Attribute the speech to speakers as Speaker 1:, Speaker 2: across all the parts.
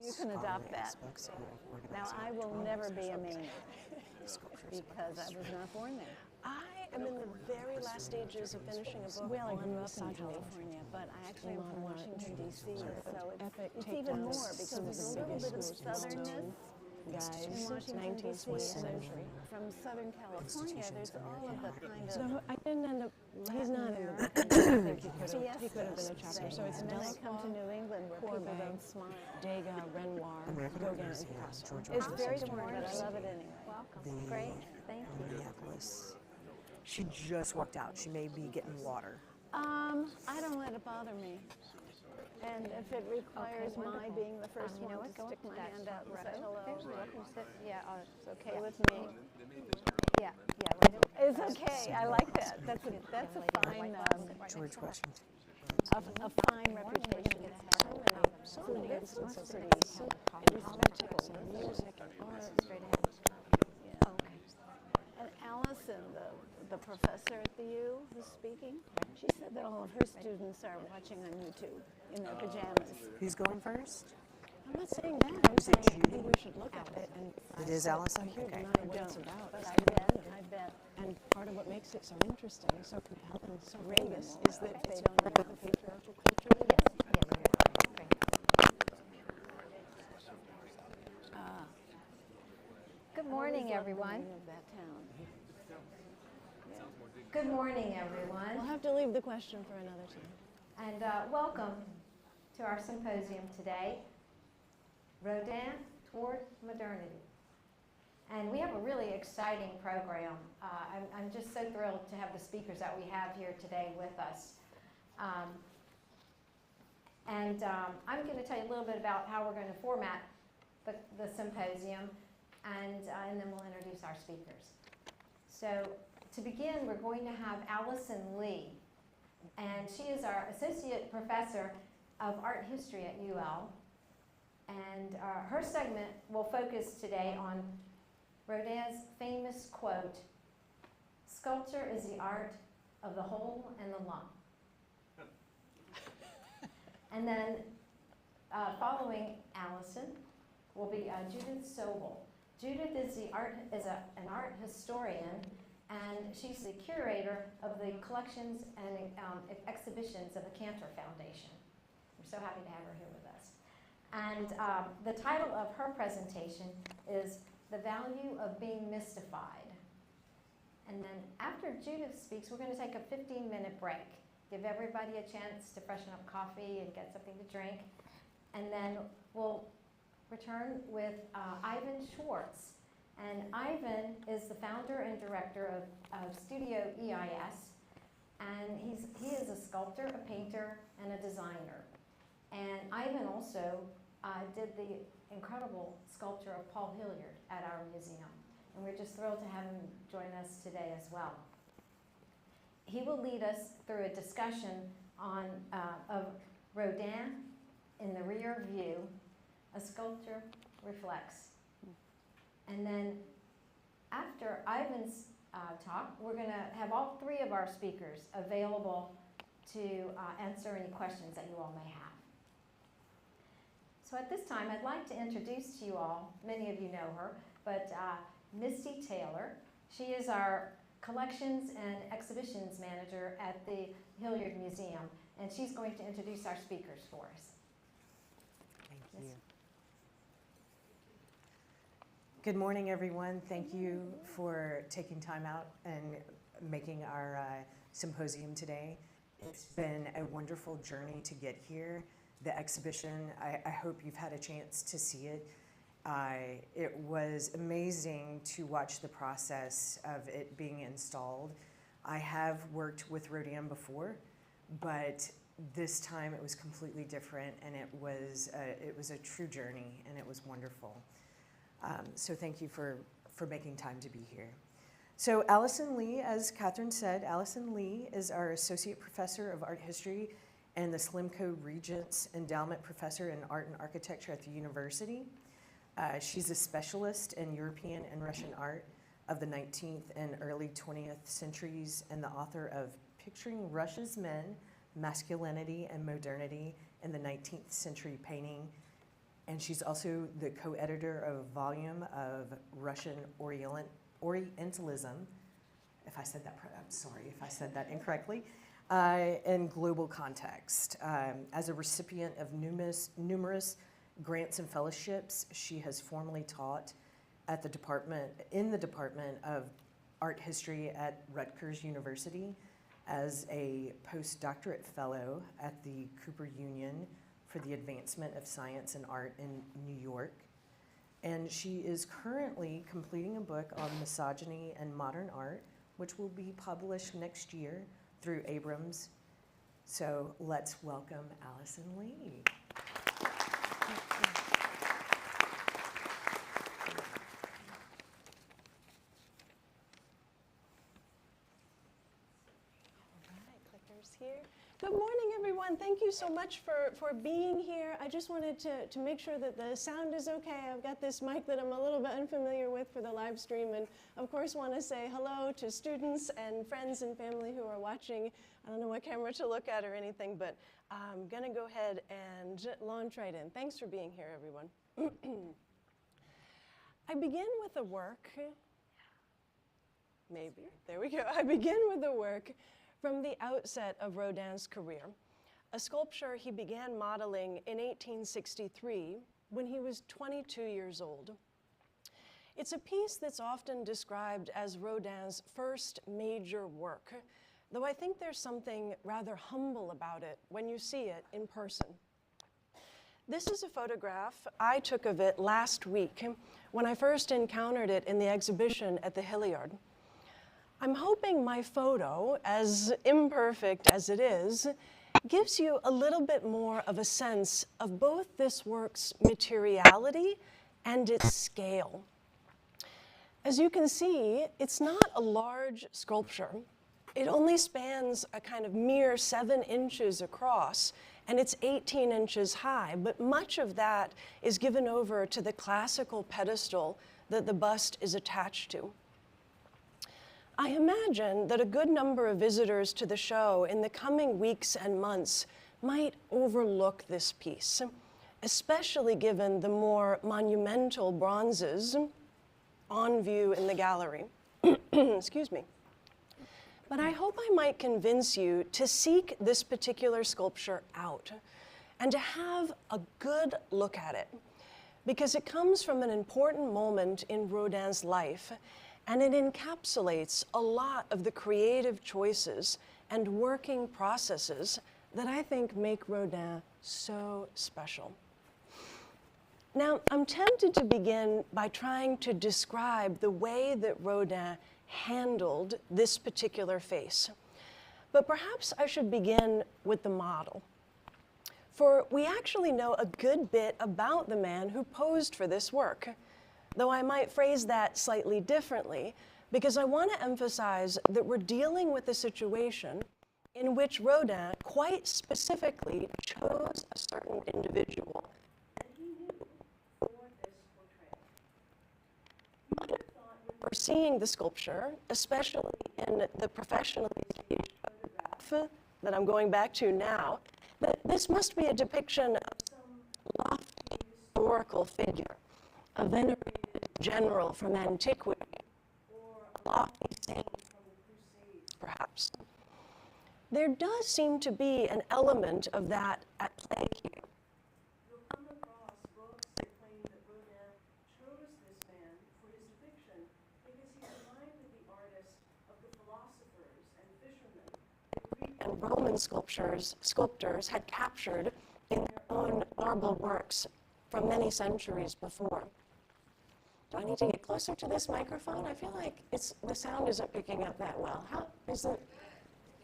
Speaker 1: You can adopt that. Now, I will never be a Mainer because I was not born there.
Speaker 2: I am in the very last stages of finishing a book.
Speaker 1: Well, I grew
Speaker 2: on
Speaker 1: up in California, but I actually am from Washington, D.C., so it's even more because there's a little bit of southernness
Speaker 2: Guys,
Speaker 1: in Washington,
Speaker 2: 19th,
Speaker 1: D.C.
Speaker 2: 20th century.
Speaker 1: From Southern California, there's all of the kind of
Speaker 2: So I didn't end up, he's not in the book. I think he could have been a chapter. So it's
Speaker 1: and then I come to
Speaker 2: Delacroix,
Speaker 1: New England where people
Speaker 2: Courbet,
Speaker 1: don't smile.
Speaker 2: Degas, Renoir, Gauguin, and Picasso.
Speaker 1: It's very boring, but I love it anyway. Welcome. Great. Thank you.
Speaker 3: Minneapolis. She just walked out. She may be getting water.
Speaker 1: I don't let it bother me. And if it requires my being the first one to stick my hand out and say hello,
Speaker 4: Yeah, it's okay.
Speaker 1: with me.
Speaker 4: Yeah, right.
Speaker 1: It's okay. I like that. That's a fine
Speaker 3: George Washington.
Speaker 1: a fine reputation.
Speaker 2: So many instances of
Speaker 1: Pretty
Speaker 2: these so respectable music and art.
Speaker 4: Straight ahead.
Speaker 1: Yeah. And Allison, the professor at the U who's speaking, she said that all of her students are watching on YouTube in their pajamas.
Speaker 3: Who's going first?
Speaker 2: I'm not saying that. I'm saying I think we should look at it and
Speaker 3: It is Allison?
Speaker 2: hear
Speaker 3: Okay.
Speaker 2: the what it's about.
Speaker 1: But
Speaker 2: It's
Speaker 1: I
Speaker 2: the
Speaker 1: bet.
Speaker 2: And part of what makes it so interesting, so compelling, so famous, is that
Speaker 1: They
Speaker 2: it's
Speaker 1: don't
Speaker 2: part of the patriarchal culture we live in.
Speaker 4: Good morning, everyone.
Speaker 1: Of that town.
Speaker 4: Good morning,
Speaker 2: We'll
Speaker 4: everyone,
Speaker 2: have to leave the question for another time.
Speaker 4: and welcome to our symposium today, Rodin Toward Modernity. And we have a really exciting program. I'm just so thrilled to have the speakers that we have here today with us. I'm going to tell you a little bit about how we're going to format the symposium, and then we'll introduce our speakers. So to begin, we're going to have Allison Lee, and she is our Associate Professor of Art History at UL. And her segment will focus today on Rodin's famous quote, "Sculpture is the art of the whole and the lump." And then following Allison will be Judith Sobel. Judith is an art historian, and she's the curator of the collections and exhibitions of the Cantor Foundation. We're so happy to have her here with us. And the title of her presentation is "The Value of Being Mystified." And then after Judith speaks, we're going to take a 15-minute break. Give everybody a chance to freshen up coffee and get something to drink. And then we'll return with Ivan Schwartz. And Ivan is the founder and director of Studio EIS. And he is a sculptor, a painter, and a designer. And Ivan also did the incredible sculpture of Paul Hilliard at our museum. And we're just thrilled to have him join us today as well. He will lead us through a discussion of Rodin in the rear view, a sculpture reflects. And then after Ivan's talk, we're going to have all three of our speakers available to answer any questions that you all may have. So at this time, I'd like to introduce to you all, many of you know her, but Misty Taylor. She is our Collections and Exhibitions Manager at the Hilliard Museum, and she's going to introduce our speakers for us.
Speaker 3: Thank you. Good morning, everyone. Thank you for taking time out and making our symposium today. It's been a wonderful journey to get here. The exhibition, I hope you've had a chance to see it. It was amazing to watch the process of it being installed. I have worked with Rodin before, but this time it was completely different, and it was a true journey, and it was wonderful. So thank you for making time to be here. So Allison Lee, as Catherine said, Allison Lee is our Associate Professor of Art History and the Slimco Regents Endowment Professor in Art and Architecture at the university. She's a specialist in European and Russian art of the 19th and early 20th centuries, and the author of Picturing Russia's Men, Masculinity and Modernity in the 19th Century Painting And she's also the co-editor of a volume of Russian Orientalism, if I said that, I'm sorry if I said that incorrectly, in global context. As a recipient of numerous grants and fellowships, she has formally taught at the Department of Art History at Rutgers University, as a postdoctorate fellow at the Cooper Union for the Advancement of Science and Art in New York. And she is currently completing a book on misogyny and modern art, which will be published next year through Abrams. So let's welcome Allison Lee.
Speaker 2: Here. Good morning, everyone. Thank you so much for being here. I just wanted to make sure that the sound is okay. I've got this mic that I'm a little bit unfamiliar with for the live stream, and of course want to say hello to students and friends and family who are watching. I don't know what camera to look at or anything, but I'm going to go ahead and launch right in. Thanks for being here, everyone. I begin with a work, maybe, there we go. I begin with a work from the outset of Rodin's career, a sculpture he began modeling in 1863 when he was 22 years old. It's a piece that's often described as Rodin's first major work, though I think there's something rather humble about it when you see it in person. This is a photograph I took of it last week when I first encountered it in the exhibition at the Hilliard. I'm hoping my photo, as imperfect as it is, gives you a little bit more of a sense of both this work's materiality and its scale. As you can see, it's not a large sculpture. It only spans a kind of mere 7 inches across, and it's 18 inches high, but much of that is given over to the classical pedestal that the bust is attached to. I imagine that a good number of visitors to the show in the coming weeks and months might overlook this piece, especially given the more monumental bronzes on view in the gallery. Excuse me. But I hope I might convince you to seek this particular sculpture out and to have a good look at it, because it comes from an important moment in Rodin's life, and it encapsulates a lot of the creative choices and working processes that I think make Rodin so special. Now, I'm tempted to begin by trying to describe the way that Rodin handled this particular face. But perhaps I should begin with the model. For we actually know a good bit about the man who posed for this work, though I might phrase that slightly differently, because I want to emphasize that we're dealing with a situation in which Rodin quite specifically chose a certain individual, and he knew for this portrayal. You might have thought when we're seeing the sculpture, especially in the professionally staged photograph that I'm going back to now, that this must be a depiction of some lofty historical figure, a venerated general from antiquity, or a lofty saint from the Crusades, perhaps. There does seem to be an element of that at play here. You'll come across books that claim that Rodin chose this man for his depiction because he reminded the artist of the philosophers and fishermen that Greek and Roman sculptors had captured in their own marble works from many centuries before. Do I need to get closer to this microphone? I feel like the sound isn't picking up that well. How is it?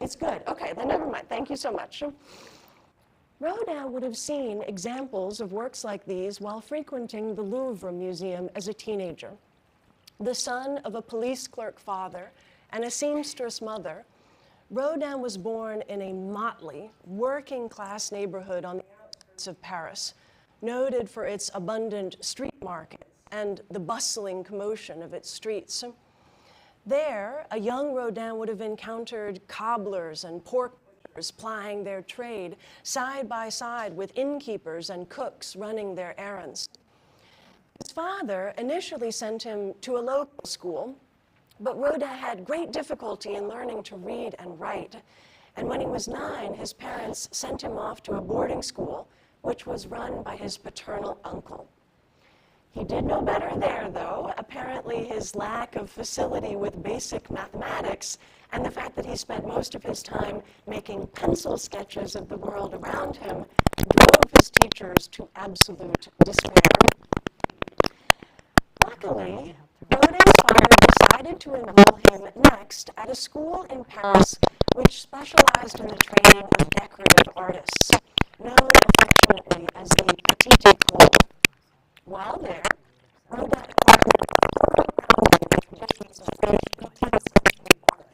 Speaker 2: It's good. Okay, then never mind. Thank you so much. Rodin would have seen examples of works like these while frequenting the Louvre Museum as a teenager. The son of a police clerk father and a seamstress mother, Rodin was born in a motley, working-class neighborhood on the outskirts of Paris, noted for its abundant street markets and the bustling commotion of its streets. There, a young Rodin would have encountered cobblers and pork butchers workers plying their trade side by side with innkeepers and cooks running their errands. His father initially sent him to a local school, but Rodin had great difficulty in learning to read and write. And when he was 9, his parents sent him off to a boarding school, which was run by his paternal uncle. He did no better there, though. Apparently, his lack of facility with basic mathematics and the fact that he spent most of his time making pencil sketches of the world around him drove his teachers to absolute despair. Luckily, Rodin's father decided to enroll him next at a school in Paris which specialized in the training of decorative artists, known affectionately as the Petite École. While there, Rodin acquired a thorough grounding in the traditions of French 18th century art,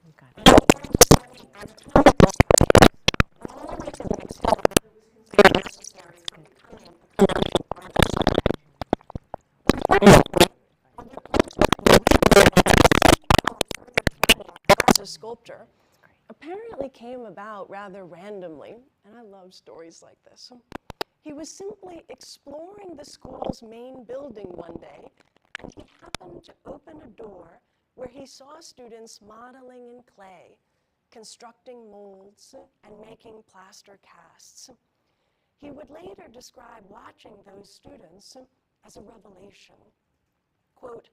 Speaker 2: and began to study anatomical sketching, all the way to the extent that it was considered necessary for becoming a commercial artist. As a sculptor apparently came about rather randomly, and I love stories like this. He was simply exploring the school's main building one day, and he happened to open a door where he saw students modeling in clay, constructing molds, and making plaster casts. He would later describe watching those students as a revelation. Quote,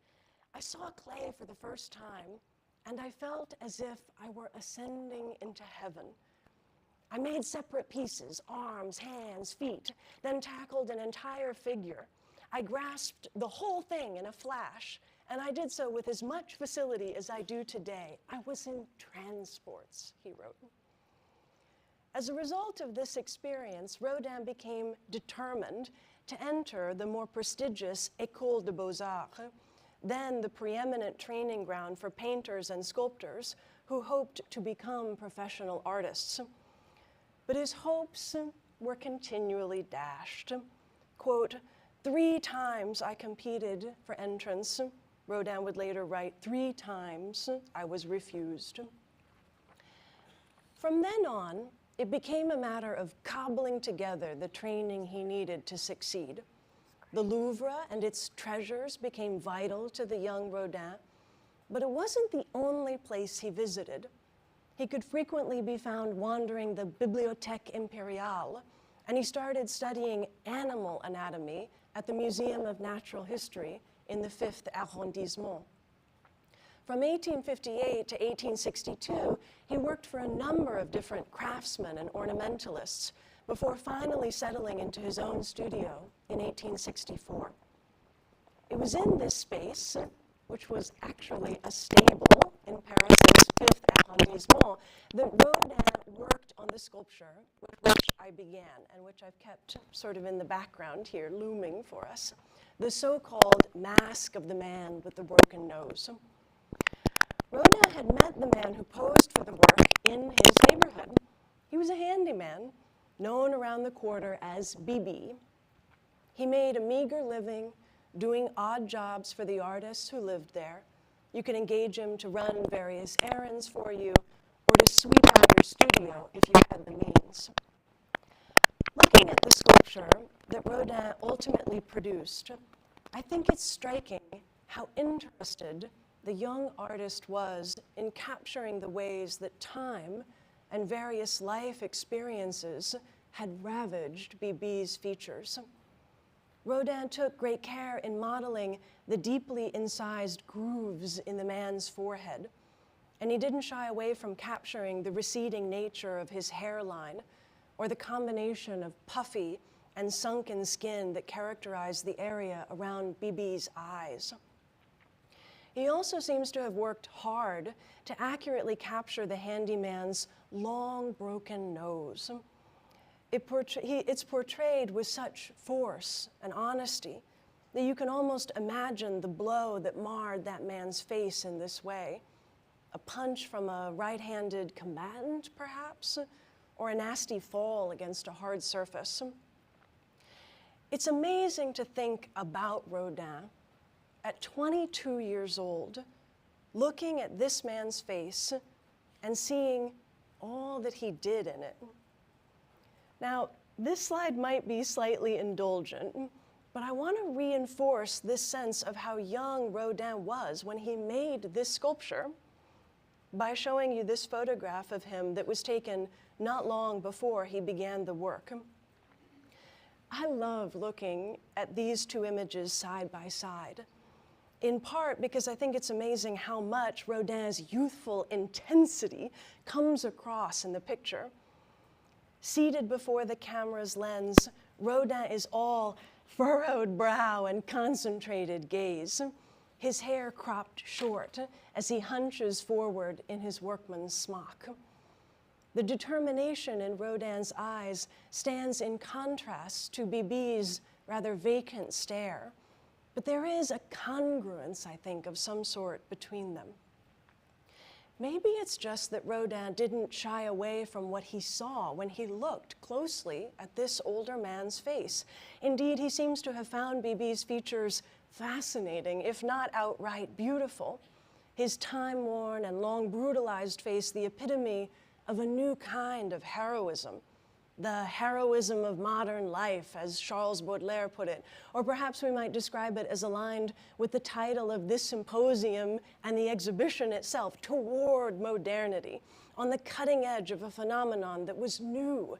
Speaker 2: "I saw clay for the first time, and I felt as if I were ascending into heaven. I made separate pieces, arms, hands, feet, then tackled an entire figure. I grasped the whole thing in a flash, and I did so with as much facility as I do today. I was in transports," he wrote. As a result of this experience, Rodin became determined to enter the more prestigious École des Beaux-Arts, then the preeminent training ground for painters and sculptors who hoped to become professional artists. But his hopes were continually dashed. Quote, "3 times I competed for entrance," Rodin would later write, "3 times I was refused." From then on, it became a matter of cobbling together the training he needed to succeed. The Louvre and its treasures became vital to the young Rodin, but it wasn't the only place he visited. He could frequently be found wandering the Bibliothèque Impériale, and he started studying animal anatomy at the Museum of Natural History in the 5th arrondissement. From 1858 to 1862, he worked for a number of different craftsmen and ornamentalists before finally settling into his own studio in 1864. It was in this space, which was actually a stable in Paris's 5th arrondissement, that Rodin worked on the sculpture with which I began and which I've kept sort of in the background here, looming for us, the so-called Mask of the Man with the Broken Nose. Rodin had met the man who posed for the work in his neighborhood. He was a handyman, known around the quarter as BB. He made a meager living doing odd jobs for the artists who lived there. You could engage him to run various errands for you or to sweep out your studio if you had the means. Looking at the sculpture that Rodin ultimately produced, I think it's striking how interested the young artist was in capturing the ways that time and various life experiences had ravaged BB's features. Rodin took great care in modeling the deeply incised grooves in the man's forehead, and he didn't shy away from capturing the receding nature of his hairline or the combination of puffy and sunken skin that characterized the area around BB's eyes. He also seems to have worked hard to accurately capture the handyman's long, broken nose. It's portrayed with such force and honesty that you can almost imagine the blow that marred that man's face in this way. A punch from a right-handed combatant, perhaps, or a nasty fall against a hard surface. It's amazing to think about Rodin at 22 years old, looking at this man's face and seeing all that he did in it. Now, this slide might be slightly indulgent, but I want to reinforce this sense of how young Rodin was when he made this sculpture by showing you this photograph of him that was taken not long before he began the work. I love looking at these two images side by side, in part because I think it's amazing how much Rodin's youthful intensity comes across in the picture. Seated before the camera's lens, Rodin is all furrowed brow and concentrated gaze, his hair cropped short as he hunches forward in his workman's smock. The determination in Rodin's eyes stands in contrast to Bibi's rather vacant stare, but there is a congruence, I think, of some sort between them. Maybe it's just that Rodin didn't shy away from what he saw when he looked closely at this older man's face. Indeed, he seems to have found Bibi's features fascinating, if not outright beautiful. His time-worn and long brutalized face, the epitome of a new kind of heroism, the heroism of modern life, as Charles Baudelaire put it. Or perhaps we might describe it as aligned with the title of this symposium and the exhibition itself, Toward Modernity, on the cutting edge of a phenomenon that was new,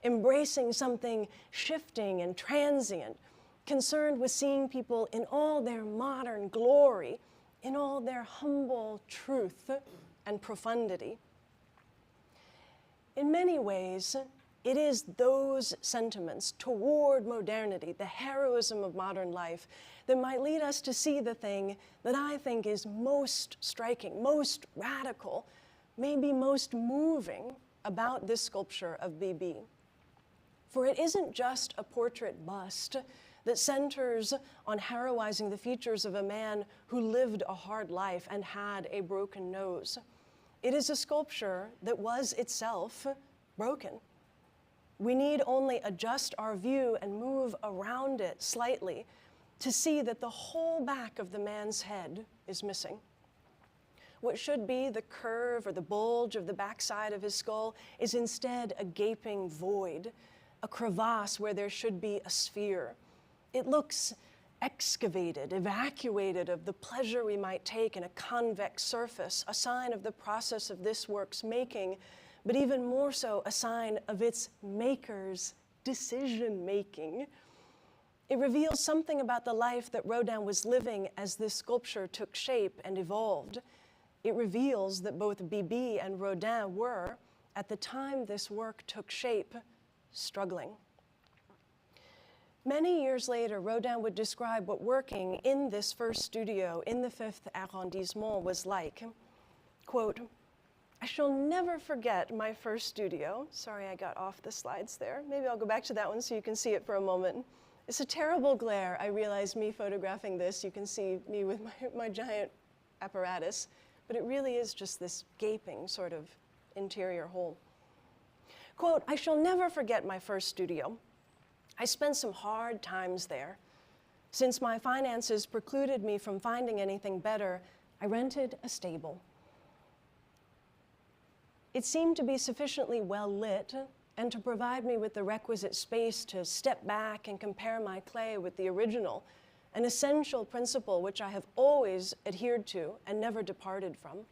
Speaker 2: embracing something shifting and transient, concerned with seeing people in all their modern glory, in all their humble truth and profundity. In many ways, it is those sentiments toward modernity, the heroism of modern life, that might lead us to see the thing that I think is most striking, most radical, maybe most moving about this sculpture of Bibi. For it isn't just a portrait bust that centers on heroizing the features of a man who lived a hard life and had a broken nose. It is a sculpture that was itself broken. We need only adjust our view and move around it slightly to see that the whole back of the man's head is missing. What should be the curve or the bulge of the backside of his skull is instead a gaping void, a crevasse where there should be a sphere. It looks excavated, evacuated of the pleasure we might take in a convex surface, a sign of the process of this work's making, but even more so a sign of its maker's decision-making. It reveals something about the life that Rodin was living as this sculpture took shape and evolved. It reveals that both Bibi and Rodin were, at the time this work took shape, struggling. Many years later, Rodin would describe what working in this first studio in the 5th arrondissement was like. Quote, "I shall never forget my first studio." Sorry, I got off the slides there. Maybe I'll go back to that one so you can see it for a moment. It's a terrible glare. I realize me photographing this, you can see me with my giant apparatus, but it really is just this gaping sort of interior hole. Quote, "I shall never forget my first studio. I spent some hard times there. Since my finances precluded me from finding anything better, I rented a stable. It seemed to be sufficiently well lit and to provide me with the requisite space to step back and compare my clay with the original, an essential principle which I have always adhered to and never departed from.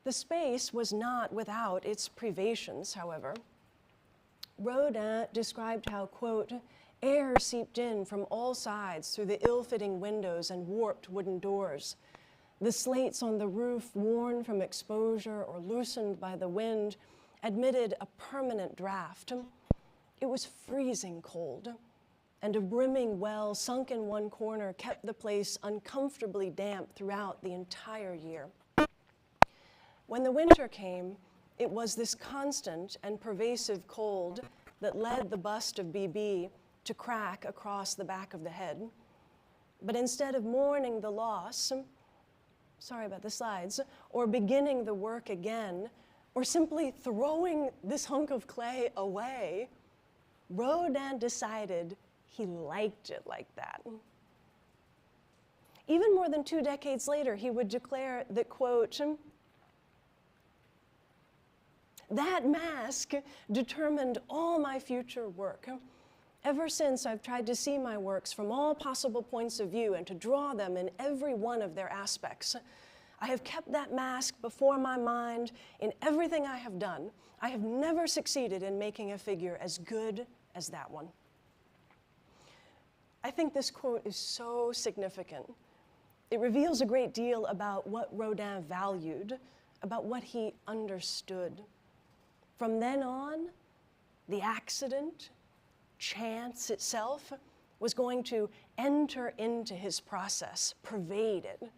Speaker 2: The space was not without its privations, however. Rodin described how, quote, air seeped in from all sides through the ill-fitting windows and warped wooden doors. The slates on the roof, worn from exposure or loosened by the wind, admitted a permanent draft. It was freezing cold, and a brimming well sunk in one corner kept the place uncomfortably damp throughout the entire year. When the winter came, it was this constant and pervasive cold that led the bust of Bibi to crack across the back of the head. But instead of mourning the loss, sorry about the slides, or beginning the work again, or simply throwing this hunk of clay away, Rodin decided he liked it like that. Even more than 2 decades later, he would declare that, quote, That mask determined all my future work. Ever since, I've tried to see my works from all possible points of view and to draw them in every one of their aspects. I have kept that mask before my mind in everything I have done. I have never succeeded in making a figure as good as that one. I think this quote is so significant. It reveals a great deal about what Rodin valued, about what he understood. From then on, the accident, chance itself, was going to enter into his process, pervade it.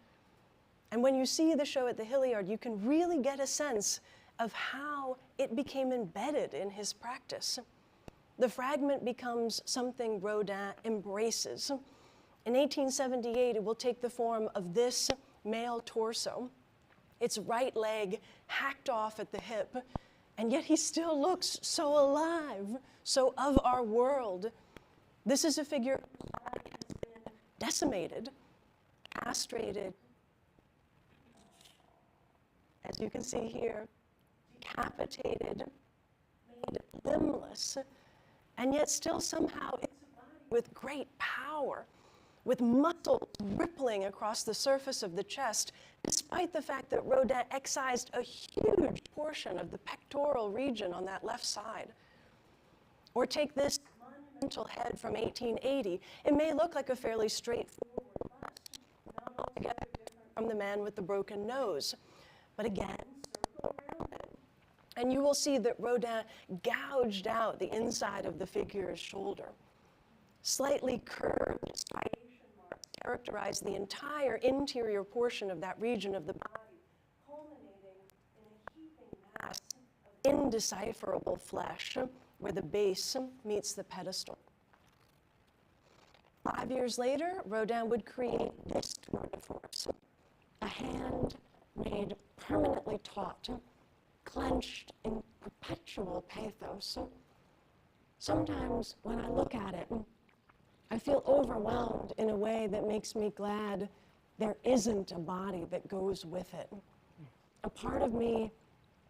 Speaker 2: And when you see the show at the Hilliard, you can really get a sense of how it became embedded in his practice. The fragment becomes something Rodin embraces. In 1878, it will take the form of this male torso, its right leg hacked off at the hip, and yet he still looks so alive, so of our world. This is a figure whose body has been decimated, castrated, as you can see here, decapitated, made limbless, and yet still somehow it's a body with great power, with muscles rippling across the surface of the chest, despite the fact that Rodin excised a huge portion of the pectoral region on that left side. Or take this monumental head from 1880. It may look like a fairly straightforward bust, not altogether different from the man with the broken nose. But again, circle around it, and you will see that Rodin gouged out the inside of the figure's shoulder. Slightly curved striation marks characterize the entire interior portion of that region of the body, culminating in a heaping mass of indecipherable flesh, where the base meets the pedestal. 5 years later, Rodin would create this tour de force, a hand made permanently taut, clenched in perpetual pathos. Sometimes when I look at it, I feel overwhelmed in a way that makes me glad there isn't a body that goes with it. A part of me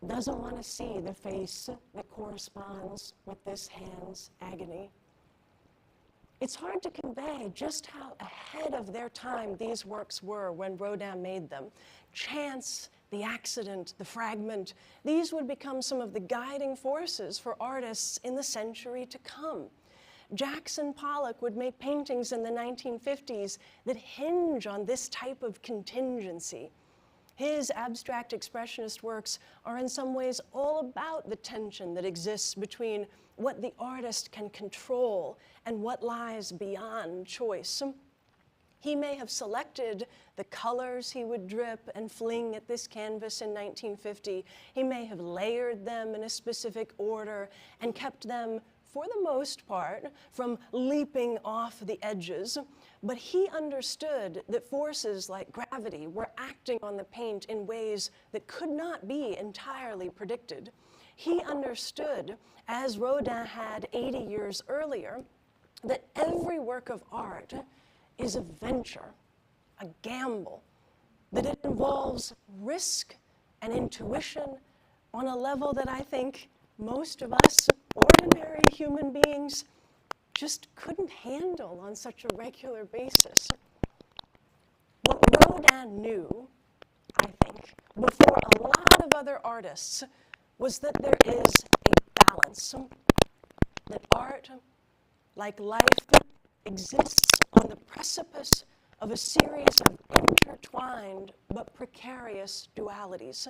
Speaker 2: doesn't want to see the face that corresponds with this hand's agony. It's hard to convey just how ahead of their time these works were when Rodin made them. Chance, the accident, the fragment, these would become some of the guiding forces for artists in the century to come. Jackson Pollock would make paintings in the 1950s that hinge on this type of contingency. His abstract expressionist works are in some ways all about the tension that exists between what the artist can control and what lies beyond choice. He may have selected the colors he would drip and fling at this canvas in 1950. He may have layered them in a specific order and kept them, for the most part, from leaping off the edges. But he understood that forces like gravity were acting on the paint in ways that could not be entirely predicted. He understood, as Rodin had 80 years earlier, that every work of art is a venture, a gamble, that it involves risk and intuition on a level that I think most of us ordinary human beings just couldn't handle on such a regular basis. What Rodin knew, I think, before a lot of other artists, was that there is a balance, that art, like life, exists on the precipice of a series of intertwined but precarious dualities.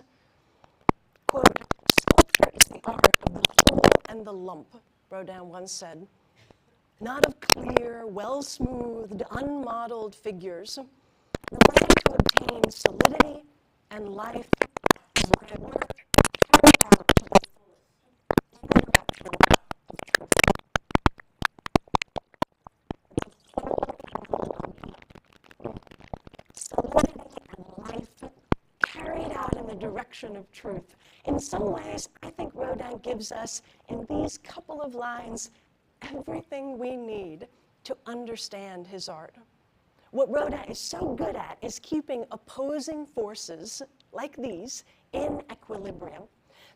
Speaker 2: Quote, "Sculpture is the art of the whole and the lump," Rodin once said. Not of clear, well-smoothed, unmodeled figures. The way to obtain solidity and life is by work carried out to the fullest, in the direction of truth. Solidity and life carried out in the direction of truth. In some ways, I think Rodin gives us, in these couple of lines, everything we need to understand his art. What Rodin is so good at is keeping opposing forces, like these, in equilibrium.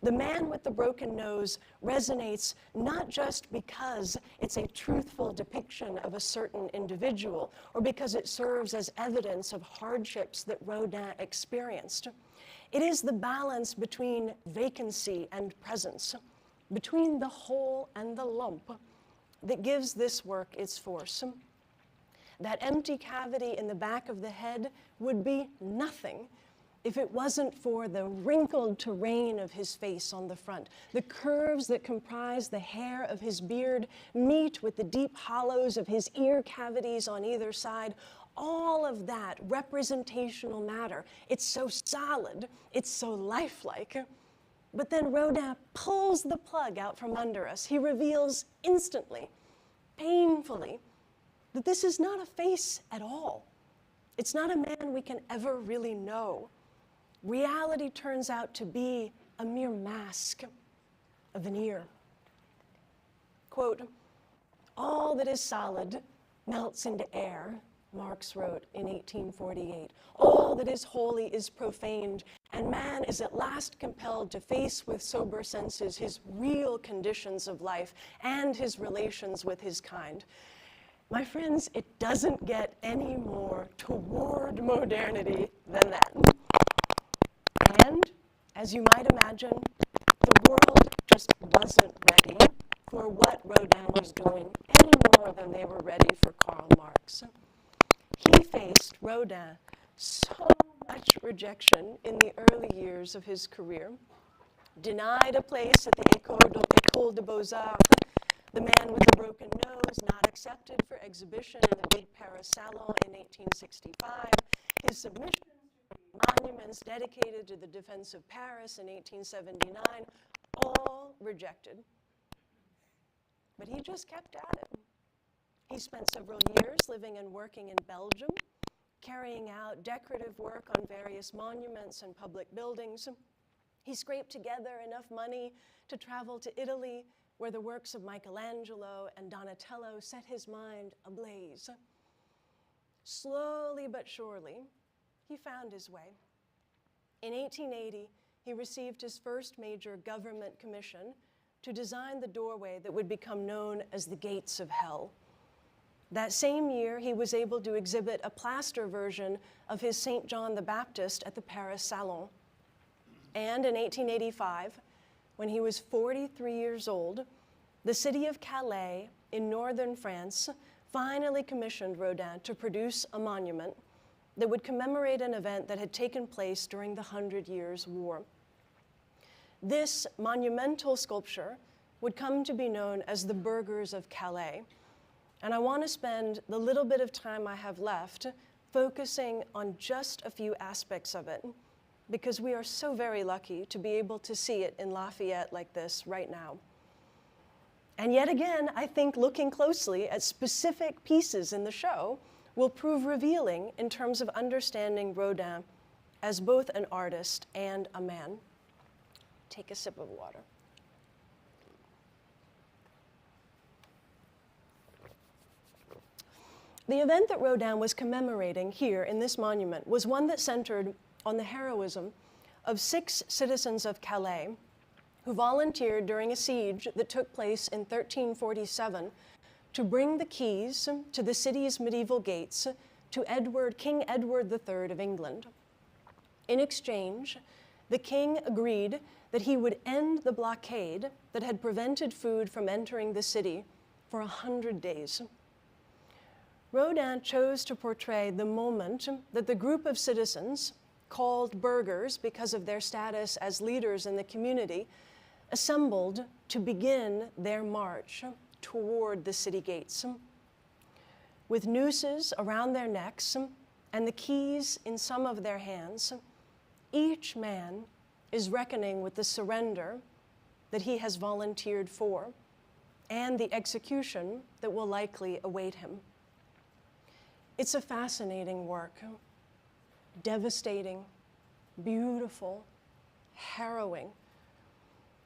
Speaker 2: The Man with the Broken Nose resonates not just because it's a truthful depiction of a certain individual or because it serves as evidence of hardships that Rodin experienced. It is the balance between vacancy and presence, between the whole and the lump, that gives this work its force. That empty cavity in the back of the head would be nothing if it wasn't for the wrinkled terrain of his face on the front. The curves that comprise the hair of his beard meet with the deep hollows of his ear cavities on either side. All of that representational matter. It's so solid, it's so lifelike. But then Rodin pulls the plug out from under us. He reveals instantly, painfully, that this is not a face at all. It's not a man we can ever really know. Reality turns out to be a mere mask, a veneer. Quote, "All that is solid melts into air," Marx wrote in 1848. "All that is holy is profaned, and man is at last compelled to face with sober senses his real conditions of life and his relations with his kind." My friends, it doesn't get any more toward modernity than that. And, as you might imagine, the world just wasn't ready for what Rodin was doing any more than they were ready for Karl Marx. He faced, Rodin, so much rejection in the early years of his career. Denied a place at the École des Beaux-Arts, the Man with the Broken Nose, not accepted for exhibition in the big Paris Salon in 1865, his submission monuments dedicated to the defense of Paris in 1879, all rejected. But he just kept at it. He spent several years living and working in Belgium, carrying out decorative work on various monuments and public buildings. He scraped together enough money to travel to Italy, where the works of Michelangelo and Donatello set his mind ablaze. Slowly but surely, he found his way. In 1880, he received his first major government commission to design the doorway that would become known as the Gates of Hell. That same year, he was able to exhibit a plaster version of his St. John the Baptist at the Paris Salon. And in 1885, when he was 43 years old, the city of Calais in northern France finally commissioned Rodin to produce a monument that would commemorate an event that had taken place during the 100 Years' War. This monumental sculpture would come to be known as the Burghers of Calais. And I want to spend the little bit of time I have left focusing on just a few aspects of it, because we are so very lucky to be able to see it in Lafayette like this right now. And yet again, I think looking closely at specific pieces in the show will prove revealing in terms of understanding Rodin as both an artist and a man. Take a sip of water. The event that Rodin was commemorating here in this monument was one that centered on the heroism of 6 citizens of Calais who volunteered during a siege that took place in 1347 to bring the keys to the city's medieval gates to King Edward III of England. In exchange, the king agreed that he would end the blockade that had prevented food from entering the city for 100 days. Rodin chose to portray the moment that the group of citizens, called burghers because of their status as leaders in the community, assembled to begin their march toward the city gates. With nooses around their necks and the keys in some of their hands, each man is reckoning with the surrender that he has volunteered for and the execution that will likely await him. It's a fascinating work, devastating, beautiful, harrowing.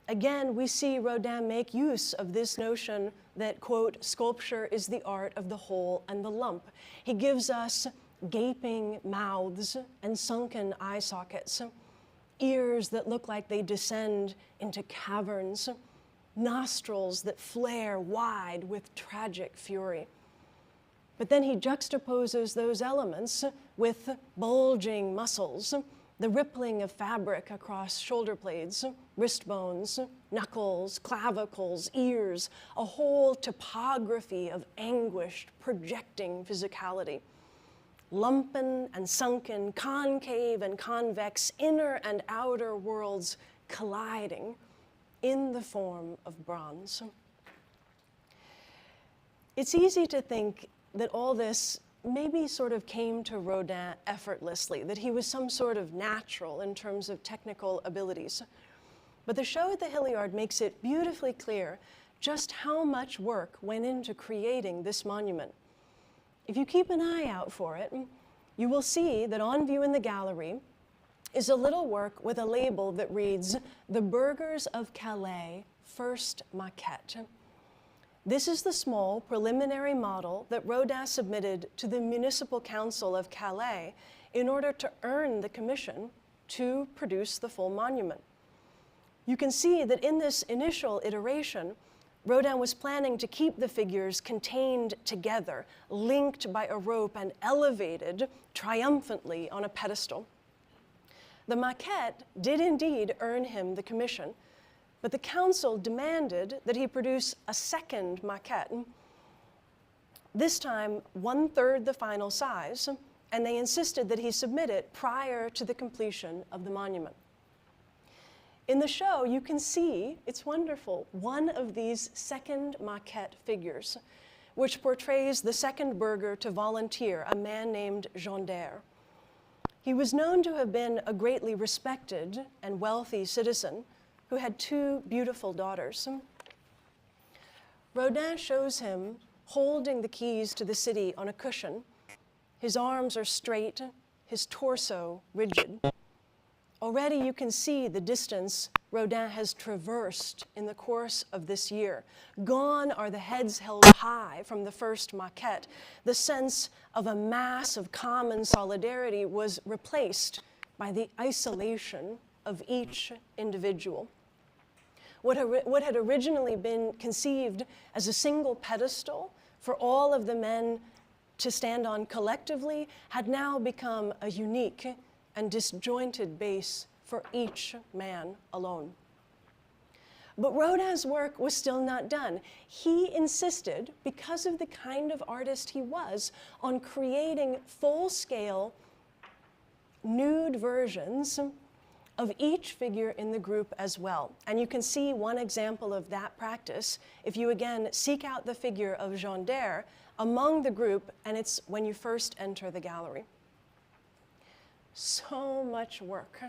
Speaker 2: Again, we see Rodin make use of this notion that, quote, sculpture is the art of the whole and the lump. He gives us gaping mouths and sunken eye sockets. ears that look like they descend into caverns, nostrils that flare wide with tragic fury. But then he juxtaposes those elements with bulging muscles, the rippling of fabric across shoulder blades, wrist bones, knuckles, clavicles, ears, a whole topography of anguished, projecting physicality. Lumpen and sunken, concave and convex, inner and outer worlds colliding in the form of bronze. It's easy to think that all this maybe sort of came to Rodin effortlessly, that he was some sort of natural in terms of technical abilities. But the show at the Hilliard makes it beautifully clear just how much work went into creating this monument. If you keep an eye out for it, you will see that on view in the gallery is a little work with a label that reads, "The Burghers of Calais, First Maquette." This is the small preliminary model that Rodin submitted to the Municipal Council of Calais in order to earn the commission to produce the full monument. You can see that in this initial iteration, Rodin was planning to keep the figures contained together, linked by a rope and elevated triumphantly on a pedestal. The maquette did indeed earn him the commission, but the council demanded that he produce a second maquette, this time 1/3 the final size, and they insisted that he submit it prior to the completion of the monument. In the show, you can see, it's wonderful, one of these second maquette figures, which portrays the second burgher to volunteer, a man named Jondère. He was known to have been a greatly respected and wealthy citizen who had 2 beautiful daughters. Rodin shows him holding the keys to the city on a cushion. His arms are straight, his torso rigid. Already you can see the distance Rodin has traversed in the course of this year. Gone are the heads held high from the first maquette. The sense of a mass of common solidarity was replaced by the isolation of each individual. What had originally been conceived as a single pedestal for all of the men to stand on collectively had now become a unique and disjointed base for each man alone. But Rodin's work was still not done. He insisted, because of the kind of artist he was, on creating full-scale nude versions of each figure in the group as well. And you can see one example of that practice if you again seek out the figure of Jondère among the group, and it's when you first enter the gallery. So much work,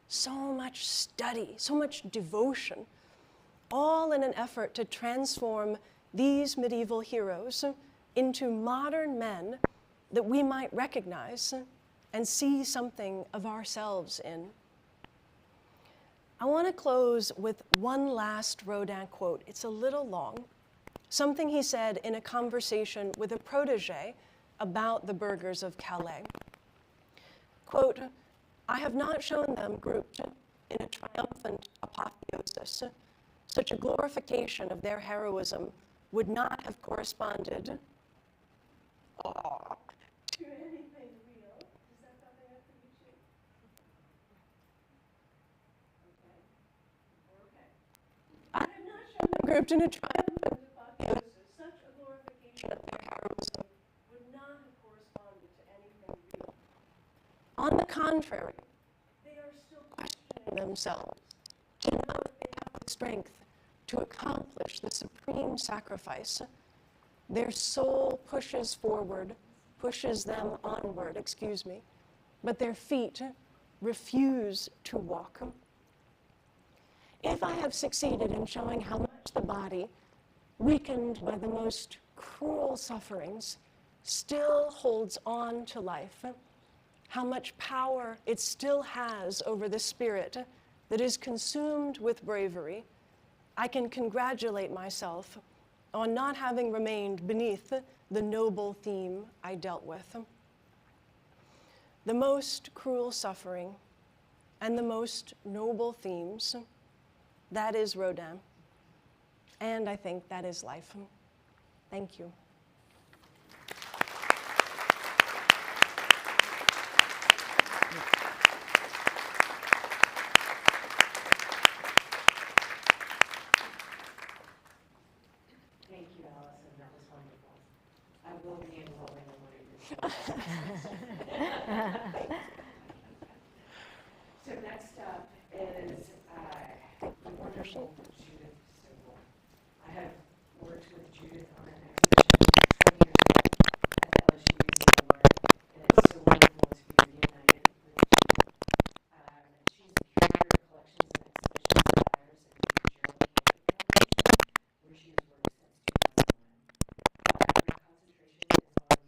Speaker 2: so much study, so much devotion, all in an effort to transform these medieval heroes into modern men that we might recognize and see something of ourselves in. I want to close with one last Rodin quote. It's a little long, something he said in a conversation with a protege about the burghers of Calais. Quote, "I have not shown them grouped in a triumphant apotheosis. Such a glorification of their heroism would not have corresponded to anything real." Is that something I could reach you? Okay. I have not shown them grouped in a triumphant apotheosis. Such a glorification of their heroism would not have corresponded to anything real. On the contrary, they are still questioning themselves to know if they have the strength to accomplish the supreme sacrifice. Their soul pushes forward, pushes them onward, but their feet refuse to walk. If I have succeeded in showing how much the body, weakened by the most cruel sufferings, still holds on to life, how much power it still has over the spirit that is consumed with bravery, I can congratulate myself on not having remained beneath the noble theme I dealt with. The most cruel suffering and the most noble themes. That is Rodin. And I think that is life. Thank you.
Speaker 3: Thank you, Allison. That was wonderful. I will be enrolling in one of your So next up is the wonderful Judith Sobel. I have worked with Judith on an exhibition 20 years ago at the LSU Museum of Art, and it's so wonderful to be reunited with Judith. She's the curator of collections and exhibitions at the Iris and Gerald Cantor Foundation, where she has worked since 2001. Her concentration is on curatorial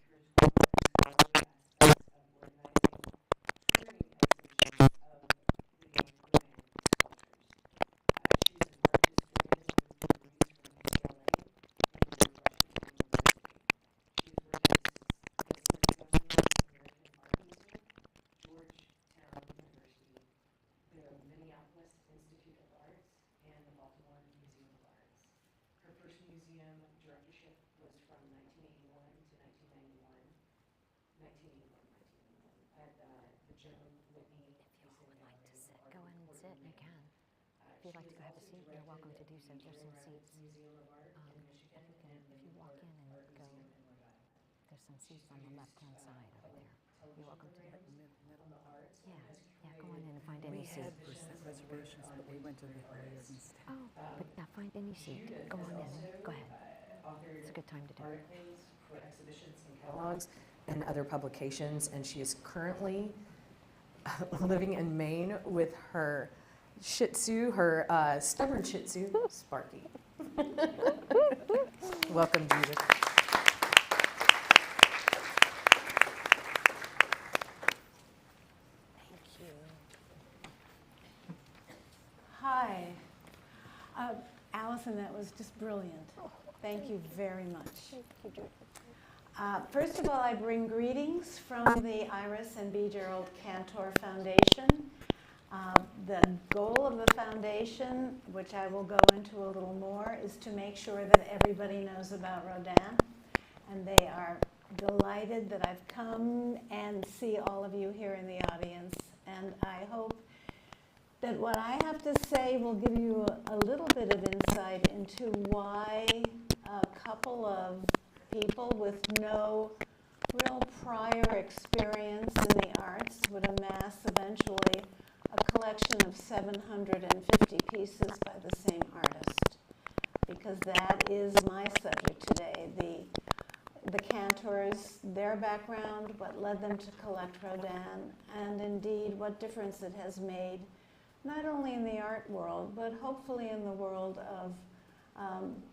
Speaker 3: and scholarly aspects of organizing touring exhibitions of the young Rodin sculptures. She's an art historian with degrees from UCLA and George Washington University. She's worked as exhibition president of the American Art Museum, Georgetown University, the Minneapolis Institute of Arts, and the Baltimore Museum of Arts. Her first museum directorship was from 1981 to 1991 at the Joan Whitney
Speaker 5: If you all would like to sit, go in and sit, you can. If you'd like to go have a seat, you're welcome to do so. There's some seats.
Speaker 3: Museum of Art in Michigan, and
Speaker 5: If you walk in and go, there's some seats on the left-hand side over there. You're welcome to. Yeah, go on in and find any seat.
Speaker 6: Reservations, but we went to the earlier instead.
Speaker 5: Oh, but now find any seat. Go on in. Go ahead. It's a good time to do it.
Speaker 3: articles for exhibitions and catalogs and other publications, and she is currently living in Maine with her Shih Tzu, her stubborn Shih Tzu, Sparky. Welcome, Judith.
Speaker 1: Hi. Allison, that was just brilliant. Thank you very much. First of all, I bring greetings from the Iris and B. Gerald Cantor Foundation. The goal of the foundation, which I will go into a little more, is to make sure that everybody knows about Rodin. And they are delighted that I've come and see all of you here in the audience. And I hope that what I have to say will give you a little bit of insight into why a couple of people with no real prior experience in the arts would amass eventually a collection of 750 pieces by the same artist, because that is my subject today. The Cantors, their background, what led them to collect Rodin, and indeed what difference it has made, not only in the art world, but hopefully in the world of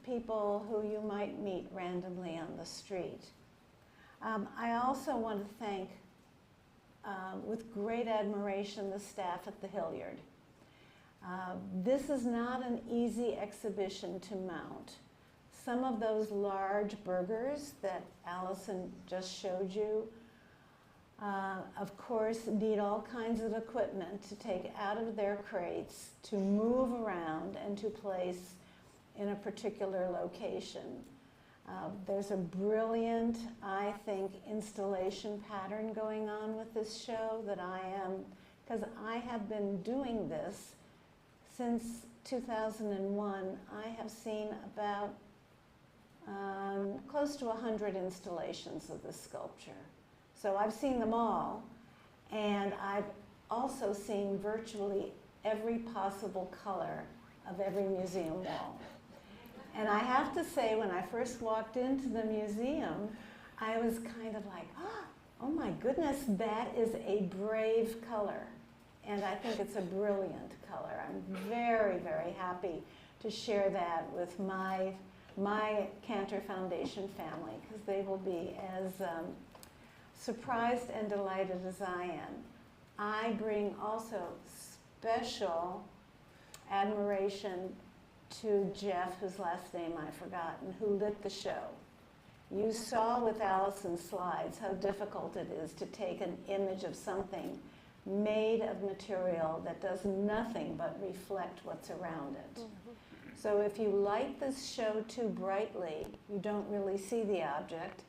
Speaker 1: people who you might meet randomly on the street. I also want to thank, with great admiration, the staff at the Hilliard. This is not an easy exhibition to mount. Some of those large burgers that Allison just showed you, of course, need all kinds of equipment to take out of their crates, to move around, and to place in a particular location. There's a brilliant, I think, installation pattern going on with this show that because I have been doing this since 2001. I have seen about close to 100 installations of this sculpture. So I've seen them all, and I've also seen virtually every possible color of every museum wall. And I have to say, when I first walked into the museum, I was kind of like, oh my goodness, that is a brave color. And I think it's a brilliant color. I'm very, very happy to share that with my Cantor Foundation family, because they will be as surprised and delighted as I am. I bring also special admiration to Jeff, whose last name I've forgotten, who lit the show. You saw with Allison's slides how difficult it is to take an image of something made of material that does nothing but reflect what's around it. So if you light this show too brightly, you don't really see the object.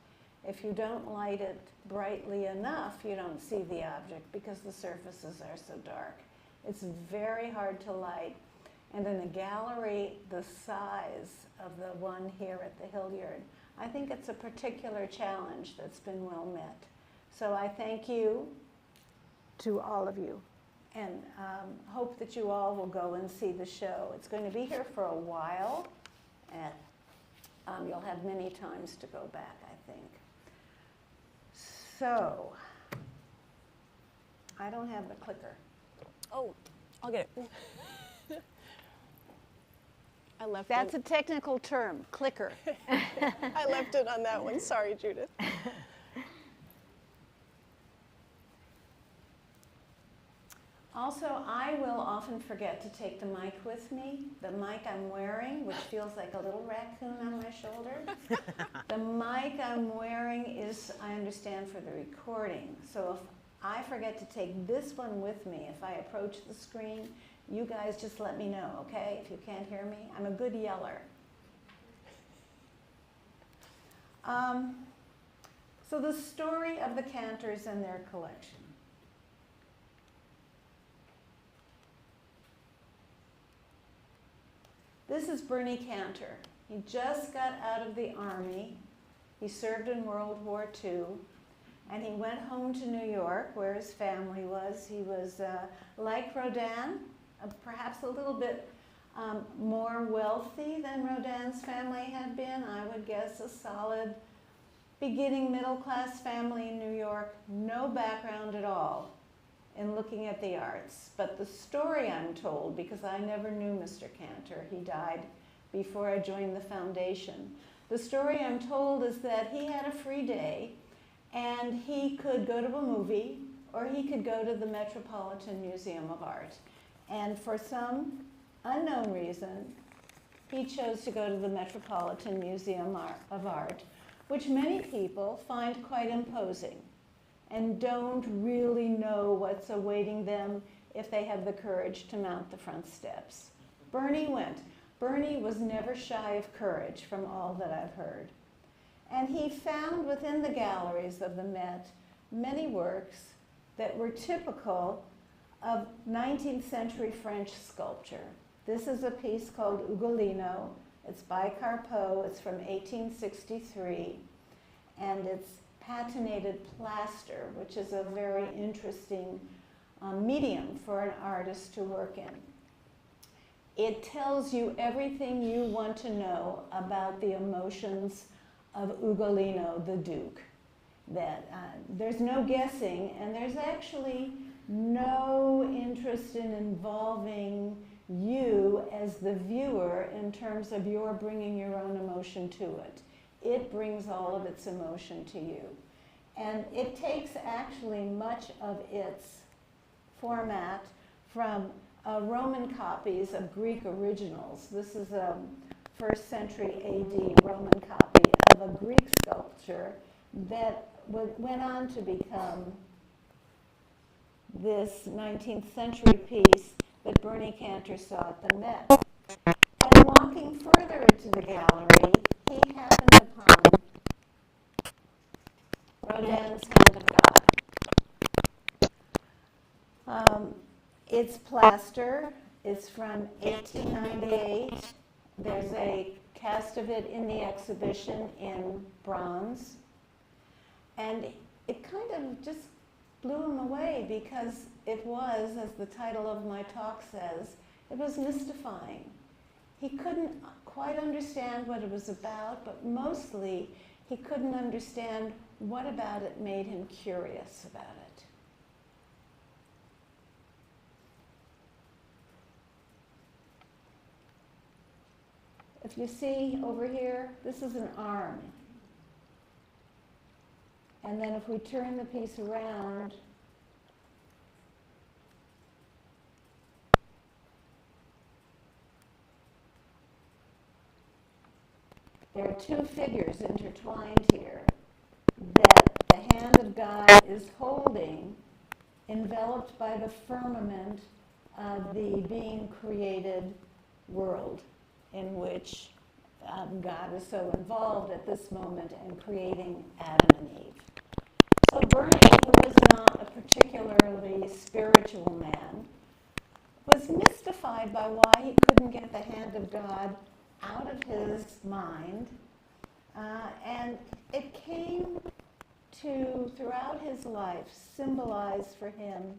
Speaker 1: If you don't light it brightly enough, you don't see the object because the surfaces are so dark. It's very hard to light. And in a gallery the size of the one here at the Hilliard, I think it's a particular challenge that's been well met. So I thank you to all of you, and hope that you all will go and see the show. It's going to be here for a while, and you'll have many times to go back, I think. So, I don't have the clicker.
Speaker 2: Oh, I'll get it. I left
Speaker 1: That's
Speaker 2: it.
Speaker 1: a technical term, clicker.
Speaker 2: I left it on that one. Sorry, Judith.
Speaker 1: Also, I will often forget to take the mic with me. The mic I'm wearing, which feels like a little raccoon on my shoulder. The mic I'm wearing is, I understand, for the recording. So if I forget to take this one with me, if I approach the screen, you guys just let me know, okay? If you can't hear me, I'm a good yeller. So the story of the Cantors and their collection. This is Bernie Cantor. He just got out of the Army. He served in World War II, and he went home to New York, where his family was. He was, like Rodin, perhaps a little bit more wealthy than Rodin's family had been. I would guess a solid beginning middle-class family in New York, no background at all in looking at the arts. But the story I'm told, because I never knew Mr. Cantor, he died before I joined the foundation. The story I'm told is that he had a free day and he could go to a movie or he could go to the Metropolitan Museum of Art. And for some unknown reason, he chose to go to the Metropolitan Museum of Art, which many people find quite imposing and don't really know what's awaiting them if they have the courage to mount the front steps. Bernie went. Bernie was never shy of courage from all that I've heard. And he found within the galleries of the Met many works that were typical of 19th century French sculpture. This is a piece called Ugolino. It's by Carpeaux. It's from 1863. And it's patinated plaster, which is a very interesting medium for an artist to work in. It tells you everything you want to know about the emotions of Ugolino, the Duke. That there's no guessing, and there's actually no interest in involving you as the viewer in terms of your bringing your own emotion to it. It brings all of its emotion to you. And it takes actually much of its format from Roman copies of Greek originals. This is a 1st century AD Roman copy of a Greek sculpture that went on to become this 19th century piece that Bernie Cantor saw at the Met. And walking further into the gallery, he happened upon Rodin's Hand of God. It's plaster. It's from 1898. There's a cast of it in the exhibition in bronze. And it kind of just blew him away because it was, as the title of my talk says, it was mystifying. He couldn't quite understand what it was about, but mostly he couldn't understand what about it made him curious about it. If you see over here, this is an arm. And then if we turn the piece around, there are two figures intertwined here that the hand of God is holding enveloped by the firmament of the being created world in which God is so involved at this moment in creating Adam and Eve. So Bernie, who was not a particularly spiritual man, was mystified by why he couldn't get the hand of God out of his mind, and it came to, throughout his life, symbolize for him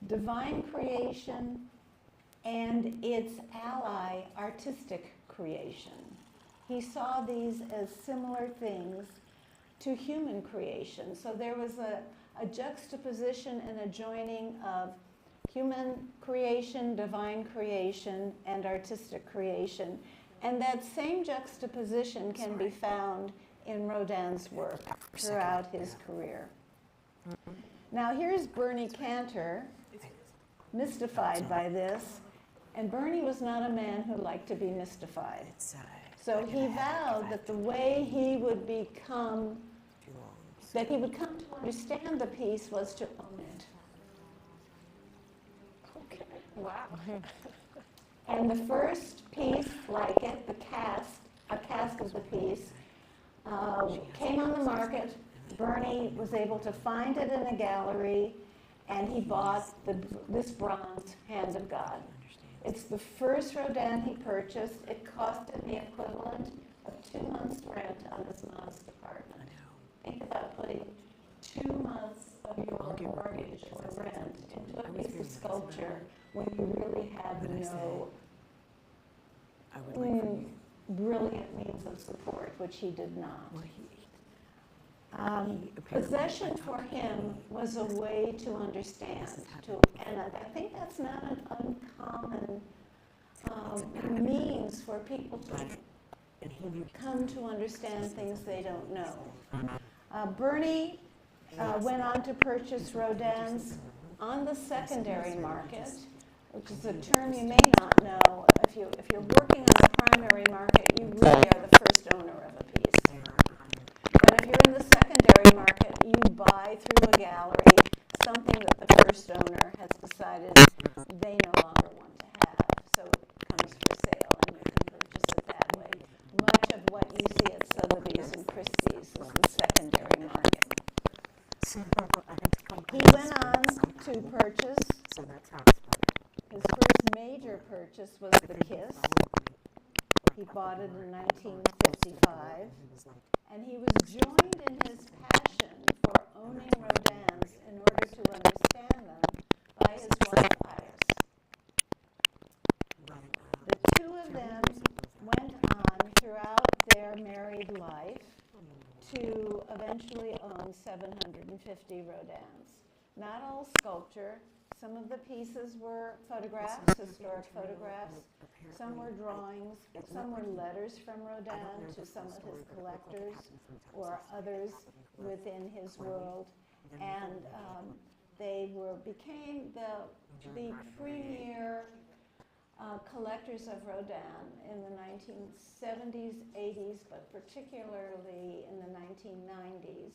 Speaker 1: divine creation and its ally, artistic creation. He saw these as similar things to human creation. So there was a juxtaposition and a joining of human creation, divine creation, and artistic creation. And that same juxtaposition can be found in Rodin's work throughout his career. Now here's Bernie Cantor, mystified by this, and Bernie was not a man who liked to be mystified. So he vowed that the way he would become, that he would come to understand the piece was to own it.
Speaker 2: Okay. Wow.
Speaker 1: And the first piece like it, a cast of the piece, came on the market. Bernie was able to find it in a gallery, and he bought this bronze Hand of God. It's the first Rodin he purchased. It cost him the equivalent of 2 months' rent on his modest apartment. Think about putting 2 months of your mortgage or rent into a piece of sculpture when you really have no brilliant means of support, which he did not. Possession for him was a way to understand, and I think that's not an uncommon means for people to come to understand things they don't know. Bernie went on to purchase Rodin's on the secondary market, which is a term you may not know. If you're working on the primary market, you really are the first owner of a piece. But if you're in the secondary market, you buy through a gallery something that the first owner has decided they no longer want to have. So it comes for sale, and you can purchase it that way. Much of what you see at Sotheby's and Christie's is the secondary market. He went on to purchase, his first major purchase was the Kiss. He bought it in 1955, and he was joined in his passion for owning Rodin's in order to understand them by his wife Iris. The two of them went on throughout their married life to eventually own 750 Rodins. Not all sculpture. Some of the pieces were photographs, historic photographs. Some were drawings. Some were letters from Rodin to some of his collectors or others within his world. And they became the premier collectors of Rodin in the 1970s, 80s, but particularly in the 1990s.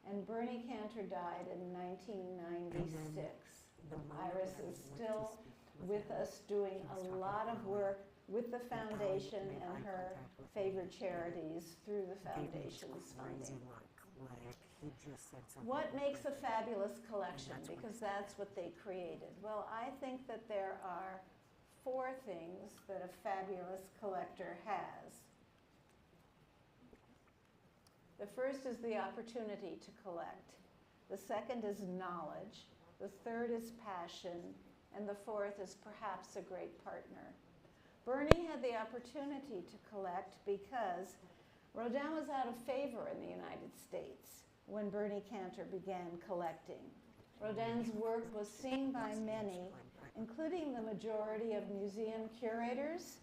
Speaker 1: And Bernie Cantor died in 1996. Iris is still with us doing a lot of work with the foundation and her favorite charities through the foundation's funding. What makes a fabulous collection? Because that's what they created. Well, I think that there are 4 things that a fabulous collector has. The first is the opportunity to collect. The second is knowledge. The third is passion. And the fourth is perhaps a great partner. Bernie had the opportunity to collect because Rodin was out of favor in the United States when Bernie Cantor began collecting. Rodin's work was seen by many, including the majority of museum curators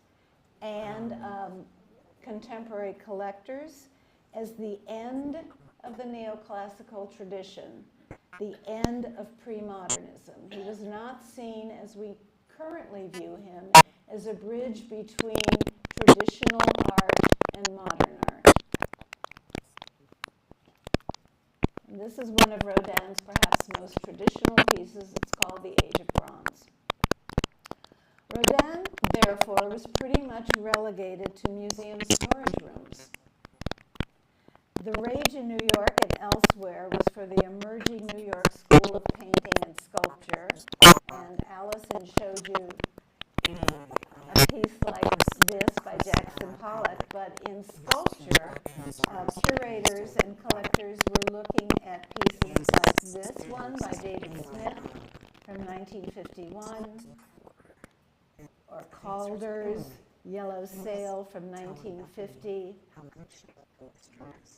Speaker 1: and contemporary collectors, as the end of the neoclassical tradition, the end of pre-modernism. He was not seen, as we currently view him, as a bridge between traditional art and modern art. And this is one of Rodin's perhaps most traditional pieces. It's called The Age of Bronze. Rodin, therefore, was pretty much relegated to museum storage rooms. The rage in New York and elsewhere was for the emerging New York School of Painting and Sculpture, and Allison showed you a piece like this by Jackson Pollock, but in sculpture, curators and collectors were looking at pieces like this one by David Smith from 1951, or Calder's Yellow Sail from 1950,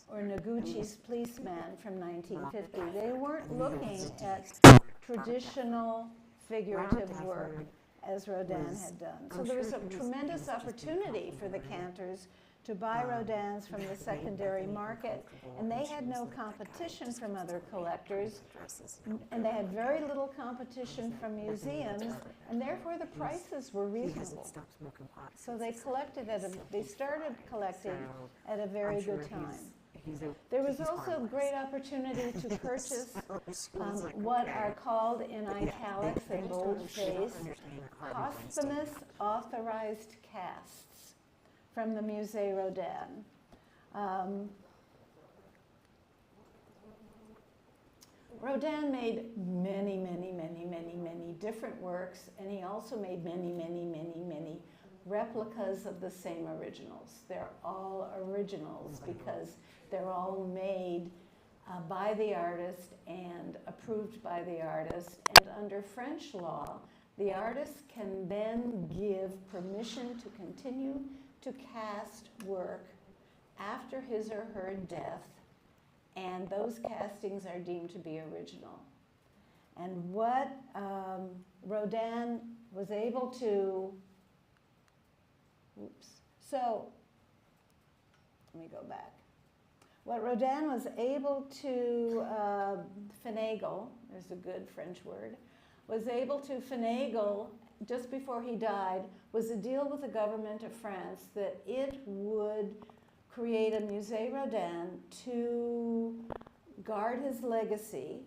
Speaker 1: or Noguchi's Policeman from 1950. They weren't looking at traditional figurative work as Rodin had done. So there was a tremendous opportunity for the cantors to buy Rodins from the secondary market, and they had no competition from other collectors, and they had very little competition from museums, and therefore the prices were reasonable. So they started collecting at a very good time. There was also great opportunity to purchase what are called in italics and boldface posthumous authorized casts from the Musée Rodin. Rodin made many different works, and he also made many replicas of the same originals. They're all originals because they're all made by the artist and approved by the artist. And under French law, the artist can then give permission to continue to cast work after his or her death, and those castings are deemed to be original. And what Rodin was able to, so let me go back. What Rodin was able to finagle, there's a good French word, was able to finagle just before he died was a deal with the government of France that it would create a Musée Rodin to guard his legacy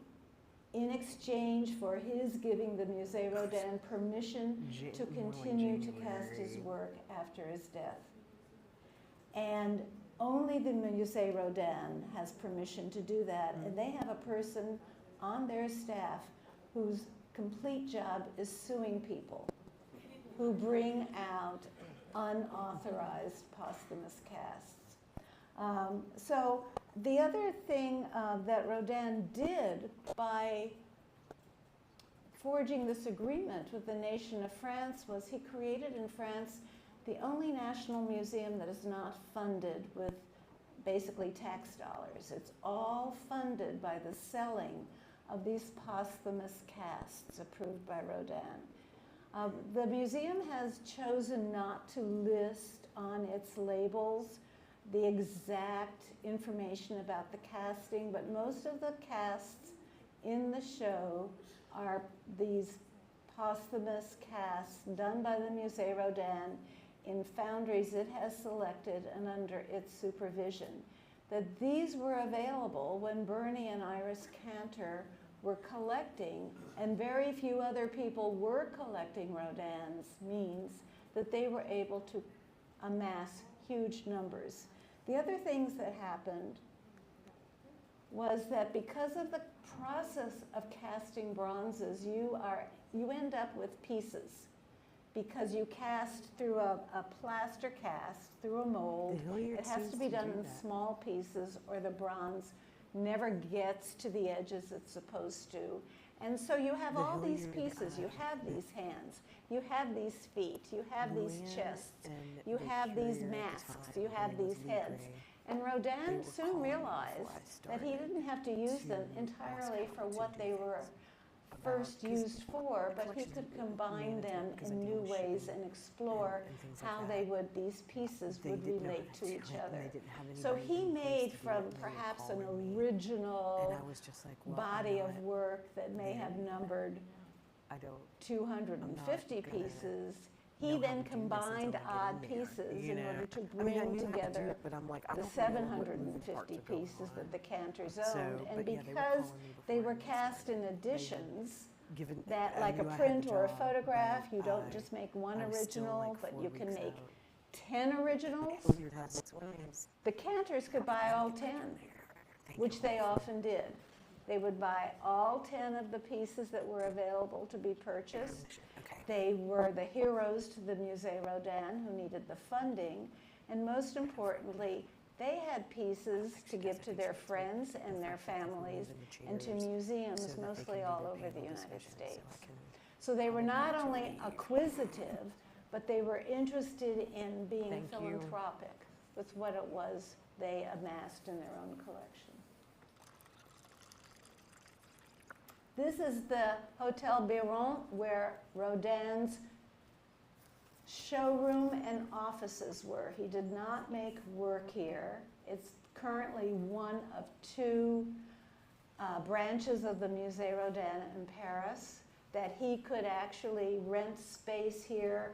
Speaker 1: in exchange for his giving the Musée Rodin permission to continue to cast his work after his death. And only the Musée Rodin has permission to do that, and they have a person on their staff whose complete job is suing people who bring out unauthorized posthumous casts. So the other thing that Rodin did by forging this agreement with the nation of France was he created in France the only national museum that is not funded with basically tax dollars. It's all funded by the selling of these posthumous casts approved by Rodin. The museum has chosen not to list on its labels the exact information about the casting, but most of the casts in the show are these posthumous casts done by the Musée Rodin in foundries it has selected and under its supervision. That these were available when Bernie and Iris Cantor were collecting, and very few other people were collecting Rodins, means that they were able to amass huge numbers. The other things that happened was that because of the process of casting bronzes, you end up with pieces, because you cast through a plaster cast, through a mold. It has to be done in small pieces or the bronze never gets to the edges it's supposed to. And so you have all these pieces. You have these hands, you have these feet, you have these chests, you have these masks, you have these heads. And Rodin soon realized that he didn't have to use them entirely for what they were first used for, but he could combine them in new ways and explore how these pieces would relate to each other. So he made from perhaps an original body of work that may have numbered 250 pieces, He
Speaker 3: know how
Speaker 1: then
Speaker 3: to do this
Speaker 1: combined
Speaker 3: until I
Speaker 1: odd
Speaker 3: get in there,
Speaker 1: pieces
Speaker 3: you
Speaker 1: in
Speaker 3: know?
Speaker 1: order to
Speaker 3: I mean, I
Speaker 1: bring
Speaker 3: knew how to do
Speaker 1: together
Speaker 3: it, but I'm like, I
Speaker 1: the
Speaker 3: don't really know what moving
Speaker 1: 750
Speaker 3: parts are going
Speaker 1: pieces
Speaker 3: on.
Speaker 1: that the Cantors
Speaker 3: So,
Speaker 1: owned. And
Speaker 3: but yeah, they were
Speaker 1: because
Speaker 3: calling me
Speaker 1: they
Speaker 3: before
Speaker 1: were
Speaker 3: I even
Speaker 1: cast in
Speaker 3: started. They had
Speaker 1: editions,
Speaker 3: given,
Speaker 1: that
Speaker 3: I
Speaker 1: like a
Speaker 3: knew I had
Speaker 1: print
Speaker 3: the
Speaker 1: or a
Speaker 3: job,
Speaker 1: photograph,
Speaker 3: but
Speaker 1: you don't just make one
Speaker 3: I was still,
Speaker 1: original,
Speaker 3: like,
Speaker 1: but
Speaker 3: 4
Speaker 1: you can
Speaker 3: weeks
Speaker 1: make
Speaker 3: out.
Speaker 1: 10 originals.
Speaker 3: Hilliard has 6 Williams.
Speaker 1: The Cantors could buy all 10, which they often did. They would buy all 10 of the pieces that were available to be purchased.
Speaker 3: Okay.
Speaker 1: They were the heroes to the Musée Rodin who needed the funding. And most importantly, they had pieces to give to their friends and their families and to museums, mostly all over the United States. So they were not only acquisitive, but they were interested in being
Speaker 3: Thank you.
Speaker 1: philanthropic with what it was they amassed in their own collection. This is the Hotel Biron, where Rodin's showroom and offices were. He did not make work here. It's currently one of 2 branches of the Musée Rodin in Paris, that he could actually rent space here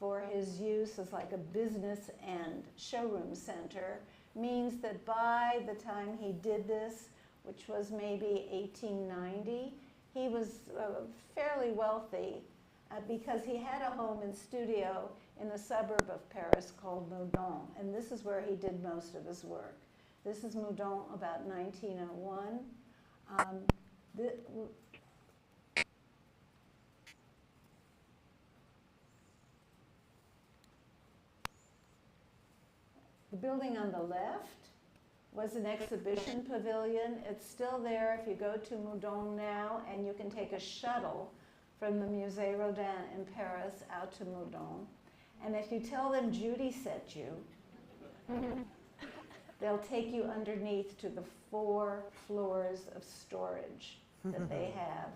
Speaker 1: for his use as like a business and showroom center, means that by the time he did this, which was maybe 1890, he was fairly wealthy because he had a home and studio in a suburb of Paris called Meudon, and this is where he did most of his work. This is Meudon about 1901. The building on the left was an exhibition pavilion. It's still there if you go to Meudon now, and you can take a shuttle from the Musée Rodin in Paris out to Meudon. And if you tell them Judy sent you, they'll take you underneath to the 4 floors of storage that they have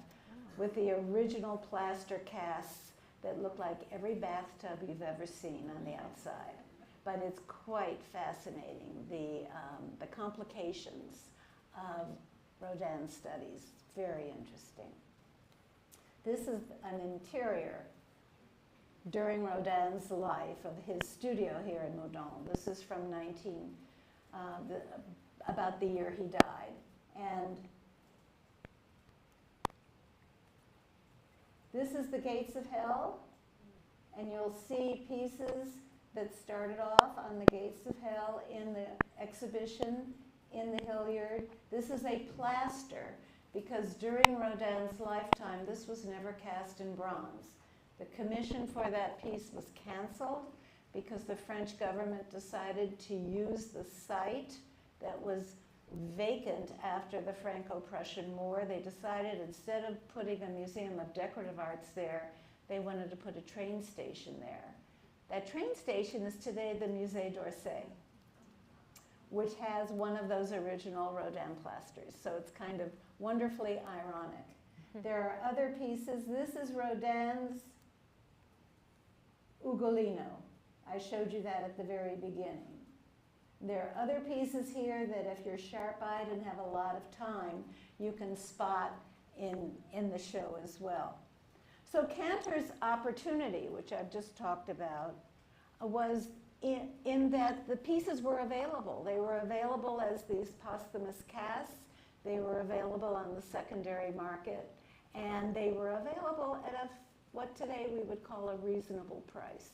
Speaker 1: with the original plaster casts that look like every bathtub you've ever seen on the outside. But it's quite fascinating, the complications of Rodin's studies. Very interesting. This is an interior during Rodin's life of his studio here in Meudon. This is from about the year he died. And this is the Gates of Hell, and you'll see pieces that started off on the Gates of Hell in the exhibition in the Hilliard. This is a plaster because during Rodin's lifetime, this was never cast in bronze. The commission for that piece was canceled because the French government decided to use the site that was vacant after the Franco-Prussian War. They decided instead of putting a museum of decorative arts there, they wanted to put a train station there. That train station is today the Musée d'Orsay, which has one of those original Rodin plasters. So it's kind of wonderfully ironic. There are other pieces. This is Rodin's Ugolino. I showed you that at the very beginning. There are other pieces here that if you're sharp-eyed and have a lot of time, you can spot in the show as well. So Cantor's opportunity, which I've just talked about, was in that the pieces were available. They were available as these posthumous casts. They were available on the secondary market, and they were available at what today we would call a reasonable price.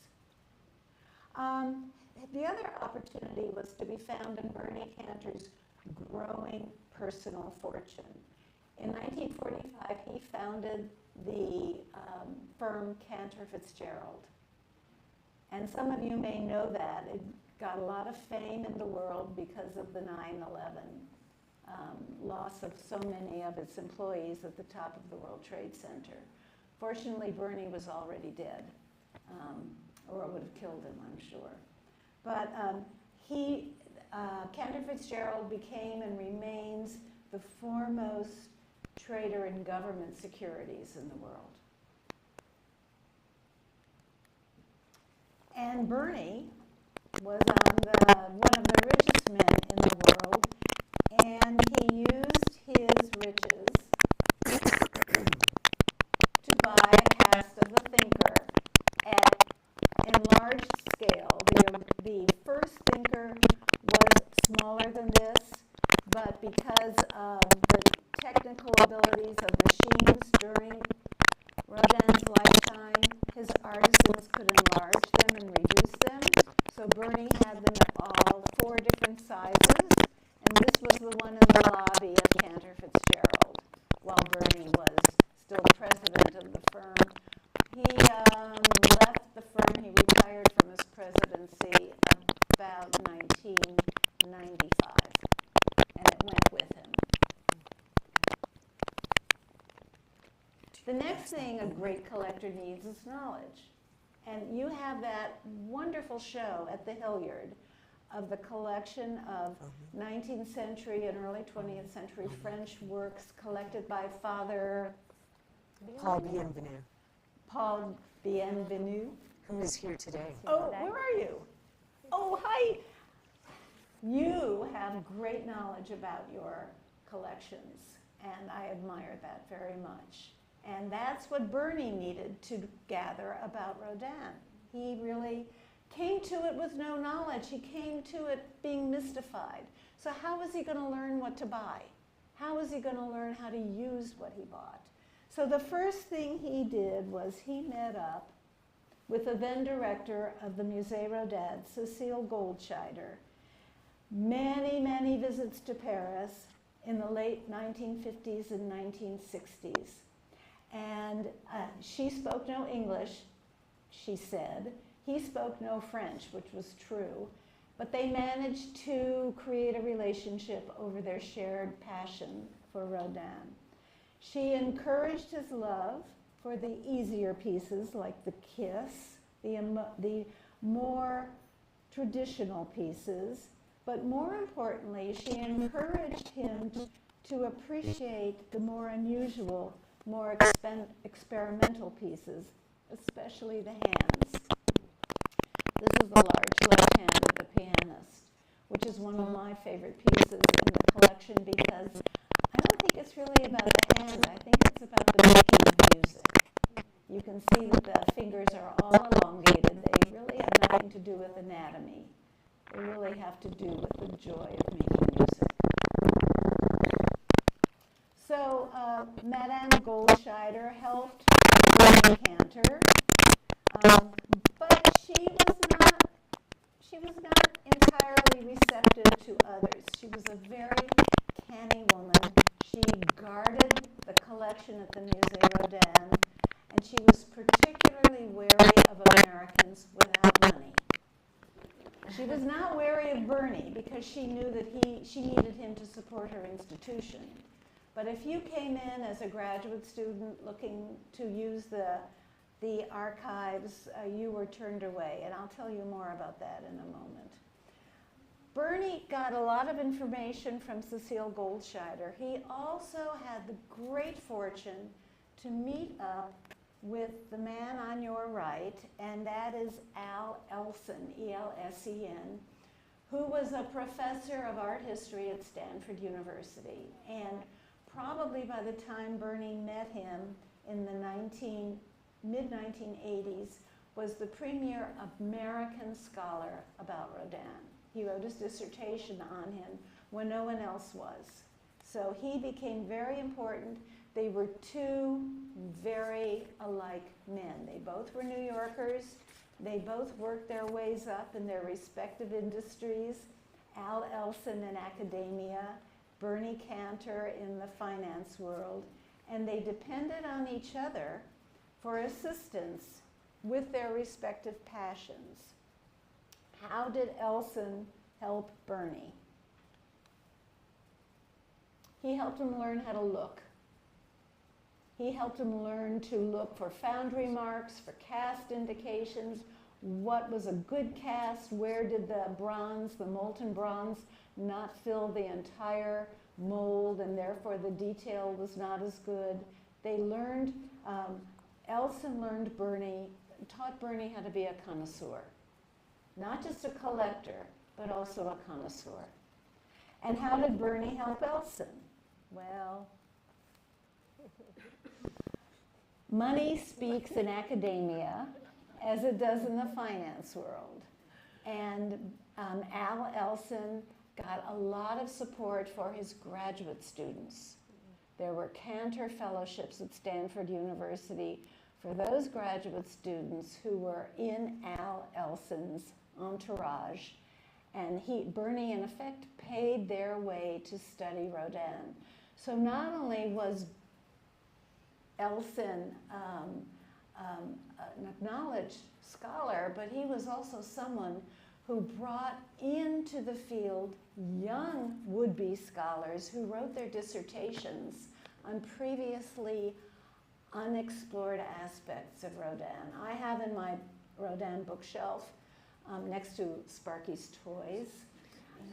Speaker 1: The other opportunity was to be found in Bernie Cantor's growing personal fortune. In 1945, he founded the firm Cantor Fitzgerald. And some of you may know that. It got a lot of fame in the world because of the 9/11 loss of so many of its employees at the top of the World Trade Center. Fortunately, Bernie was already dead, or it would have killed him, I'm sure. But Cantor Fitzgerald became and remains the foremost trader in government securities in the world. And Bernie was one of the richest men in the world, and he used his riches to buy a cast of the Thinker at ones could enlarge them and reduce them. So Bernie had them at all 4 different sizes, and this was the one in the lobby of Cantor Fitzgerald, while Bernie was still president of the firm. He left the firm, he retired from his presidency about 1995, and it went with him. The next thing a great collector needs is knowledge. And you have that wonderful show at the Hilliard of the collection of 19th century and early 20th century French works collected by Father
Speaker 3: Paul Bienvenu,
Speaker 1: Paul Bienvenu.
Speaker 3: who is here today.
Speaker 1: Oh, where are you? Oh, hi. You have great knowledge about your collections, and I admire that very much. And that's what Bernie needed to gather about Rodin. He really came to it with no knowledge. He came to it being mystified. So how was he going to learn what to buy? How was he going to learn how to use what he bought? So the first thing he did was he met up with the then director of the Musée Rodin, Cécile Goldscheider. Many, many visits to Paris in the late 1950s and 1960s. And she spoke no English, she said. He spoke no French, which was true. But they managed to create a relationship over their shared passion for Rodin. She encouraged his love for the easier pieces like the Kiss, the more traditional pieces, but more importantly, she encouraged him to appreciate the more unusual, more experimental pieces, especially the hands. This is the large left hand of the pianist, which is one of my favorite pieces in the collection because I don't think it's really about the hand, I think it's about the making of music. You can see that the fingers are all elongated. They really have nothing to do with anatomy. They really have to do with the joy of making music. So Madame Goldscheider helped Bernie Cantor, but she was not entirely receptive to others. She was a very canny woman. She guarded the collection at the Musée Rodin, and she was particularly wary of Americans without money. She was not wary of Bernie because she knew that she needed him to support her institution. But if you came in as a graduate student looking to use the archives, you were turned away, and I'll tell you more about that in a moment. Bernie got a lot of information from Cécile Goldscheider. He also had the great fortune to meet up with the man on your right, and that is Al Elson, E-L-S-E-N, who was a professor of art history at Stanford University. And probably by the time Bernie met him in the mid-1980s, was the premier American scholar about Rodin. He wrote his dissertation on him when no one else was. So he became very important. They were two very alike men. They both were New Yorkers. They both worked their ways up in their respective industries. Al Elson in academia, Bernie Cantor in the finance world. And they depended on each other for assistance with their respective passions. How did Elson help Bernie? He helped him learn how to look. He helped him learn to look for foundry marks, for cast indications, what was a good cast, where did the bronze, the molten bronze, not fill the entire mold, and therefore the detail was not as good. They learned, Elson taught Bernie how to be a connoisseur. Not just a collector, but also a connoisseur. And how did Bernie help Elson? Well, money speaks in academia as it does in the finance world. And Al Elson got a lot of support for his graduate students. There were Cantor fellowships at Stanford University for those graduate students who were in Al Elson's entourage. And Bernie, in effect, paid their way to study Rodin. So not only was Elson an acknowledged scholar, but he was also someone who brought into the field young would-be scholars who wrote their dissertations on previously unexplored aspects of Rodin. I have in my Rodin bookshelf, next to Sparky's toys,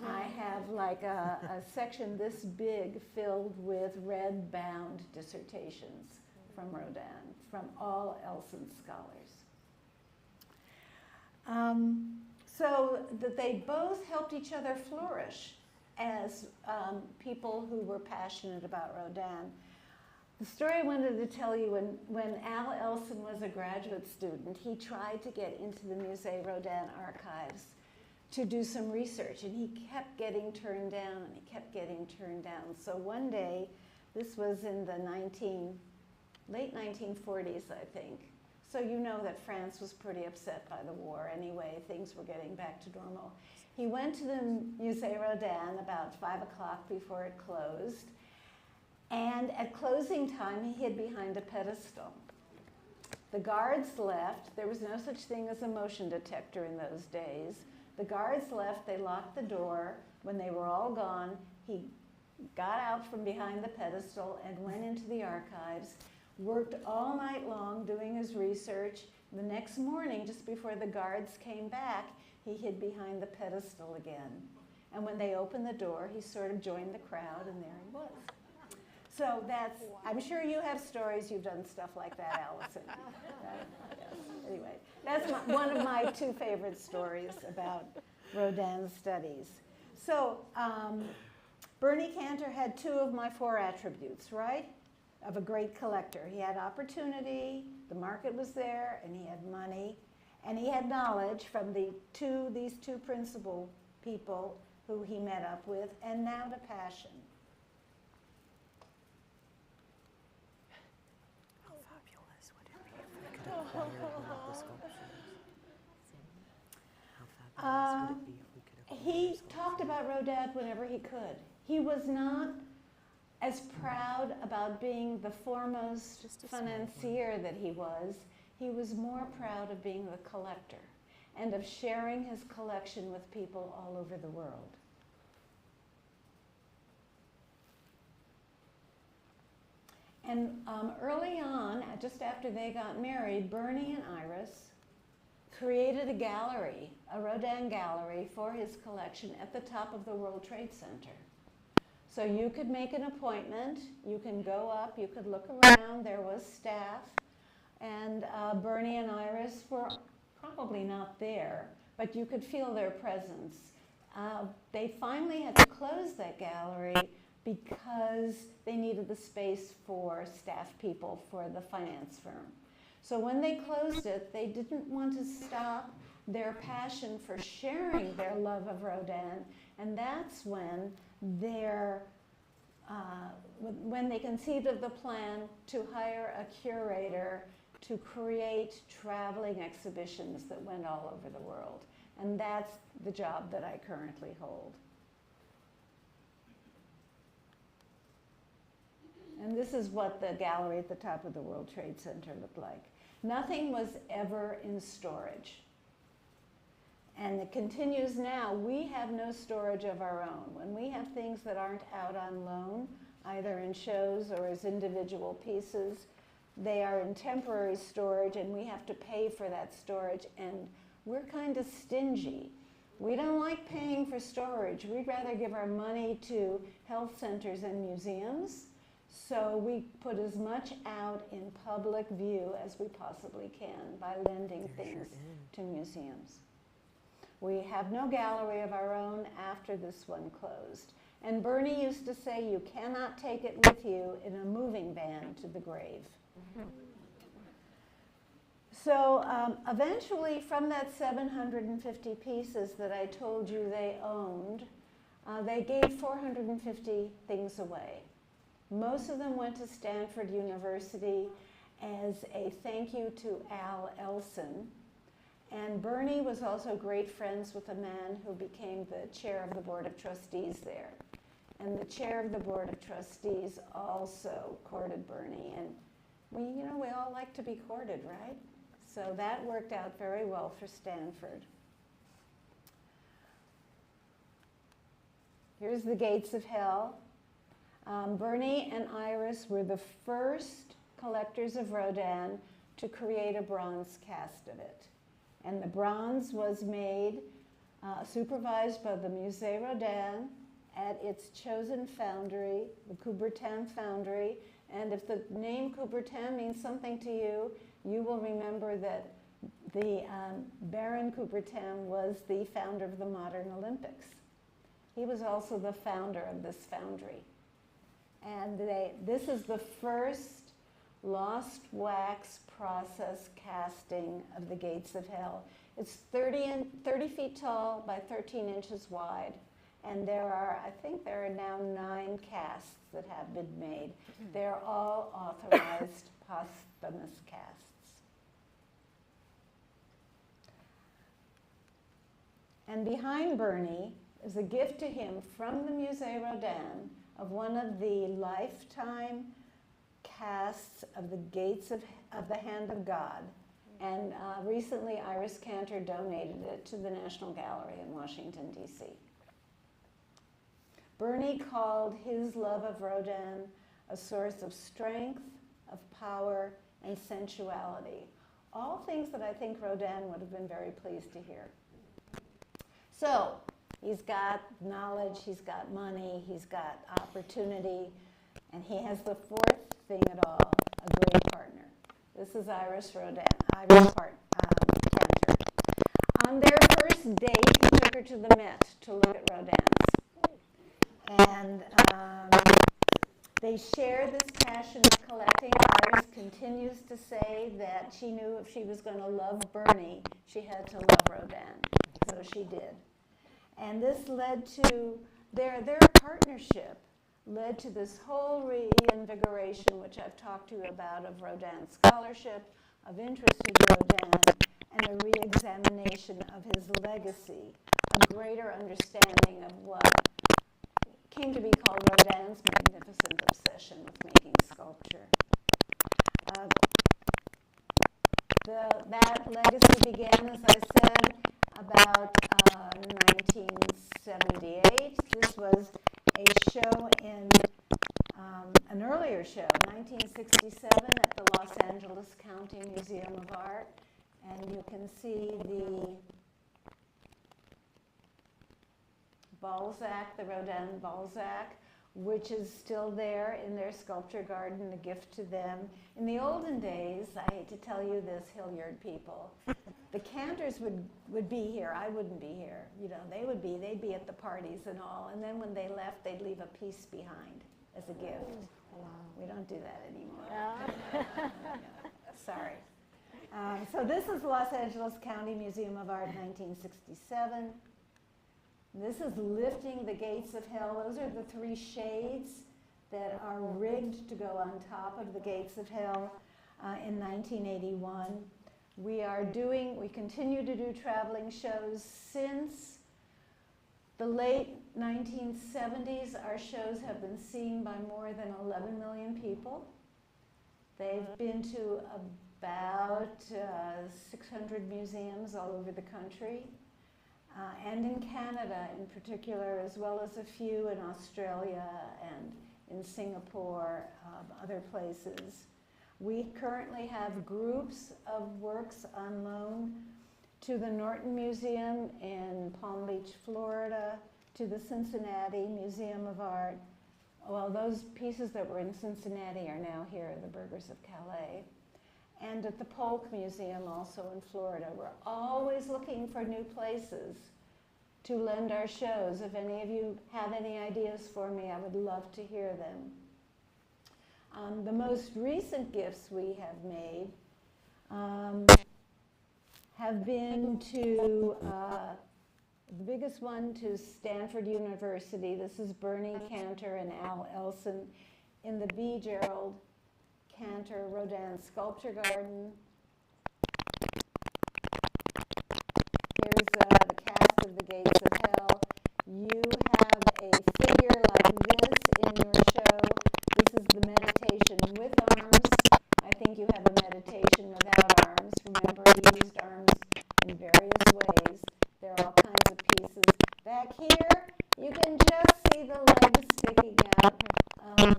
Speaker 1: I have like a section this big filled with red-bound dissertations from Rodin, from all Elson's scholars. So that they both helped each other flourish as people who were passionate about Rodin. The story I wanted to tell you, when Al Elson was a graduate student, he tried to get into the Musée Rodin archives to do some research, and he kept getting turned down, and he kept getting turned down. So one day, this was in the late 1940s, I think. So you know that France was pretty upset by the war anyway. Things were getting back to normal. He went to the Musée Rodin about 5 o'clock before it closed. And at closing time, he hid behind a pedestal. The guards left. There was no such thing as a motion detector in those days. The guards left. They locked the door. When they were all gone, he got out from behind the pedestal and went into the archives, worked all night long doing his research. The next morning, just before the guards came back, he hid behind the pedestal again. And when they opened the door, he sort of joined the crowd, and there he was. So that's, I'm sure you have stories, you've done stuff like that, Allison. Yes. Anyway, that's one of my two favorite stories about Rodin's studies. So Bernie Cantor had two of my four attributes, right? Of a great collector. He had opportunity, the market was there, and he had money, and he had knowledge from these two principal people who he met up with, and now the passion.
Speaker 3: How fabulous would it be if we could acquire one of the sculptures? How fabulous would it be if we could acquire
Speaker 1: He talked about Rodin whenever he could. He was not as proud about being the foremost financier that he was more proud of being the collector and of sharing his collection with people all over the world. And early on, just after they got married, Bernie and Iris created a gallery, a Rodin gallery for his collection at the top of the World Trade Center. So you could make an appointment, you can go up, you could look around, there was staff, and Bernie and Iris were probably not there, but you could feel their presence. They finally had to close that gallery because they needed the space for staff people for the finance firm. So when they closed it, they didn't want to stop their passion for sharing their love of Rodin, and that's when when they conceived of the plan to hire a curator to create traveling exhibitions that went all over the world. And that's the job that I currently hold. And this is what the gallery at the top of the World Trade Center looked like. Nothing was ever in storage. And it continues now. We have no storage of our own. When we have things that aren't out on loan, either in shows or as individual pieces, they are in temporary storage, and we have to pay for that storage, and we're kind of stingy. We don't like paying for storage. We'd rather give our money to health centers and museums, so we put as much out in public view as we possibly can by lending things to museums. We have no gallery of our own after this one closed. And Bernie used to say, you cannot take it with you in a moving van to the grave. So eventually, from that 750 pieces that I told you they owned, they gave 450 things away. Most of them went to Stanford University, as a thank you to Al Elson. And Bernie was also great friends with a man who became the chair of the Board of Trustees there. And the chair of the Board of Trustees also courted Bernie. And we all like to be courted, right? So that worked out very well for Stanford. Here's the Gates of Hell. Bernie and Iris were the first collectors of Rodin to create a bronze cast of it. And the bronze was made, supervised by the Musée Rodin at its chosen foundry, the Coubertin foundry. And if the name Coubertin means something to you, you will remember that the Baron Coubertin was the founder of the modern Olympics. He was also the founder of this foundry. And this is the first lost wax process casting of the Gates of Hell. It's 30 feet tall by 13 inches wide. And I think there are now 9 casts that have been made. They're all authorized posthumous casts. And behind Bernie is a gift to him from the Musée Rodin of one of the lifetime casts of the Gates of the Hand of God. And recently Iris Cantor donated it to the National Gallery in Washington, D.C. Bernie called his love of Rodin a source of strength, of power, and sensuality. All things that I think Rodin would have been very pleased to hear. So, he's got knowledge, he's got money, he's got opportunity, and he has the fourth thing at all, a great partner. This is Iris Cantor. On their first date, he took her to the Met to look at Rodin's. And they shared this passion of collecting. Iris continues to say that she knew if she was going to love Bernie, she had to love Rodin. So she did. And this led to, their partnership led to this whole reinvigoration, which I've talked to you about, of Rodin scholarship, of interest in Rodin, and a re-examination of his legacy, a greater understanding of what came to be called Rodin's magnificent obsession with making sculpture. That legacy began, as I said, about 1978. This was a show in an earlier show, 1967, at the Los Angeles County Museum of Art. And you can see the Balzac, the Rodin Balzac, which is still there in their sculpture garden, a gift to them. In the olden days, I hate to tell you this, Hilliard people, the Cantors would be here. I wouldn't be here. They'd be at the parties and all. And then when they left, they'd leave a piece behind as a gift. Wow. We don't do that anymore. Sorry. So this is Los Angeles County Museum of Art, 1967. This is lifting the Gates of Hell. Those are the 3 shades that are rigged to go on top of the Gates of Hell in 1981. We continue to do traveling shows since the late 1970s. Our shows have been seen by more than 11 million people. They've been to about 600 museums all over the country. And in Canada in particular, as well as a few in Australia and in Singapore, other places. We currently have groups of works on loan to the Norton Museum in Palm Beach, Florida, to the Cincinnati Museum of Art. Well, those pieces that were in Cincinnati are now here, the Burghers of Calais. And at the Polk Museum, also in Florida. We're always looking for new places to lend our shows. If any of you have any ideas for me, I would love to hear them. The most recent gifts we have made have been to, the biggest one to Stanford University. This is Bernie Cantor and Al Elson in the B. Gerald Cantor Rodin Sculpture Garden. Here's the cast of The Gates of Hell. You have a figure like this in your show. This is the meditation with arms. I think you have a meditation without arms. Remember, he used arms in various ways. There are all kinds of pieces. Back here, you can just see the legs sticking out of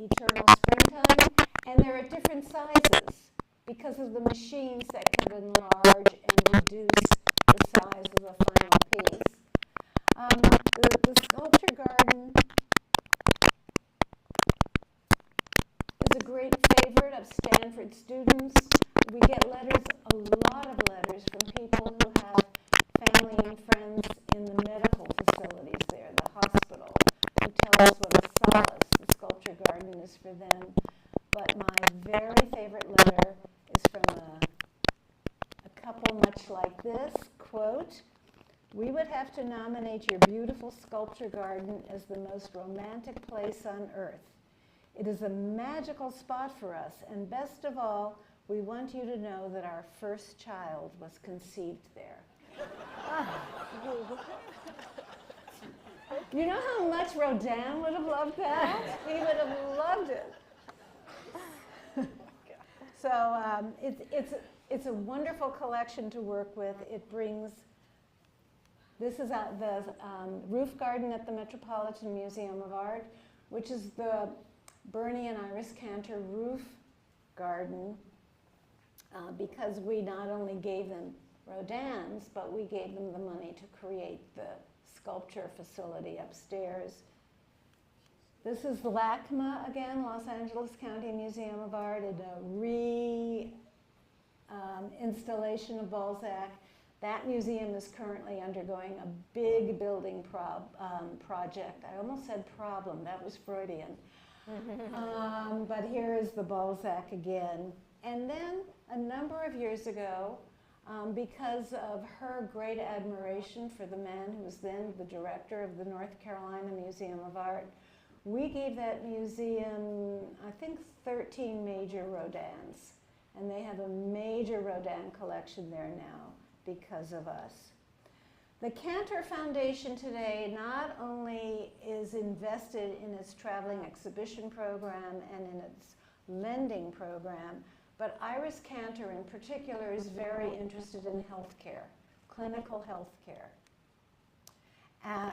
Speaker 1: Eternal Springtime. And they're at different sizes because of the machines that can enlarge and reduce the size of the final piece. The sculpture garden is a great favorite of Stanford students. We get letters, a lot of letters from people who have family and friends in the medical facilities there, the hospital, who tell us what a solace the sculpture garden is for them. But my very favorite letter is from a couple much like this, quote, "We would have to nominate your beautiful sculpture garden as the most romantic place on earth. It is a magical spot for us, and best of all, we want you to know that our first child was conceived there." You know how much Rodin would have loved that? He would have loved it. So it's a wonderful collection to work with. It brings, this is the roof garden at the Metropolitan Museum of Art, which is the Bernie and Iris Cantor roof garden, because we not only gave them Rodin's, but we gave them the money to create the sculpture facility upstairs. This is LACMA again, Los Angeles County Museum of Art, in a installation of Balzac. That museum is currently undergoing a big building project. I almost said problem, that was Freudian. But here is the Balzac again. And then a number of years ago, because of her great admiration for the man who was then the director of the North Carolina Museum of Art, we gave that museum, I think, 13 major Rodins. And they have a major Rodin collection there now because of us. The Cantor Foundation today not only is invested in its traveling exhibition program and in its lending program, but Iris Cantor in particular is very interested in healthcare, clinical healthcare.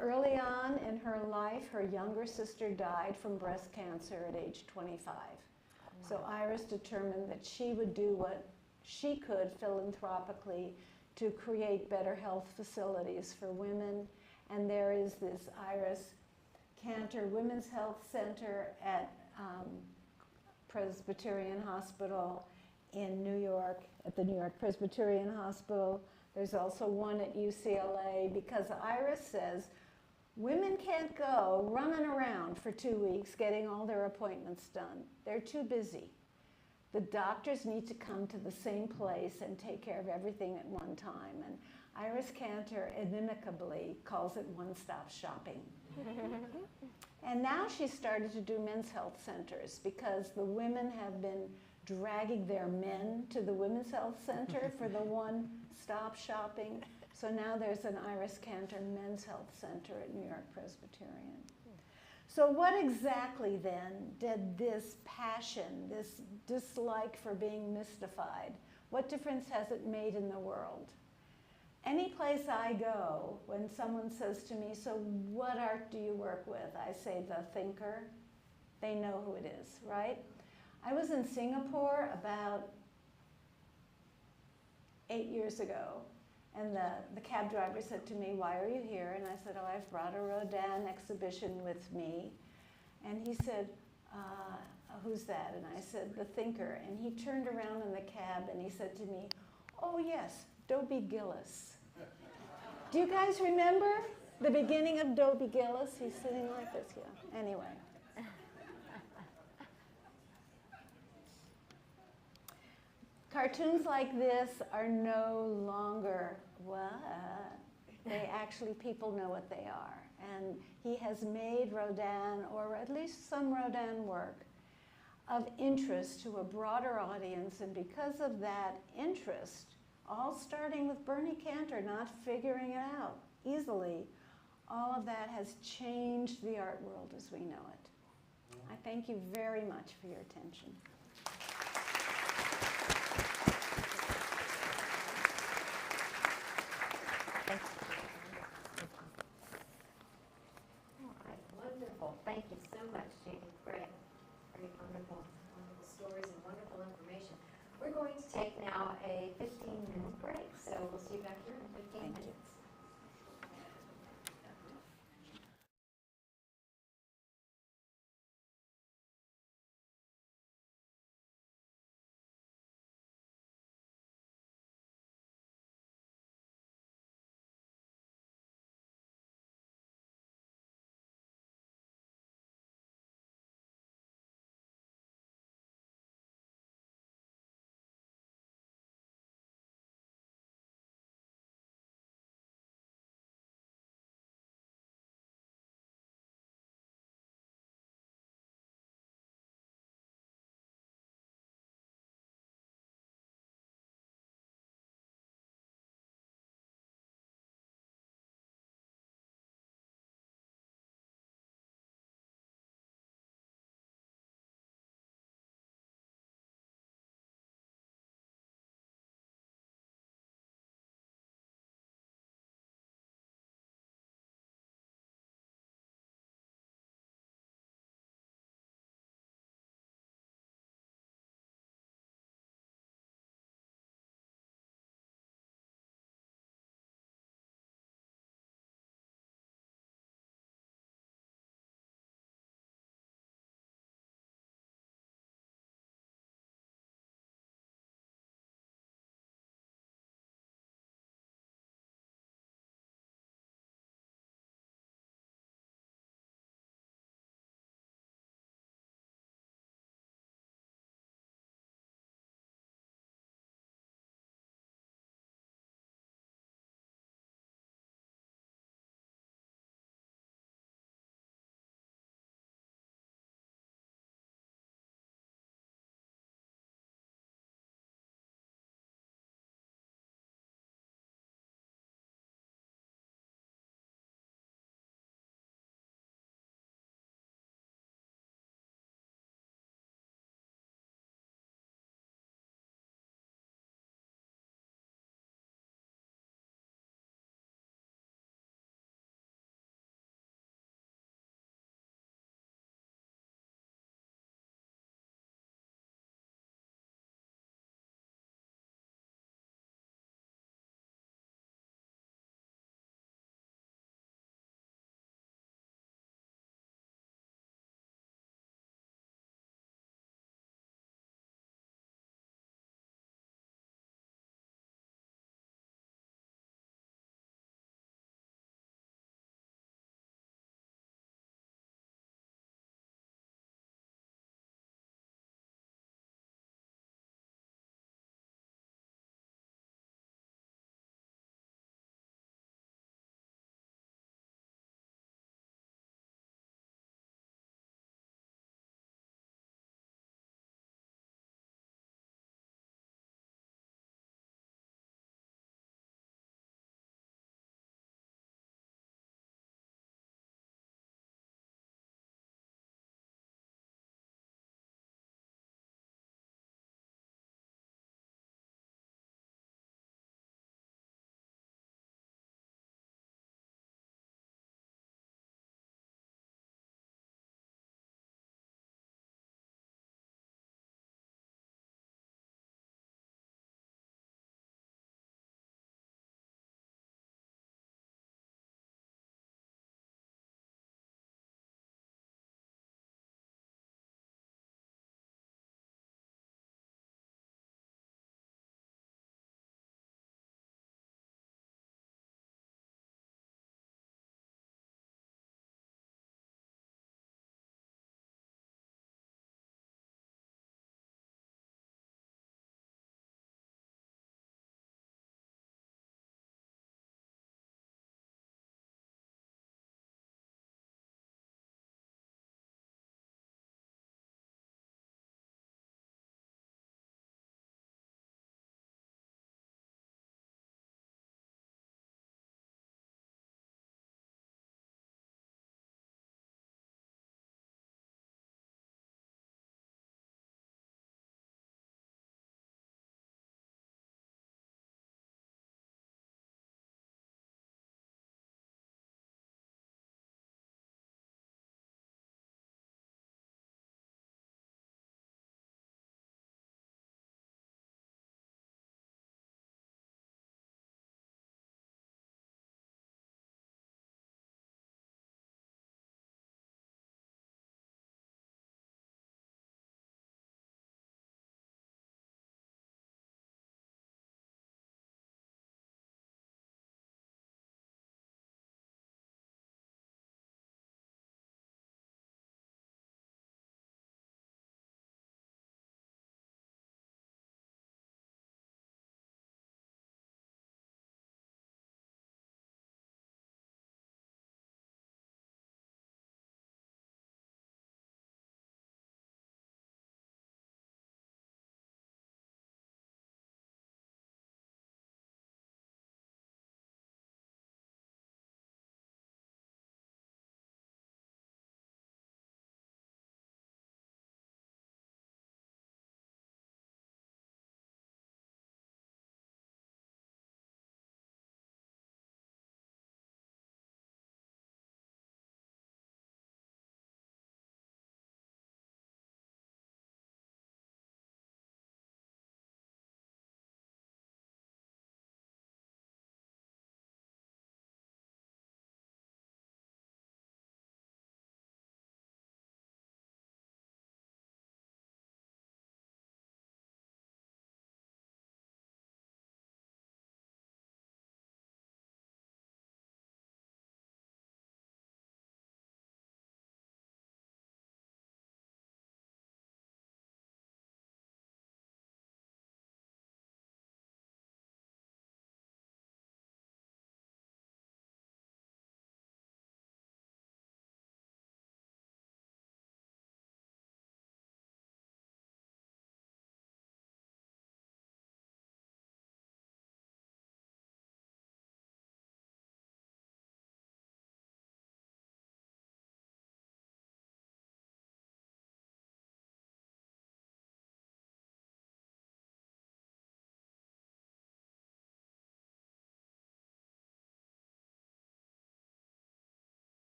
Speaker 1: Early on in her life, her younger sister died from breast cancer at age 25. So Iris determined that she would do what she could philanthropically to create better health facilities for women. And there is this Iris Cantor Women's Health Center at Presbyterian Hospital in New York, at the New York Presbyterian Hospital. There's also one at UCLA, because Iris says women can't go running around for 2 weeks getting all their appointments done. They're too busy. The doctors need to come to the same place and take care of everything at one time. And Iris Cantor inimicably calls it one-stop shopping. And now she's started to do men's health centers, because the women have been dragging their men to the Women's Health Center for the one-stop shopping. So now there's an Iris Cantor Men's Health Center at New York Presbyterian. So what exactly then did this passion, this dislike for being mystified, what difference has it made in the world? Any place I go, when someone says to me, "So what art do you work with?" I say, "The thinker." They know who it is, right? I was in Singapore about 8 years ago, and the cab driver said to me, "Why are you here?" And I said, "Oh, I've brought a Rodin exhibition with me." And he said, "Who's that?" And I said, "The thinker." And he turned around in the cab and he said to me, "Oh yes, Dobie Gillis." Do you guys remember the beginning of Dobie Gillis? He's sitting like this, yeah. Anyway. Cartoons like this are no longer, they actually, people know what they are. And he has made Rodin, or at least some Rodin work, of interest to a broader audience, and because of that interest, all starting with Bernie Cantor not figuring it out easily, all of that has changed the art world as we know it. I thank you very much for your attention.
Speaker 4: All right, wonderful. Thank you so much, Jeannie. Great. Very wonderful, wonderful stories and wonderful information. We're going to take now a 15-minute break, so we'll see you back here in 15
Speaker 1: Thank you.
Speaker 4: minutes.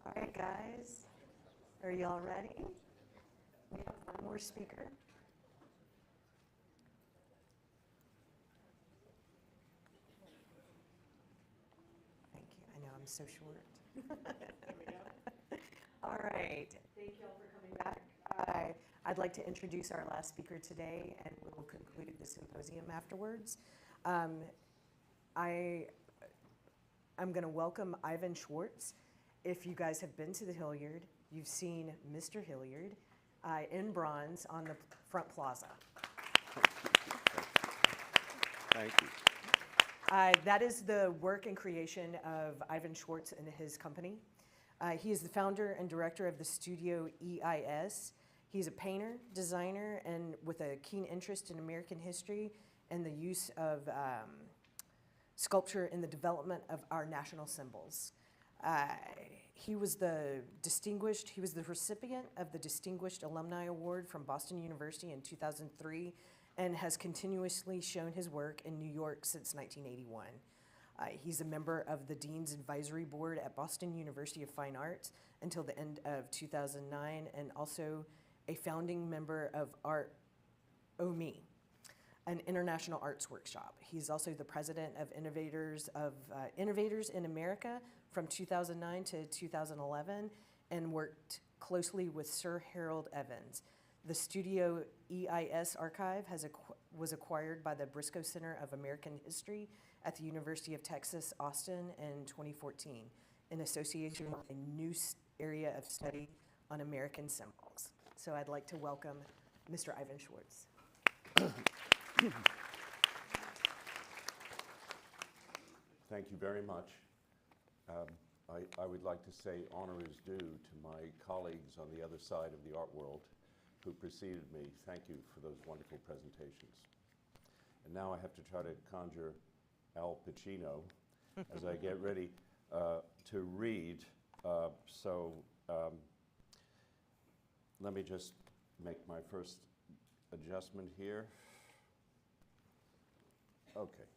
Speaker 3: All right, guys, are y'all ready? We have one more speaker. Thank you. I know I'm so short. All right. Thank you all for coming back. I'd like to introduce our last speaker today, and we'll conclude the symposium afterwards. I'm going to welcome Ivan Schwartz. If you guys have been to the Hilliard, you've seen Mr. Hilliard in bronze on the front plaza.
Speaker 7: Thank you.
Speaker 3: That is the work and creation of Ivan Schwartz and his company. He is the founder and director of the studio EIS. He's a painter, designer, and with a keen interest in American history and the use of sculpture in the development of our national symbols. He was the recipient of the Distinguished Alumni Award from Boston University in 2003 and has continuously shown his work in New York since 1981. He's a member of the Dean's Advisory Board at Boston University of Fine Arts until the end of 2009 and also a founding member of Art OME, an international arts workshop. He's also the president of Innovators in America from 2009 to 2011 and worked closely with Sir Harold Evans. The Studio EIS archive was acquired by the Briscoe Center of American History at the University of Texas, Austin in 2014 in association with a new area of study on American symbols. So I'd like to welcome Mr. Ivan Schwartz.
Speaker 7: Thank you very much. I would like to say honor is due to my colleagues on the other side of the art world who preceded me. Thank you for those wonderful presentations. And now I have to try to conjure Al Pacino as I get ready to read. Let me just make my first adjustment here. Okay.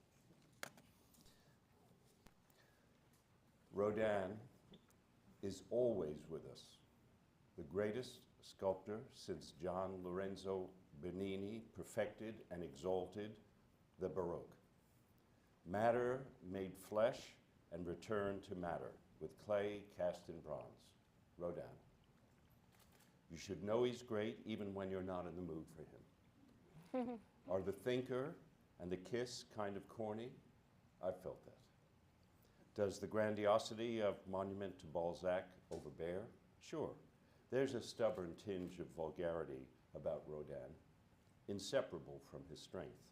Speaker 7: Rodin is always with us, the greatest sculptor since Gian Lorenzo Bernini perfected and exalted the Baroque. Matter made flesh and returned to matter with clay cast in bronze. Rodin. You should know he's great even when you're not in the mood for him. Are the thinker and the kiss kind of corny? I felt that. Does the grandiosity of Monument to Balzac overbear? Sure. There's a stubborn tinge of vulgarity about Rodin, inseparable from his strength.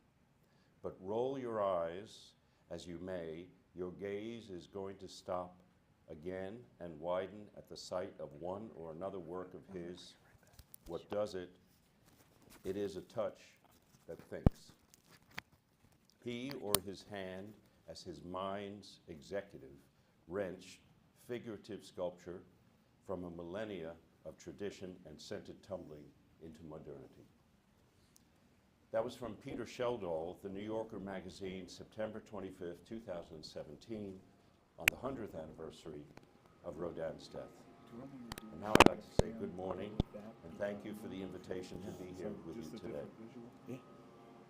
Speaker 7: But roll your eyes as you may, your gaze is going to stop again and widen at the sight of one or another work of his. What does it? It is a touch that thinks. He or his hand, as his mind's executive, wrenched figurative sculpture from a millennia of tradition and sent it tumbling into modernity. That was from Peter Sheldall, The New Yorker magazine, September 25th, 2017, on the 100th anniversary of Rodin's death. And now I'd like to say good morning and thank you for the invitation to be here with you today.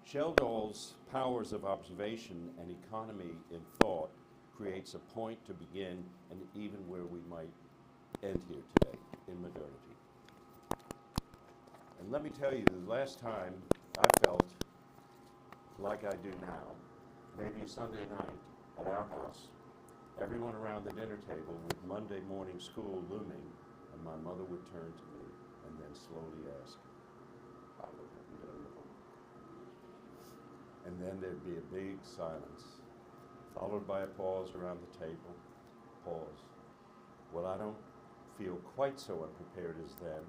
Speaker 7: Sheldall's powers of observation and economy in thought creates a point to begin and even where we might end here today in modernity. And let me tell you, the last time I felt like I do now, maybe Sunday night at our house, everyone around the dinner table with Monday morning school looming, and my mother would turn to me and then slowly ask, "How have you done your homework?" And then there'd be a big silence, followed by a pause around the table. Pause. Well, I don't feel quite so unprepared as then,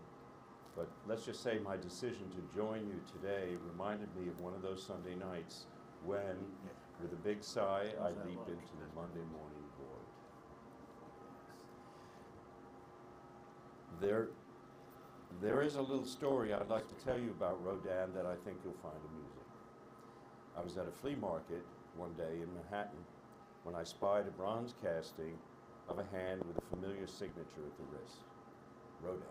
Speaker 7: but let's just say my decision to join you today reminded me of one of those Sunday nights when, with a big sigh, I leaped into the Monday morning void. There is a little story I'd like to tell you about Rodin that I think you'll find amusing. I was at a flea market one day in Manhattan when I spied a bronze casting of a hand with a familiar signature at the wrist. Rodin.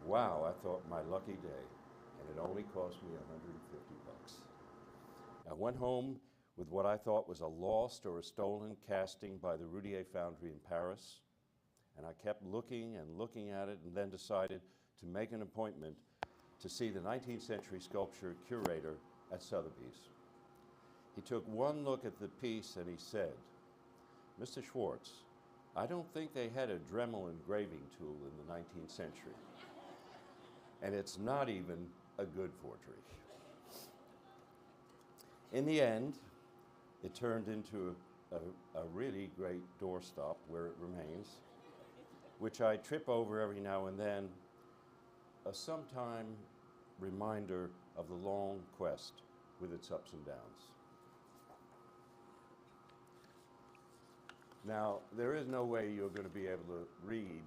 Speaker 7: Wow, I thought, my lucky day, and it only cost me $150. I went home with what I thought was a lost or a stolen casting by the Roudier Foundry in Paris, and I kept looking and looking at it, and then decided to make an appointment to see the 19th century sculpture curator at Sotheby's. He took one look at the piece and he said, "Mr. Schwartz, I don't think they had a Dremel engraving tool in the 19th century. And it's not even a good forgery." In the end, it turned into a really great doorstop where it remains, which I trip over every now and then, a sometime reminder of the long quest with its ups and downs. Now, there is no way you're going to be able to read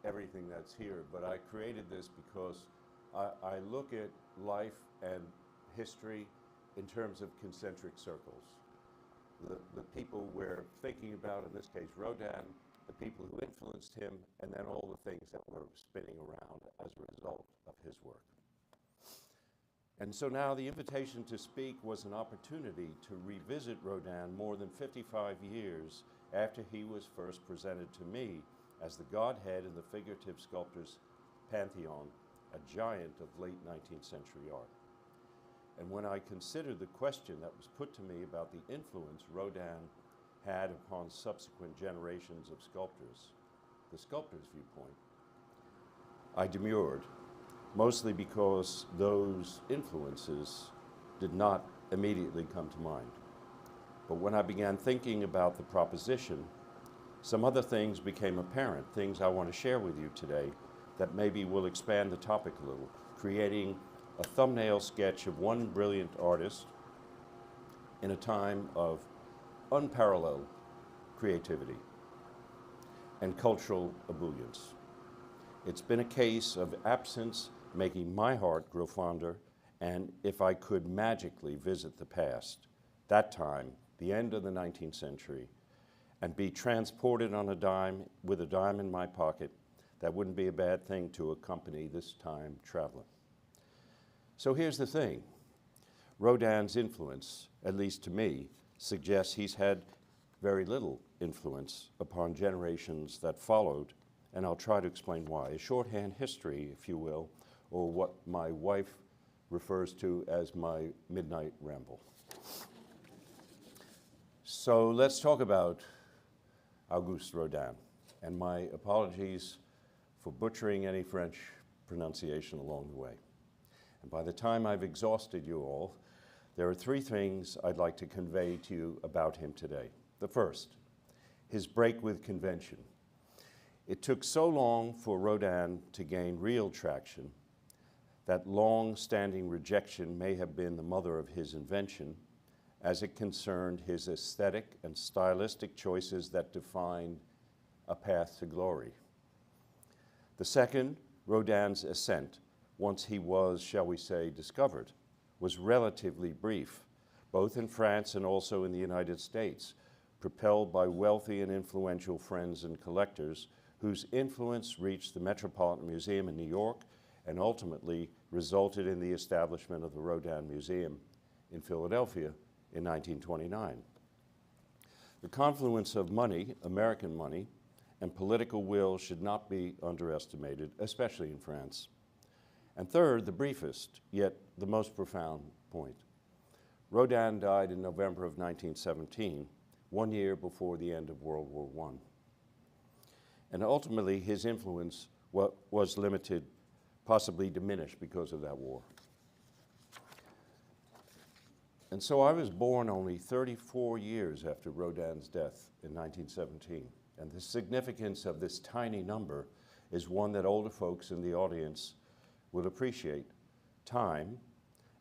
Speaker 7: everything that's here, but I created this because I look at life and history in terms of concentric circles. The people we're thinking about, in this case Rodin, the people who influenced him, and then all the things that were spinning around as a result of his work. And so now the invitation to speak was an opportunity to revisit Rodin more than 55 years after he was first presented to me as the Godhead in the figurative sculptor's pantheon, a giant of late 19th century art. And when I considered the question that was put to me about the influence Rodin had upon subsequent generations of sculptors, the sculptor's viewpoint, I demurred, mostly because those influences did not immediately come to mind. But when I began thinking about the proposition, some other things became apparent, things I want to share with you today that maybe will expand the topic a little, creating a thumbnail sketch of one brilliant artist in a time of unparalleled creativity and cultural ebullience. It's been a case of absence making my heart grow fonder, and if I could magically visit the past, that time, the end of the 19th century, and be transported on a dime with a dime in my pocket, that wouldn't be a bad thing to accompany this time traveling. So here's the thing. Rodin's influence, at least to me, suggests he's had very little influence upon generations that followed, and I'll try to explain why. A shorthand history, if you will, or what my wife refers to as my midnight ramble. So let's talk about Auguste Rodin, and my apologies for butchering any French pronunciation along the way. And by the time I've exhausted you all, there are three things I'd like to convey to you about him today. The first, his break with convention. It took so long for Rodin to gain real traction that long-standing rejection may have been the mother of his invention, as it concerned his aesthetic and stylistic choices that defined a path to glory. The second, Rodin's ascent, once he was, shall we say, discovered, was relatively brief, both in France and also in the United States, propelled by wealthy and influential friends and collectors whose influence reached the Metropolitan Museum in New York and ultimately resulted in the establishment of the Rodin Museum in Philadelphia in 1929. The confluence of money, American money, and political will should not be underestimated, especially in France. And third, the briefest, yet the most profound point. Rodin died in November of 1917, 1 year before the end of World War I. And ultimately, his influence was limited, possibly diminished because of that war. And so I was born only 34 years after Rodin's death in 1917. And the significance of this tiny number is one that older folks in the audience will appreciate. Time,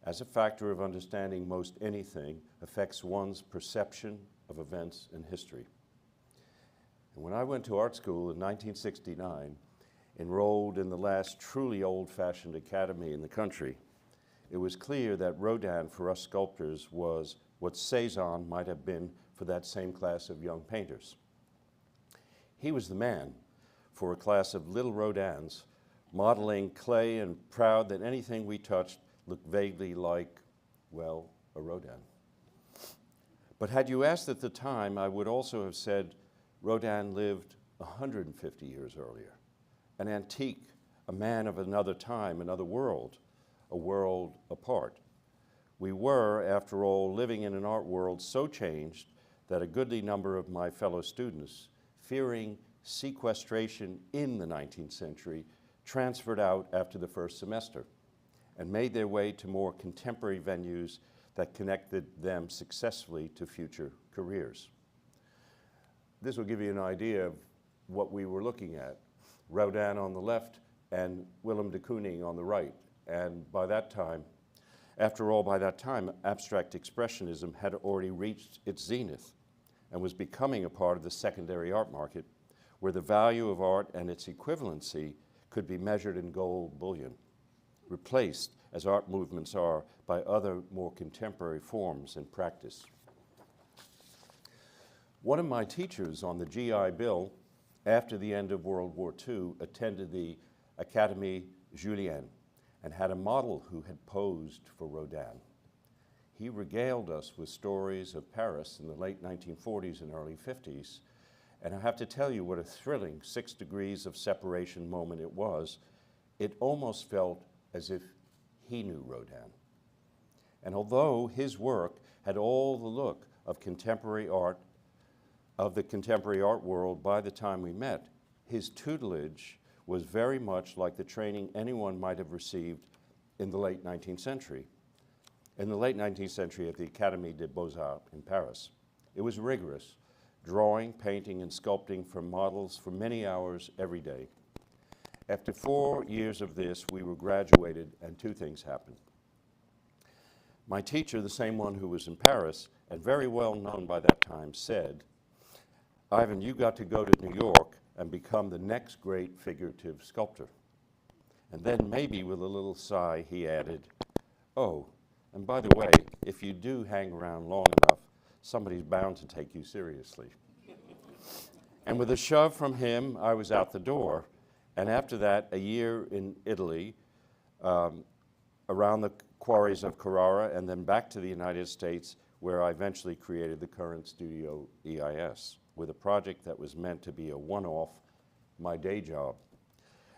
Speaker 7: as a factor of understanding most anything, affects one's perception of events in history. And when I went to art school in 1969, enrolled in the last truly old-fashioned academy in the country, it was clear that Rodin for us sculptors was what Cézanne might have been for that same class of young painters. He was the man for a class of little Rodins, modeling clay and proud that anything we touched looked vaguely like, well, a Rodin. But had you asked at the time, I would also have said Rodin lived 150 years earlier, an antique, a man of another time, another world, a world apart. We were, after all, living in an art world so changed that a goodly number of my fellow students, fearing sequestration in the 19th century, transferred out after the first semester and made their way to more contemporary venues that connected them successfully to future careers. This will give you an idea of what we were looking at. Rodin on the left and Willem de Kooning on the right. And by that time, after all, by that time, abstract expressionism had already reached its zenith and was becoming a part of the secondary art market, where the value of art and its equivalency could be measured in gold bullion, replaced, as art movements are, by other more contemporary forms and practice. One of my teachers on the GI Bill after the end of World War II attended the Académie Julienne and had a model who had posed for Rodin. He regaled us with stories of Paris in the late 1940s and early 50s, and I have to tell you what a thrilling 6 degrees of separation moment it was. It almost felt as if he knew Rodin. And although his work had all the look of contemporary art, of the contemporary art world by the time we met, his tutelage was very much like the training anyone might have received in the late 19th century. In the late 19th century at the Académie des Beaux-Arts in Paris. It was rigorous, drawing, painting, and sculpting from models for many hours every day. After 4 years of this, we were graduated, and 2 things happened. My teacher, the same one who was in Paris, and very well known by that time, said, "Ivan, you got to go to New York and become the next great figurative sculptor." And then maybe with a little sigh, he added, "Oh, and by the way, if you do hang around long enough, somebody's bound to take you seriously." And with a shove from him, I was out the door. And after that, a year in Italy, around the quarries of Carrara, and then back to the United States, where I eventually created the current studio EIS, with a project that was meant to be a one-off, my day job.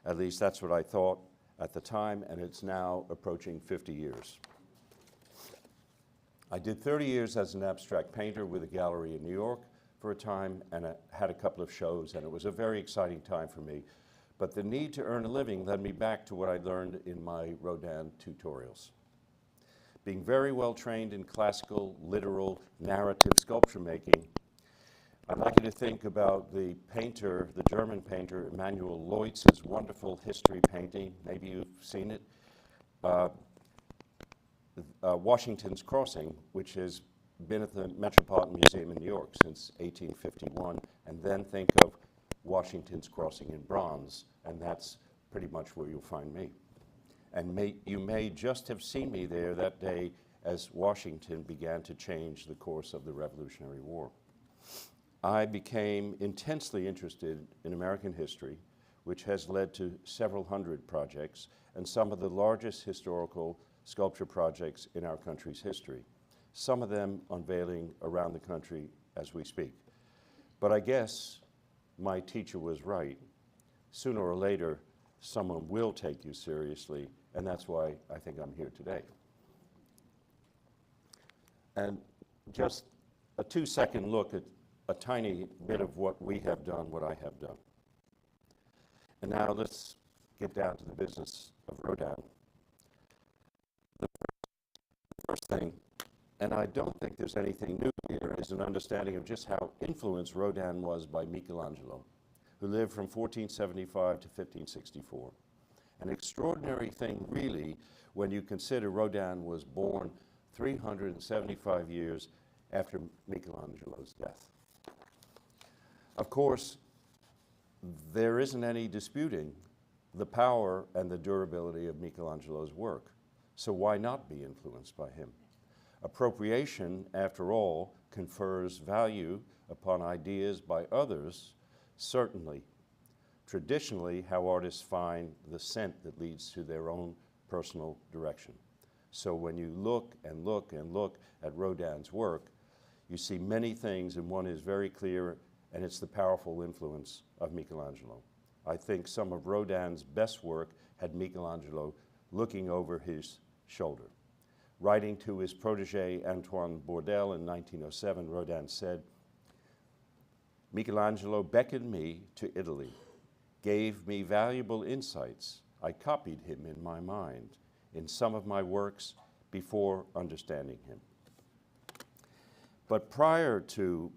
Speaker 7: At least that's what I thought at the time, and it's now approaching 50 years. I did 30 years as an abstract painter with a gallery in New York for a time, and I had a couple of shows, and it was a very exciting time for me. But the need to earn a living led me back to what I learned in my Rodin tutorials. Being very well trained in classical, literal, narrative sculpture making, I'd like you to think about the painter, the German painter, Emanuel Leutz's wonderful history painting. Maybe you've seen it. Washington's Crossing, which has been at the Metropolitan Museum in New York since 1851, and then think of Washington's Crossing in bronze, and that's pretty much where you'll find me. And you may just have seen me there that day as Washington began to change the course of the Revolutionary War. I became intensely interested in American history, which has led to several hundred projects and some of the largest historical sculpture projects in our country's history, some of them unveiling around the country as we speak. But I guess my teacher was right. Sooner or later, someone will take you seriously, and that's why I think I'm here today. And just a 2-second look at a tiny bit of what we have done, what I have done. And now let's get down to the business of Rodin. The first thing, and I don't think there's anything new here, is an understanding of just how influenced Rodin was by Michelangelo, who lived from 1475 to 1564. An extraordinary thing, really, when you consider Rodin was born 375 years after Michelangelo's death. Of course, there isn't any disputing the power and the durability of Michelangelo's work, so why not be influenced by him? Appropriation, after all, confers value upon ideas by others certainly, traditionally, how artists find the scent that leads to their own personal direction. So when you look and look and look at Rodin's work, you see many things, and one is very clear, and it's the powerful influence of Michelangelo. I think some of Rodin's best work had Michelangelo looking over his shoulder. Writing to his protege Antoine Bourdelle in 1907, Rodin said, "Michelangelo beckoned me to Italy, gave me valuable insights. I copied him in my mind in some of my works before understanding him." But prior to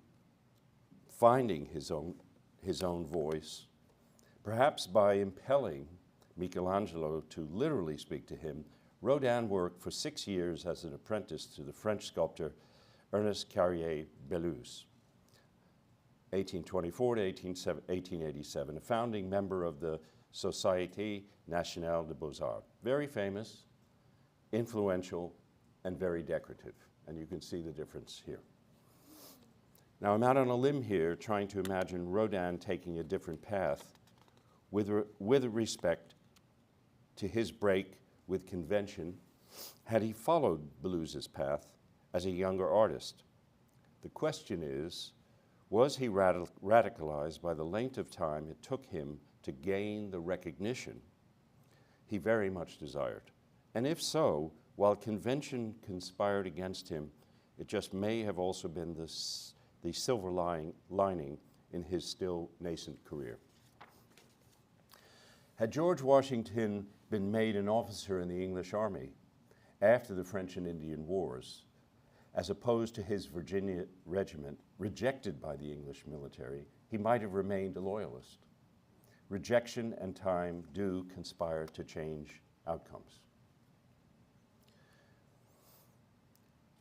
Speaker 7: finding his own voice, perhaps by impelling Michelangelo to literally speak to him, Rodin worked for 6 years as an apprentice to the French sculptor Ernest Carrier-Belleuse, 1824 to 1887, a founding member of the Société Nationale des Beaux-Arts. Very famous, influential, and very decorative. And you can see the difference here. Now, I'm out on a limb here trying to imagine Rodin taking a different path with respect to his break with convention had he followed Belleuse's path as a younger artist. The question is, was he radicalized by the length of time it took him to gain the recognition he very much desired? And if so, while convention conspired against him, it just may have also been the silver lining in his still nascent career. Had George Washington been made an officer in the English Army after the French and Indian Wars, as opposed to his Virginia regiment rejected by the English military, he might have remained a loyalist. Rejection and time do conspire to change outcomes.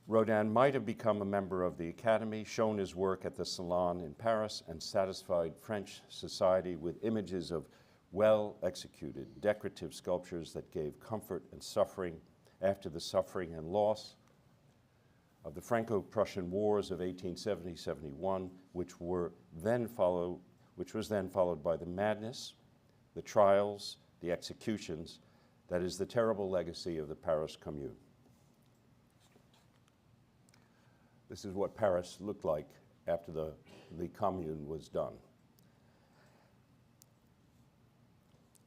Speaker 7: Rodin might have become a member of the Academy, shown his work at the Salon in Paris, and satisfied French society with images of well-executed decorative sculptures that gave comfort and suffering after the suffering and loss of the Franco-Prussian Wars of 1870-71, which was then followed by the madness, the trials, the executions, that is the terrible legacy of the Paris Commune. This is what Paris looked like after the Commune was done.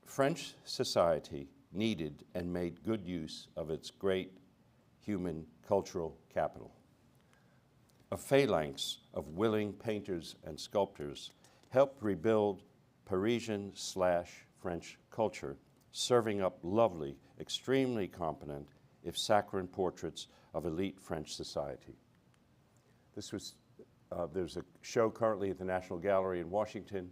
Speaker 7: French society needed and made good use of its great human cultural capital. A phalanx of willing painters and sculptors helped rebuild Parisian/French culture, serving up lovely, extremely competent, if saccharine portraits of elite French society. There's a show currently at the National Gallery in Washington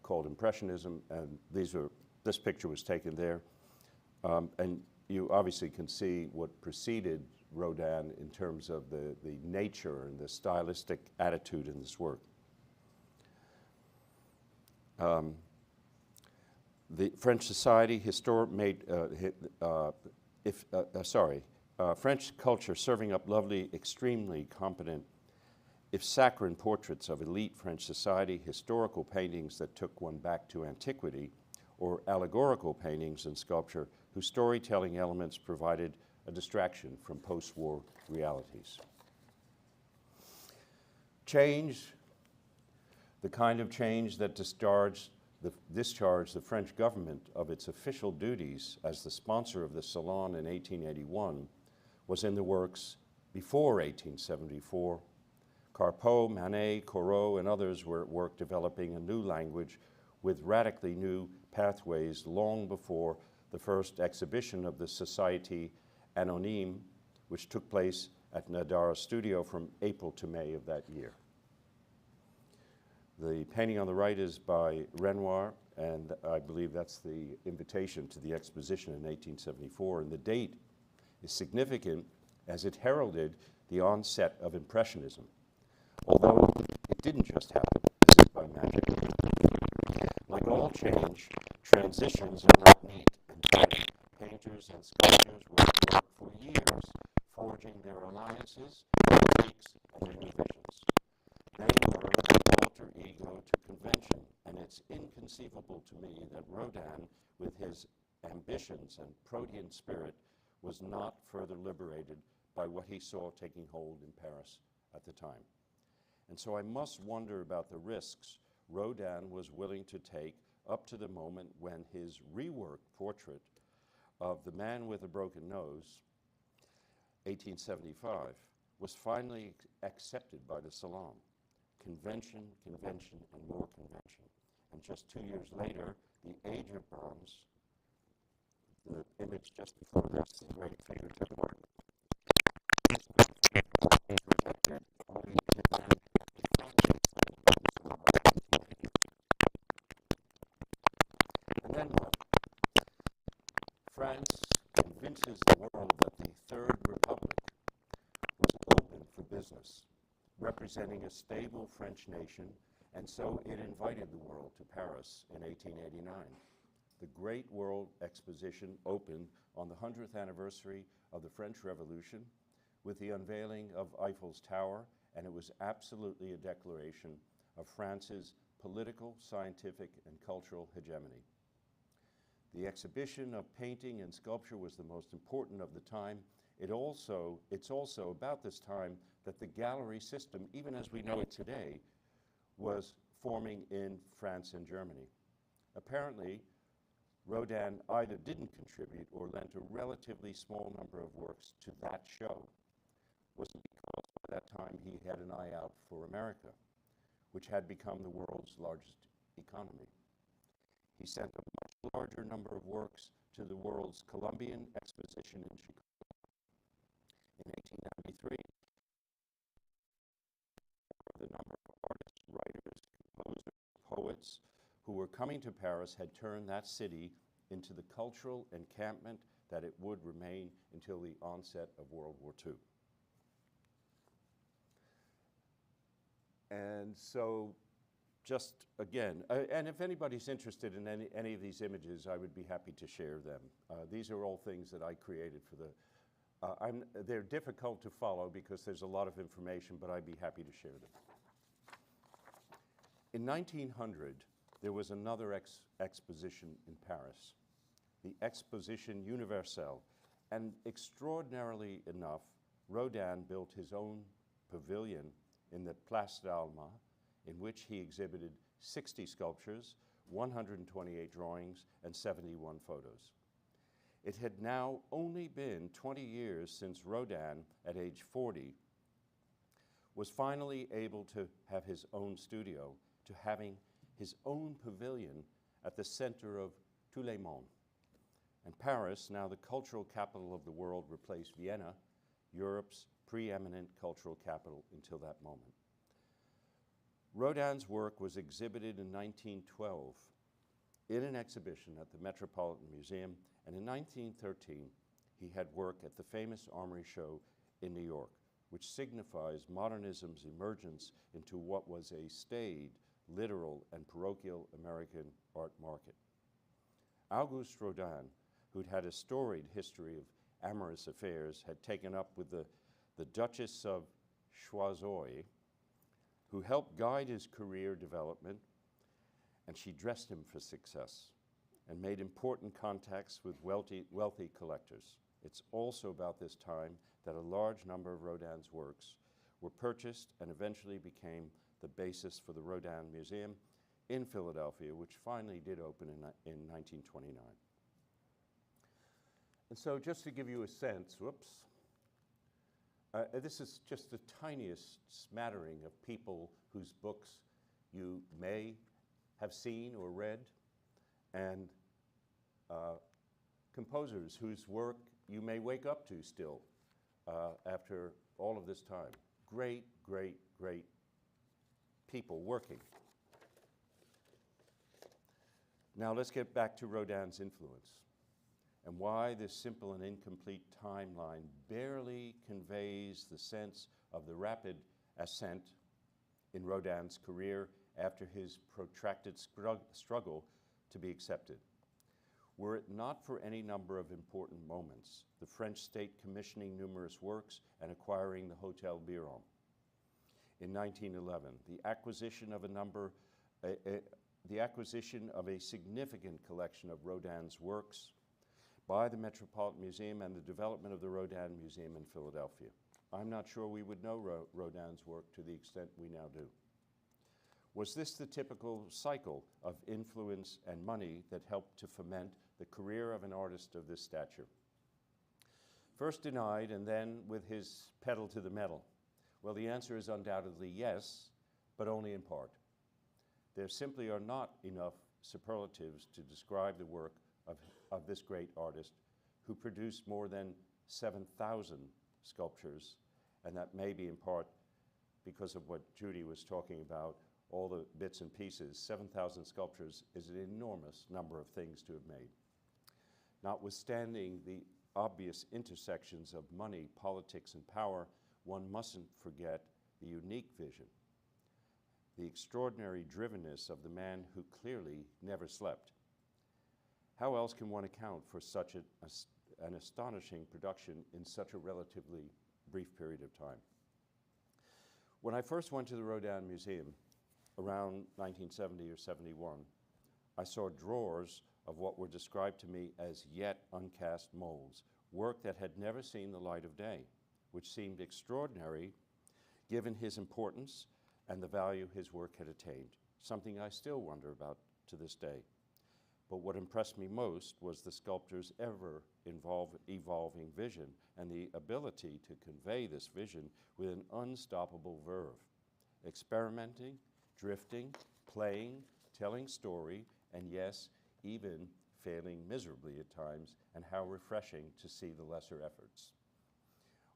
Speaker 7: called Impressionism, and this picture was taken there. And you obviously can see what preceded Rodin in terms of the nature and the stylistic attitude in this work. The French society French culture serving up lovely, extremely competent, if saccharine portraits of elite French society, historical paintings that took one back to antiquity, or allegorical paintings and sculpture whose storytelling elements provided a distraction from post-war realities. Change, the kind of change that discharged the French government of its official duties as the sponsor of the Salon in 1881, was in the works before 1874. Carpeaux, Manet, Corot, and others were at work developing a new language with radically new pathways long before the first exhibition of the Société Anonyme, which took place at Nadara Studio from April to May of that year. The painting on the right is by Renoir, and I believe that's the invitation to the exposition in 1874. And the date is significant as it heralded the onset of Impressionism, although it didn't just happen as if by magic. Like all change, transitions are not neat and tidy. Painters and sculptors would work for years, forging their alliances, their tweaks, and their new visions. They learned to alter alter ego to convention, and it's inconceivable to me that Rodin, with his ambitions and protean spirit, was not further liberated by what he saw taking hold in Paris at the time. And so I must wonder about the risks Rodin was willing to take up to the moment when his reworked portrait of the man with a broken nose, 1875, was finally accepted by the Salon. Convention, convention, and more convention. And just 2 years later, the Age of Bronze, the image just before this, the great figurative work, rejected only to then and then what? France convinces the world that the Third Republic was open for business, representing a stable French nation, and so it invited the world to Paris in 1889. The Great World Exposition opened on the 100th anniversary of the French Revolution with the unveiling of Eiffel's Tower, and it was absolutely a declaration of France's political, scientific, and cultural hegemony. The exhibition of painting and sculpture was the most important of the time. It's also about this time that the gallery system, even as we know it today, was forming in France and Germany. Apparently, Rodin either didn't contribute or lent a relatively small number of works to that show. Was it because by that time he had an eye out for America, which had become the world's largest economy? He sent a much larger number of works to the world's Columbian Exposition in Chicago. In 1893, the number of artists, writers, composers, poets who were coming to Paris had turned that city into the cultural encampment that it would remain until the onset of World War II. And so, just again, and if anybody's interested in any of these images, I would be happy to share them. These are all things that I created for the, they're difficult to follow because there's a lot of information, but I'd be happy to share them. In 1900, there was another exposition in Paris, the Exposition Universelle, and extraordinarily enough, Rodin built his own pavilion in the Place d'Alma, in which he exhibited 60 sculptures, 128 drawings, and 71 photos. It had now only been 20 years since Rodin, at age 40, was finally able to have his own studio, to having his own pavilion at the center of tous les mondes. And Paris, now the cultural capital of the world, replaced Vienna, Europe's preeminent cultural capital until that moment. Rodin's work was exhibited in 1912 in an exhibition at the Metropolitan Museum, and in 1913 he had work at the famous Armory Show in New York, which signifies modernism's emergence into what was a staid, literal, and parochial American art market. Auguste Rodin, who'd had a storied history of amorous affairs, had taken up with the Duchess of Choiseul, who helped guide his career development, and she dressed him for success and made important contacts with wealthy collectors. It's also about this time that a large number of Rodin's works were purchased and eventually became the basis for the Rodin Museum in Philadelphia, which finally did open in 1929. And so just to give you a sense, this is just the tiniest smattering of people whose books you may have seen or read, and composers whose work you may wake up to still after all of this time. Great, great, great people working. Now let's get back to Rodin's influence and why this simple and incomplete timeline barely conveys the sense of the rapid ascent in Rodin's career after his protracted struggle to be accepted. Were it not for any number of important moments, the French state commissioning numerous works and acquiring the Hotel Biron. in 1911, the acquisition of a significant collection of Rodin's works by the Metropolitan Museum and the development of the Rodin Museum in Philadelphia. I'm not sure we would know Rodin's work to the extent we now do. Was this the typical cycle of influence and money that helped to foment the career of an artist of this stature? First denied and then with his pedal to the metal. Well, the answer is undoubtedly yes, but only in part. There simply are not enough superlatives to describe the work of this great artist who produced more than 7,000 sculptures, and that may be in part because of what Judy was talking about, all the bits and pieces. 7,000 sculptures is an enormous number of things to have made. Notwithstanding the obvious intersections of money, politics, and power, one mustn't forget the unique vision, the extraordinary drivenness of the man who clearly never slept. How else can one account for such an astonishing production in such a relatively brief period of time? When I first went to the Rodin Museum around 1970 or 71, I saw drawers of what were described to me as yet uncast molds, work that had never seen the light of day, which seemed extraordinary given his importance and the value his work had attained, something I still wonder about to this day. But what impressed me most was the sculptor's evolving vision and the ability to convey this vision with an unstoppable verve, experimenting, drifting, playing, telling story, and yes, even failing miserably at times, and how refreshing to see the lesser efforts.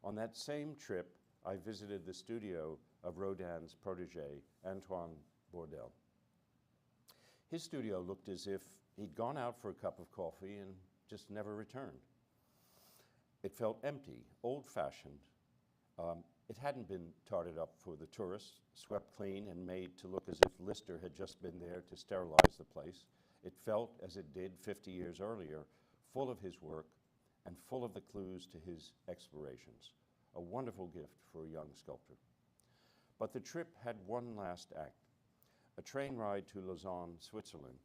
Speaker 7: On that same trip, I visited the studio of Rodin's protege, Antoine Bourdelle. His studio looked as if he'd gone out for a cup of coffee and just never returned. It felt empty, old-fashioned. It hadn't been tarted up for the tourists, swept clean and made to look as if Lister had just been there to sterilize the place. It felt, as it did 50 years earlier, full of his work and full of the clues to his explorations. A wonderful gift for a young sculptor. But the trip had one last act, a train ride to Lausanne, Switzerland,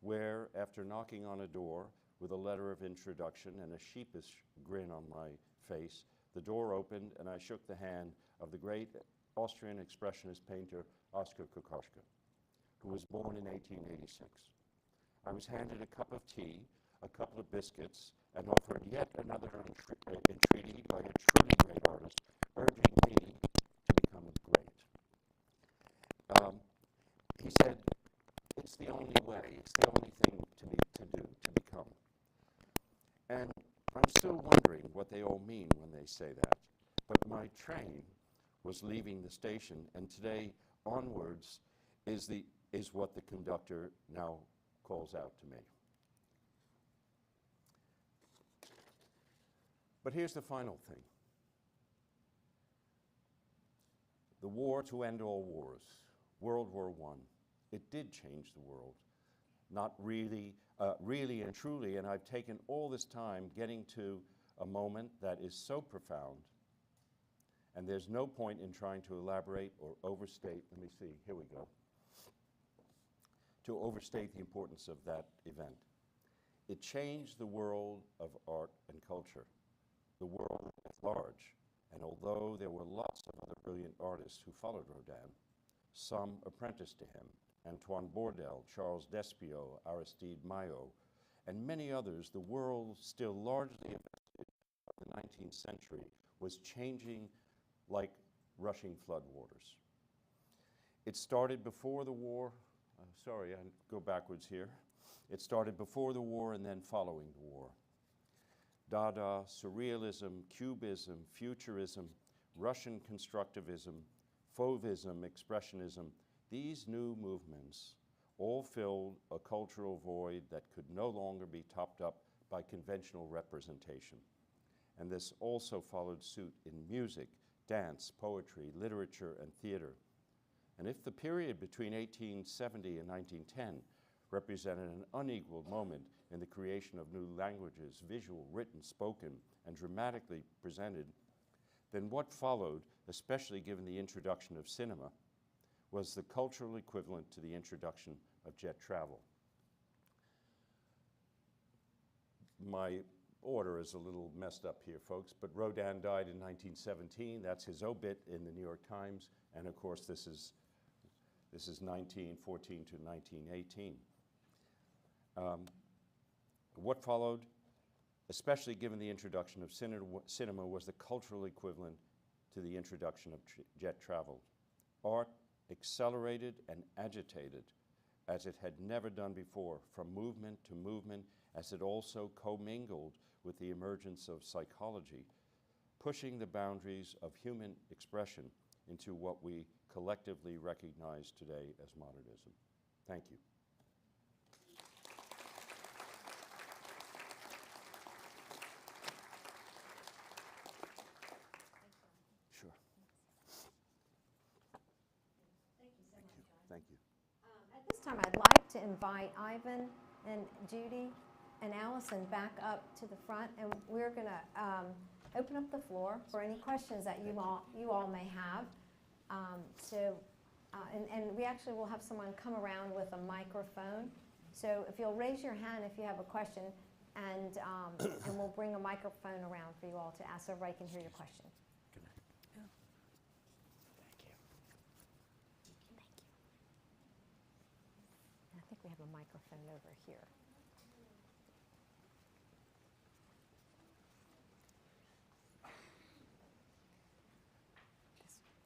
Speaker 7: where, after knocking on a door with a letter of introduction and a sheepish grin on my face, the door opened and I shook the hand of the great Austrian expressionist painter Oskar Kokoschka, who was born in 1886. I was handed a cup of tea, a couple of biscuits, and offered yet another entreaty by a truly great artist, urging me to become great. He said, it's the only way, it's the only thing to become. And I'm still wondering what they all mean when they say that. But my train was leaving the station, and today onwards is what the conductor now calls out to me. But here's the final thing. The war to end all wars, World War I, it did change the world. Not really, really and truly, and I've taken all this time getting to a moment that is so profound, and there's no point in trying to elaborate or overstate, let me see, here we go, to overstate the importance of that event. It changed the world of art and culture, the world at large, and although there were lots of other brilliant artists who followed Rodin, some apprenticed to him, Antoine Bourdelle, Charles Despio, Aristide Maillot, and many others, the world still largely invested in the 19th century was changing like rushing floodwaters. It started before the war, sorry, I go backwards here. It started before the war and then following the war. Dada, Surrealism, Cubism, Futurism, Russian Constructivism, Fauvism, Expressionism, these new movements all filled a cultural void that could no longer be topped up by conventional representation. And this also followed suit in music, dance, poetry, literature, and theater. And if the period between 1870 and 1910 represented an unequaled moment in the creation of new languages, visual, written, spoken, and dramatically presented, then what followed especially given the introduction of cinema, was the cultural equivalent to the introduction of jet travel. My order is a little messed up here, folks, but Rodin died in 1917. That's his obit in the New York Times, and of course this is 1914 to 1918. What followed, especially given the introduction of cinema, was the cultural equivalent to the introduction of jet travel. Art accelerated and agitated as it had never done before, from movement to movement, as it also commingled with the emergence of psychology, pushing the boundaries of human expression into what we collectively recognize today as modernism. Thank you. Sure.
Speaker 4: Thank you so much, John.
Speaker 7: Thank you.
Speaker 4: At this time, I'd like to invite Ivan and Judy and Allison back up to the front, and we're going to open up the floor for any questions that you all may have. And we actually will have someone come around with a microphone. So if you'll raise your hand if you have a question, and we'll bring a microphone around for you all to ask so everybody can hear your question.
Speaker 5: I think we have a microphone over here.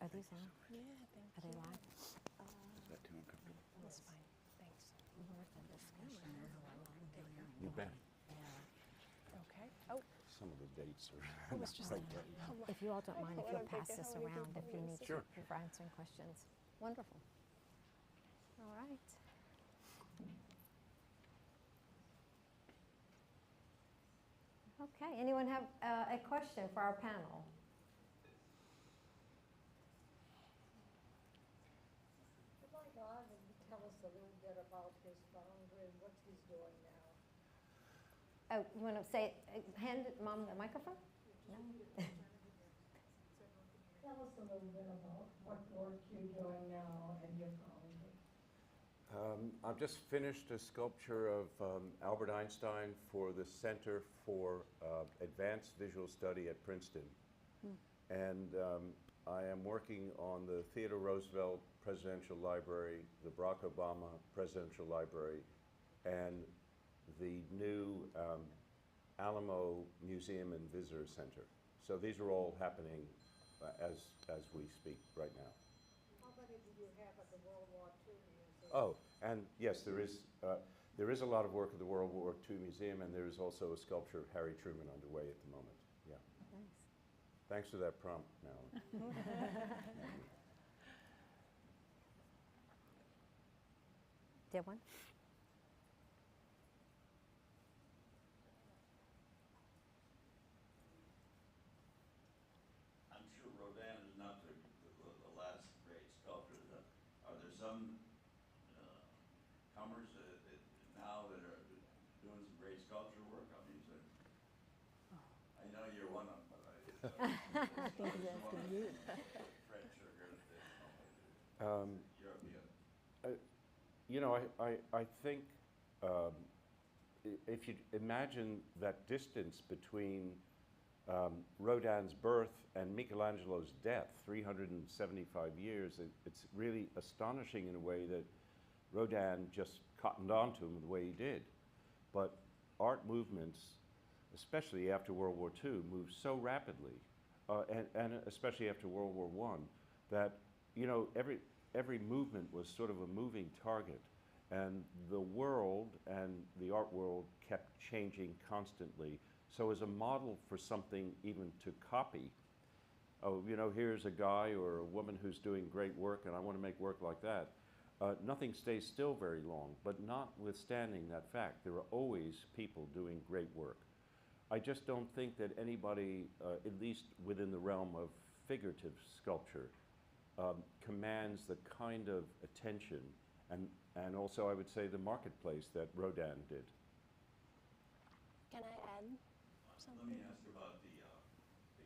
Speaker 5: Are these on?
Speaker 2: Yeah, thank
Speaker 5: Are they live?
Speaker 7: Is that too uncomfortable?
Speaker 2: That's fine. Thanks.
Speaker 5: Worth a discussion.
Speaker 7: You bet.
Speaker 2: Okay. Oh,
Speaker 7: Some of the dates are
Speaker 2: it was just
Speaker 7: right
Speaker 2: a-
Speaker 7: there.
Speaker 5: If you all don't mind, if you'll pass this around if you need
Speaker 7: Sure.
Speaker 5: to for answering questions. Wonderful. All right.
Speaker 4: Okay, anyone have a question for our panel?
Speaker 8: Would like Ivan to tell us a little bit about his founder and what he's doing now.
Speaker 4: Oh, you want to say, hand Mom the microphone?
Speaker 8: Tell us a little bit about what work you're doing now and your founder.
Speaker 7: I've just finished a sculpture of Albert Einstein for the Center for Advanced Visual Study at Princeton. And I am working on the Theodore Roosevelt Presidential Library, the Barack Obama Presidential Library, and the new Alamo Museum and Visitor Center. So these are all happening as we speak right now.
Speaker 8: How many do you have at the World War II Museum?
Speaker 7: Oh, and yes, there is a lot of work at the World War II Museum, and there is also a sculpture of Harry Truman underway at the moment. Yeah.
Speaker 5: Nice.
Speaker 7: Thanks for that prompt, Malin.
Speaker 5: Do you have one?
Speaker 9: I'm sure Rodin is not the last great sculptor. Are there some comers now that are doing some great sculpture work? I mean, I know you're one of them, but I think he's asking you. French or European.
Speaker 7: You know, I think if you imagine that distance between Rodin's birth and Michelangelo's death, 375 years, it's really astonishing in a way that Rodin just cottoned on to him the way he did. But art movements, especially after World War II, moved so rapidly, and especially after World War I, that, you know, every movement was sort of a moving target. And the world and the art world kept changing constantly. So as a model for something even to copy, oh, you know, here's a guy or a woman who's doing great work and I want to make work like that. Nothing stays still very long, but notwithstanding that fact, there are always people doing great work. I just don't think that anybody, at least within the realm of figurative sculpture, commands the kind of attention and also I would say the marketplace that Rodin did.
Speaker 2: can I add
Speaker 9: Let
Speaker 2: something?
Speaker 9: me ask about the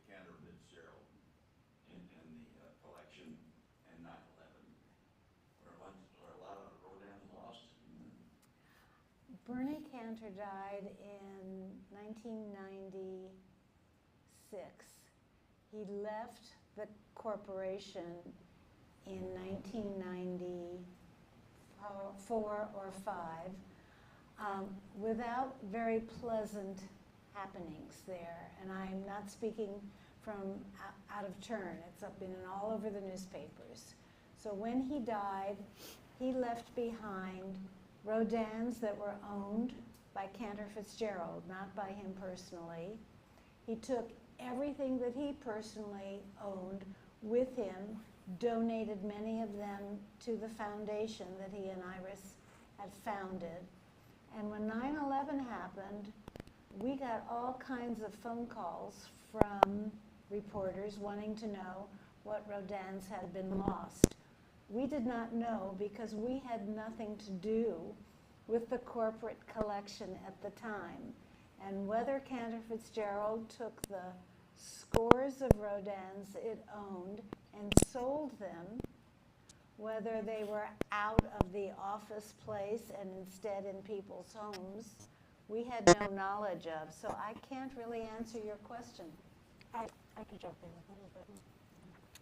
Speaker 9: Cantor Fitzgerald and the
Speaker 1: Bernie Cantor died in 1996. He left the corporation in 1994 or 5 without very pleasant happenings there. And I'm not speaking from out of turn. It's been all over the newspapers. So when he died, he left behind Rodins that were owned by Cantor Fitzgerald, not by him personally. He took everything that he personally owned with him, donated many of them to the foundation that he and Iris had founded. And when 9/11 happened, we got all kinds of phone calls from reporters wanting to know what Rodins had been lost. We did not know because we had nothing to do with the corporate collection at the time. And whether Cantor Fitzgerald took the scores of Rodins it owned and sold them, whether they were out of the office place and instead in people's homes, we had no knowledge of. So I can't really answer your question.
Speaker 2: I could jump in with a little bit.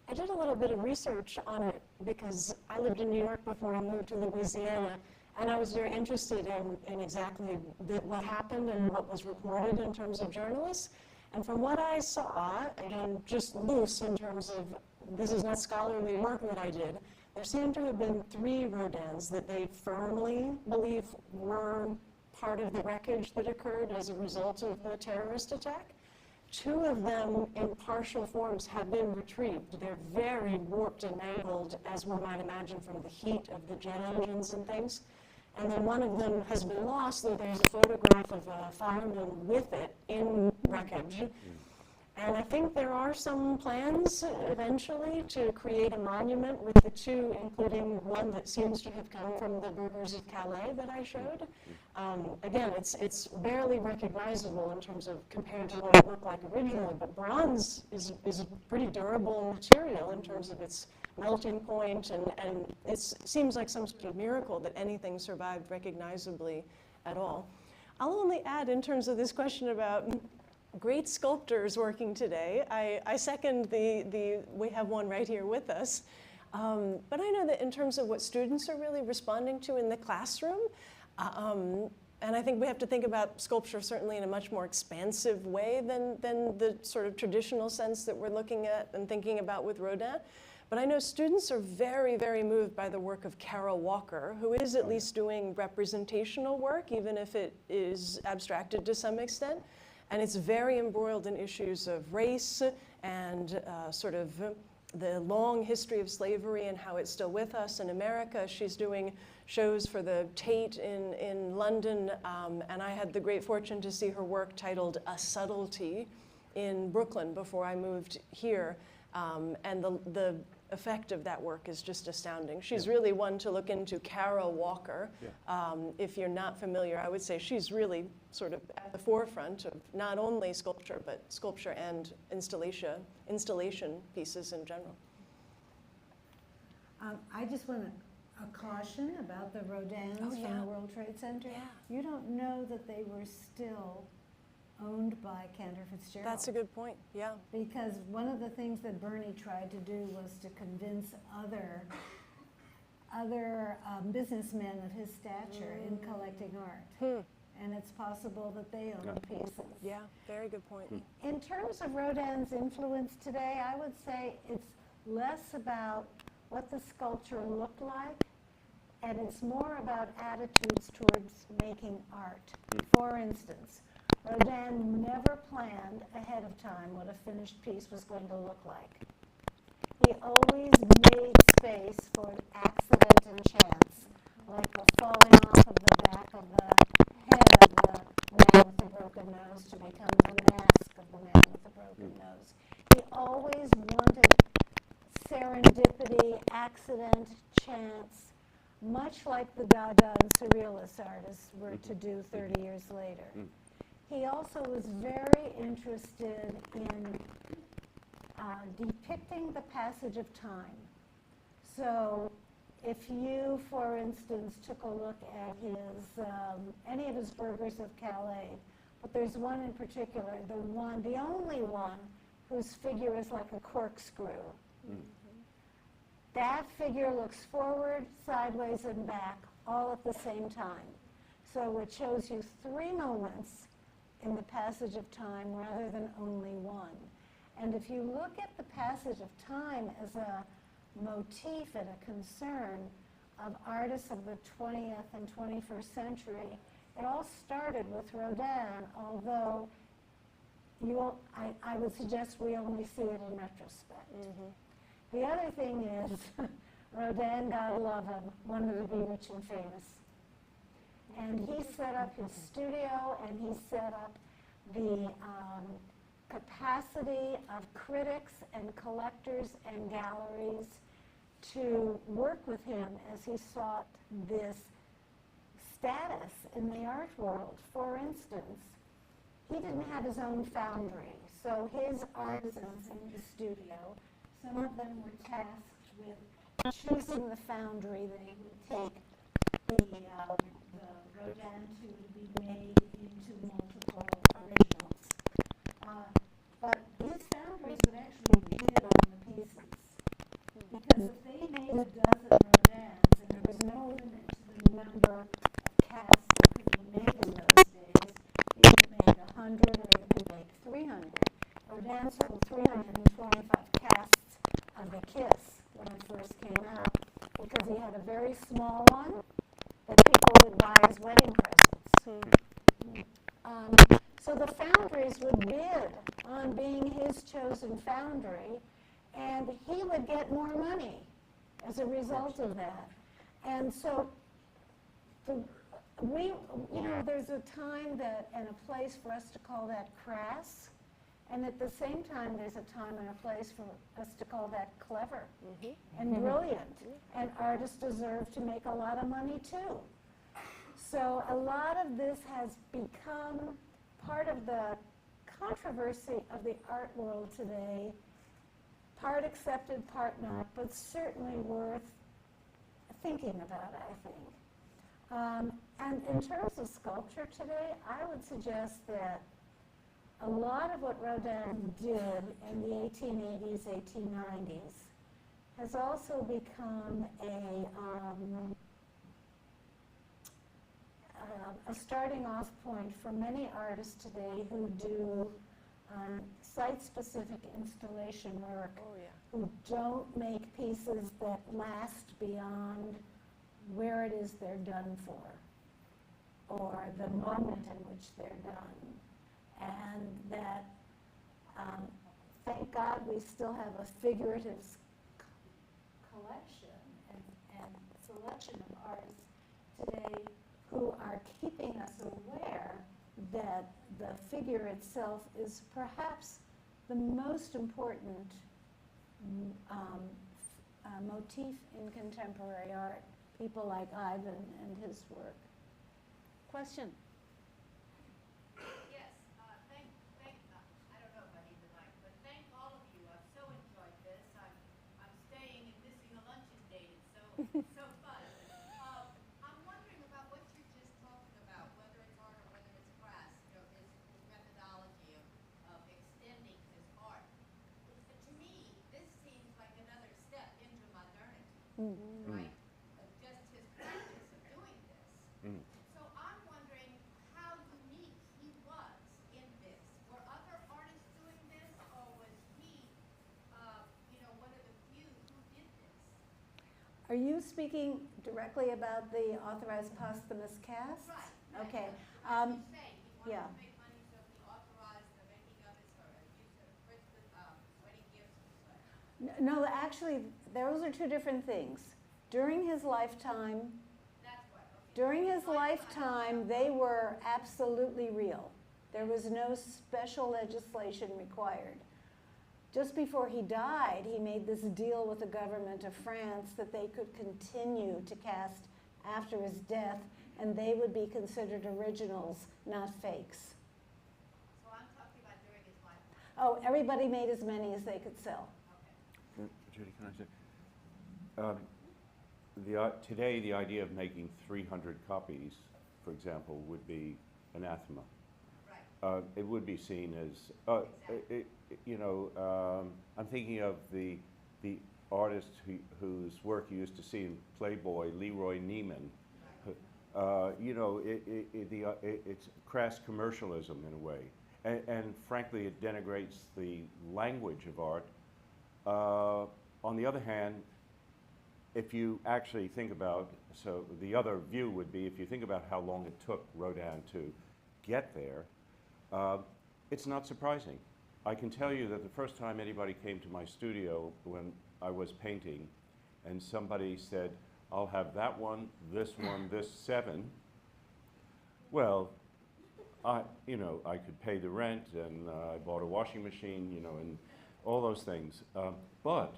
Speaker 2: I did a little bit of research on it because I lived in New York before I moved to Louisiana, and I was very interested in exactly what happened and what was reported in terms of journalists. And from what I saw, again, just loose in terms of, this is not scholarly work that I did, there seemed to have been 3 Rodins that they firmly believe were part of the wreckage that occurred as a result of the terrorist attack. 2 of them in partial forms have been retrieved. They're very warped and mangled, as one might imagine from the heat of the jet engines and things. And then one of them has been lost, though there's a photograph of a fireman with it in wreckage. And I think there are some plans eventually to create a monument with the 2, including one that seems to have come from the burghers of Calais that I showed. Again, it's barely recognizable in terms of compared to what it looked like originally, but bronze is a pretty durable material in terms of its melting point, and it seems like some sort of miracle that anything survived recognizably at all. I'll only add in terms of this question about great sculptors working today. I second we have one right here with us. But I know that in terms of what students are really responding to in the classroom, and I think we have to think about sculpture certainly in a much more expansive way than the sort of traditional sense that we're looking at and thinking about with Rodin. But I know students are very, very moved by the work of Kara Walker, who is at least doing representational work, even if it is abstracted to some extent. And it's very embroiled in issues of race and sort of the long history of slavery and how it's still with us in America. She's doing shows for the Tate in London, and I had the great fortune to see her work titled A Subtlety in Brooklyn before I moved here. And the effect of that work is just astounding. She's really one to look into, Kara Walker. If you're not familiar, I would say she's really sort of at the forefront of not only sculpture, but sculpture and installation pieces in general.
Speaker 1: I just want a caution about the Rodins from the World Trade Center. You don't know that they were still owned by Cantor Fitzgerald.
Speaker 2: That's a good point, yeah.
Speaker 1: Because one of the things that Bernie tried to do was to convince other businessmen of his stature in collecting art. And it's possible that they own pieces.
Speaker 2: Yeah, very good point.
Speaker 1: In terms of Rodin's influence today, I would say it's less about what the sculpture looked like, and it's more about attitudes towards making art. For instance, Rodin never planned ahead of time what a finished piece was going to look like. He always made space for accident and chance, like the falling off of the back of the head of the man with the broken nose to become the mask of the man with the broken nose. He always wanted serendipity, accident, chance, much like the Dada and Surrealist artists were to do 30 years later. He also was very interested in depicting the passage of time. So if you, for instance, took a look at his, any of his burghers of Calais, but there's one in particular, the only one whose figure is like a corkscrew. That figure looks forward, sideways, and back, all at the same time. So it shows you 3 moments in the passage of time rather than only one. And if you look at the passage of time as a motif and a concern of artists of the 20th and 21st century, it all started with Rodin, although I would suggest we only see it in retrospect. The other thing is, Rodin, God love him, wanted to be rich and famous. And he set up his studio, and he set up the capacity of critics and collectors and galleries to work with him as he sought this status in the art world. For instance, he didn't have his own foundry, so his artisans in the studio, some of them were tasked with choosing the foundry that he would take the Rodin to be made into multiple originals. But his foundries would actually bid on the pieces, because if they made a dozen Rodins, and there was no limit to the number of casts that could be made in those days, you could make 100 or you could make 300. Rodin sold 325 casts of the Kiss when it first came out, because he had a very small one that people would buy as wedding presents. So the foundries would bid on being his chosen foundry, and he would get more money as a result of that. And so there's a time that and a place for us to call that crass, and at the same time there's a time and a place for us to call that clever and brilliant. And artists deserve to make a lot of money too. So a lot of this has become part of the controversy of the art world today, part accepted, part not, but certainly worth thinking about, I think. And in terms of sculpture today, I would suggest that a lot of what Rodin did in the 1880s, 1890s has also become a starting off point for many artists today who do site-specific installation work, who don't make pieces that last beyond where it is they're done for, or the moment in which they're done. And that, thank God, we still have a figurative collection and selection of artists today who are keeping us aware that the figure itself is perhaps the most important motif in contemporary art. People like Ivan and his work. Question?
Speaker 10: Yes, I don't know if I need the mic, but thank all of you. I've so enjoyed this. I'm staying and missing a luncheon date. It's so fun. I'm wondering about what you're just talking about, whether it's art or whether it's crass, his methodology of extending his art. To me, this seems like another step into modernity, right? Just his practice of doing this. So I'm wondering how unique he was in this. Were other artists doing this, or was he, one of the few who did this?
Speaker 1: Are you speaking directly about the authorized posthumous casts?
Speaker 10: Right.
Speaker 1: Okay.
Speaker 10: As you say, he wanted
Speaker 1: Yeah.
Speaker 10: to make money, so he authorized the making of his use of Christmas wedding gifts and such.
Speaker 1: No, actually, those are two different things. During his lifetime, they were absolutely real. There was no special legislation required. Just before he died, he made this deal with the government of France that they could continue to cast after his death, and they would be considered originals, not fakes.
Speaker 10: So I'm talking about during his lifetime.
Speaker 1: Oh, everybody made as many as they could sell.
Speaker 10: Okay.
Speaker 7: Judy, can I say? today, the idea of making 300 copies, for example, would be anathema.
Speaker 10: Right.
Speaker 7: It would be seen as,
Speaker 10: Exactly.
Speaker 7: I'm thinking of the artist whose work you used to see in Playboy, Leroy Neiman. It's crass commercialism in a way, and frankly, it denigrates the language of art. On the other hand, if you actually think about, so the other view would be, if you think about how long it took Rodin to get there, it's not surprising. I can tell you that the first time anybody came to my studio when I was painting, and somebody said, "I'll have that one, this 7." Well, I could pay the rent, and I bought a washing machine, and all those things. But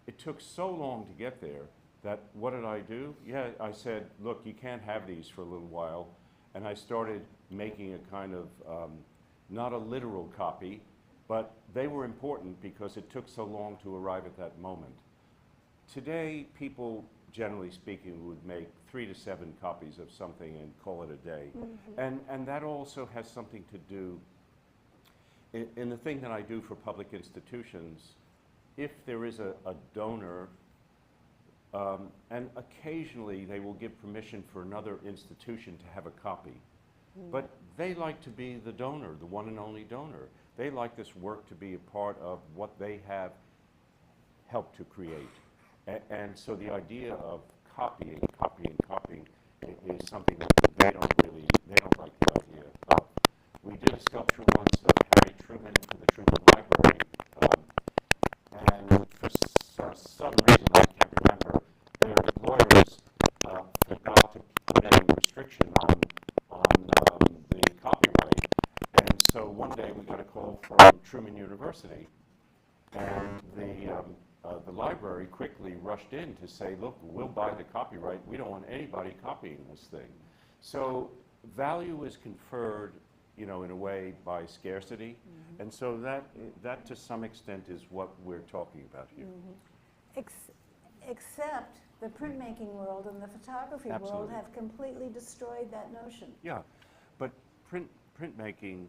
Speaker 7: it took so long to get there that what did I do? Yeah, I said, look, you can't have these for a little while. And I started making a kind of, not a literal copy, but they were important because it took so long to arrive at that moment. Today, people, generally speaking, would make 3 to 7 copies of something and call it a day. Mm-hmm. And that also has something to do, in the thing that I do for public institutions, if there is a donor, and occasionally they will give permission for another institution to have a copy. But they like to be the donor, the one and only donor. They like this work to be a part of what they have helped to create. And so the idea of copying is something that they don't like the idea of. We did a sculpture once of Harry Truman for the Truman Library, and for some reason I can't remember, their lawyers forgot to put any restriction on the copyright. And so one day we got a call from Truman University, and the library quickly rushed in to say, look, we'll buy the copyright. We don't want anybody copying this thing. So value is conferred, in a way, by scarcity. Mm-hmm. And so that to some extent is what we're talking about here.
Speaker 1: Mm-hmm. Except the printmaking world and the photography world have completely destroyed that notion.
Speaker 7: Yeah, but printmaking,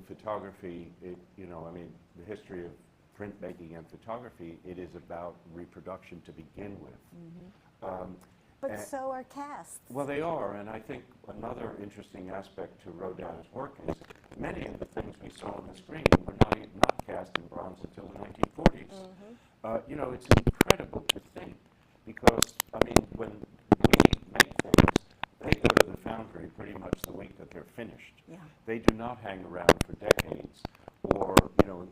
Speaker 7: photography, the history of printmaking and photography, it is about reproduction to begin with.
Speaker 1: Mm-hmm. But so are casts.
Speaker 7: Well, they are, and I think another interesting aspect to Rodin's work is many of the things we saw on the screen were not cast in bronze until the 1940s. Mm-hmm. It's incredible to think, because, when we make things, they go to the foundry pretty much the week that they're finished.
Speaker 1: Yeah.
Speaker 7: They do not hang around for decades, or,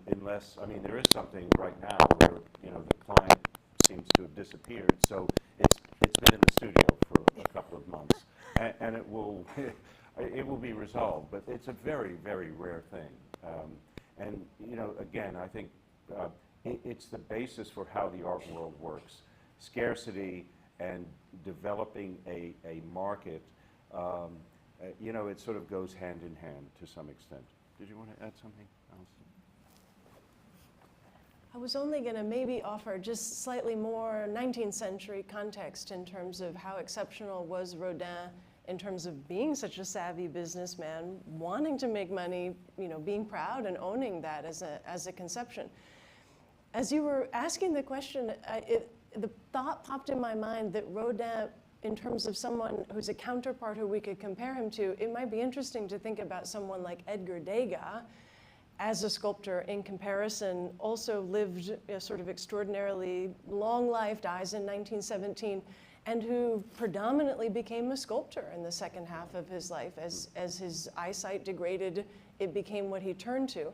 Speaker 7: unless, there is something right now where, the client seems to have disappeared, so it's been in the studio for a couple of months, and it will be resolved, but it's a very, very rare thing. And again, I think it's the basis for how the art world works. Scarcity and developing a market, it sort of goes hand in hand to some extent. Did you want to add something, Alison?
Speaker 2: I was only going to maybe offer just slightly more 19th century context in terms of how exceptional was Rodin in terms of being such a savvy businessman, wanting to make money, being proud and owning that as a conception. As you were asking the question, the thought popped in my mind that Rodin, in terms of someone who's a counterpart who we could compare him to, it might be interesting to think about someone like Edgar Degas as a sculptor in comparison, also lived a sort of extraordinarily long life, dies in 1917, and who predominantly became a sculptor in the second half of his life. As his eyesight degraded, it became what he turned to.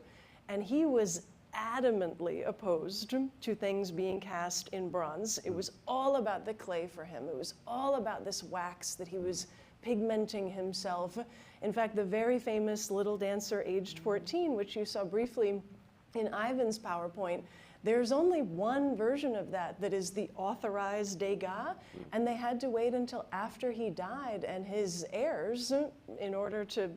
Speaker 2: And he was adamantly opposed to things being cast in bronze. It was all about the clay for him. It was all about this wax that he was pigmenting himself. In fact, the very famous Little Dancer aged 14, which you saw briefly in Ivan's PowerPoint, There's only one version of that that is the authorized Degas, and they had to wait until after he died and his heirs in order to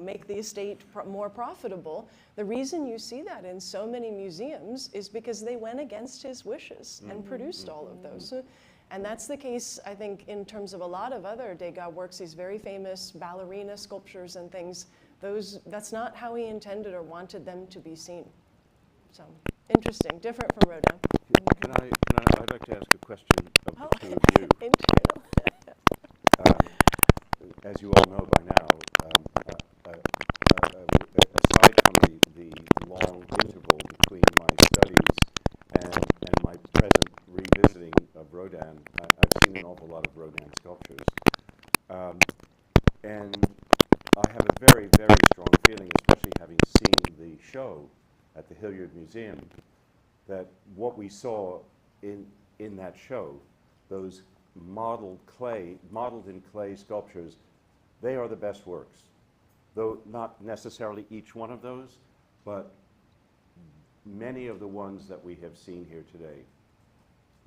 Speaker 2: make the estate more profitable. The reason you see that in so many museums is because they went against his wishes and produced all of those. And that's the case, I think, in terms of a lot of other Degas works, these very famous ballerina sculptures and things. That's not how he intended or wanted them to be seen. So interesting, different from Rodin.
Speaker 7: I'd like to ask a question of the two of you.
Speaker 2: Internal.
Speaker 7: As you all know by now, aside from the long interval between my studies and my present revisiting of Rodin, I've seen an awful lot of Rodin sculptures. And I have a very, very strong feeling, especially having seen the show at the Hilliard Museum, that what we saw in that show, those modeled in clay sculptures, they are the best works. Though not necessarily each one of those, but many of the ones that we have seen here today.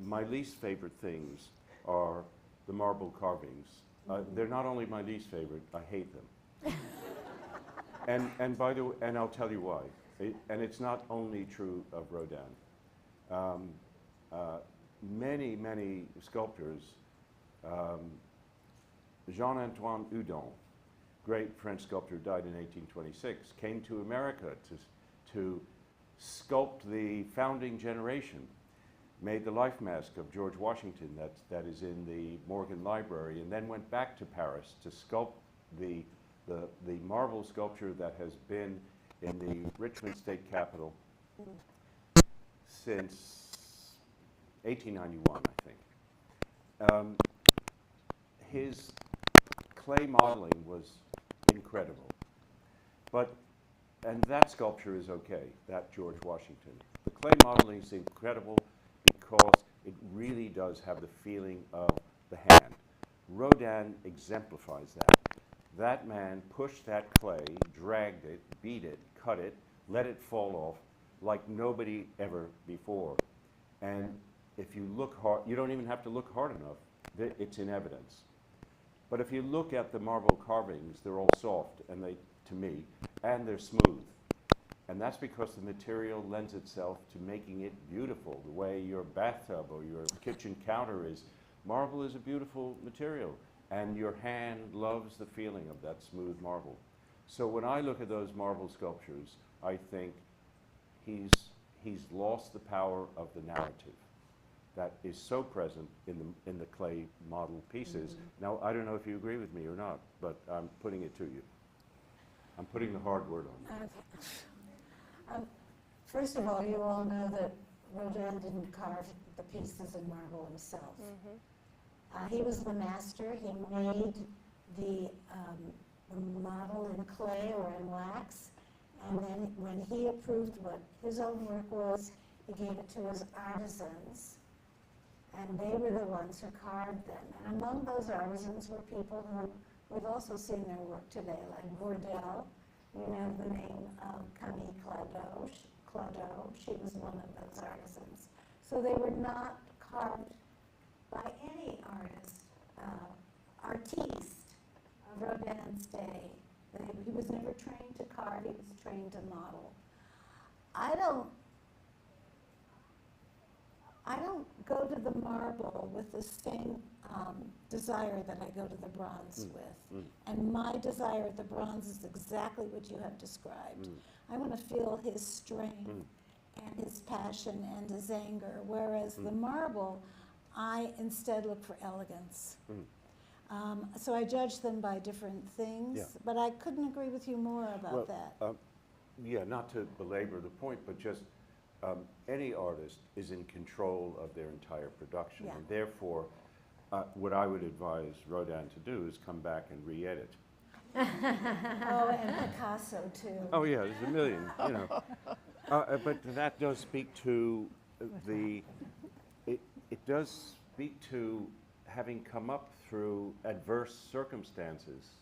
Speaker 7: My least favorite things are the marble carvings. They're not only my least favorite, I hate them. and by the way, and I'll tell you why. And it's not only true of Rodin. Many, many sculptors, Jean-Antoine Houdon, great French sculptor, died in 1826, came to America to sculpt the founding generation, made the life mask of George Washington that is in the Morgan Library, and then went back to Paris to sculpt the marble sculpture that has been in the Richmond State Capitol since 1891, I think. His clay modeling was incredible. And that sculpture is okay, that George Washington. The clay modeling is incredible because it really does have the feeling of the hand. Rodin exemplifies that. That man pushed that clay, dragged it, beat it, cut it, let it fall off like nobody ever before. And if you look hard, you don't even have to look hard enough, it's in evidence. But if you look at the marble carvings, they're all soft, and to me, and they're smooth. And that's because the material lends itself to making it beautiful, the way your bathtub or your kitchen counter is. Marble is a beautiful material, and your hand loves the feeling of that smooth marble. So when I look at those marble sculptures, I think he's lost the power of the narrative that is so present in the clay model pieces. Now, I don't know if you agree with me or not, but I'm putting it to you. I'm putting the hard word on.
Speaker 1: First of all, you all know that Rodin didn't carve the pieces in marble himself. He was the master. He made the model in clay or in wax, and then when he approved what his own work was, he gave it to his artisans, and they were the ones who carved them. And among those artisans were people who we've also seen their work today, like Bourdelle. You know the name of Camille Claudot. She was one of those artisans. So they were not carved by any artist, artiste of Rodin's day. He was never trained to carve, he was trained to model. I don't go to the marble with the same desire that I go to the bronze with. And my desire at the bronze is exactly what you have described. I want to feel his strength and his passion and his anger, whereas the marble, I instead look for elegance. So I judge them by different things, but I couldn't agree with you more about that.
Speaker 7: Yeah, not to belabor the point, but just any artist is in control of their entire production, and therefore, what I would advise Rodin to do is come back and re-edit.
Speaker 1: Oh, and Picasso too.
Speaker 7: Oh yeah, there's a million, you know. But that does speak to it does speak to having come up through adverse circumstances.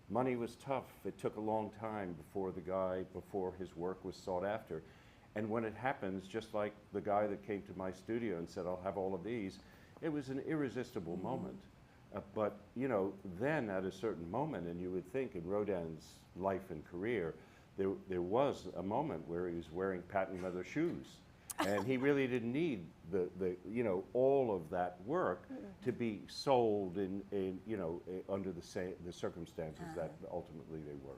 Speaker 7: Money was tough. It took a long time before his work was sought after. And when it happens, just like the guy that came to my studio and said, I'll have all of these, it was an irresistible moment. But, you know, then at a certain moment, and you would think in Rodin's life and career, there was a moment where he was wearing patent leather shoes. And he really didn't need you know, all of that work to be sold in you know, under the circumstances that ultimately they were.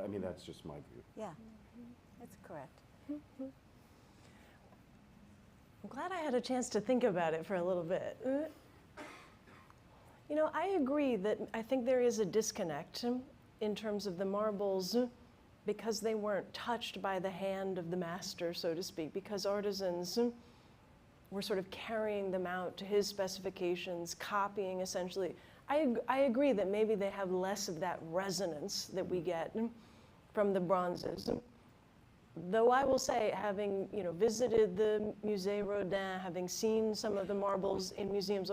Speaker 7: I mean, that's just my view.
Speaker 1: Yeah, that's correct.
Speaker 2: I'm glad I had a chance to think about it for a little bit. You know, I agree that I think there is a disconnect in terms of the marbles because they weren't touched by the hand of the master, so to speak, because artisans were sort of carrying them out to his specifications, copying essentially. I agree that maybe they have less of that resonance that we get from the bronzes. Though I will say, having visited the Musée Rodin, having seen some of the marbles in museums,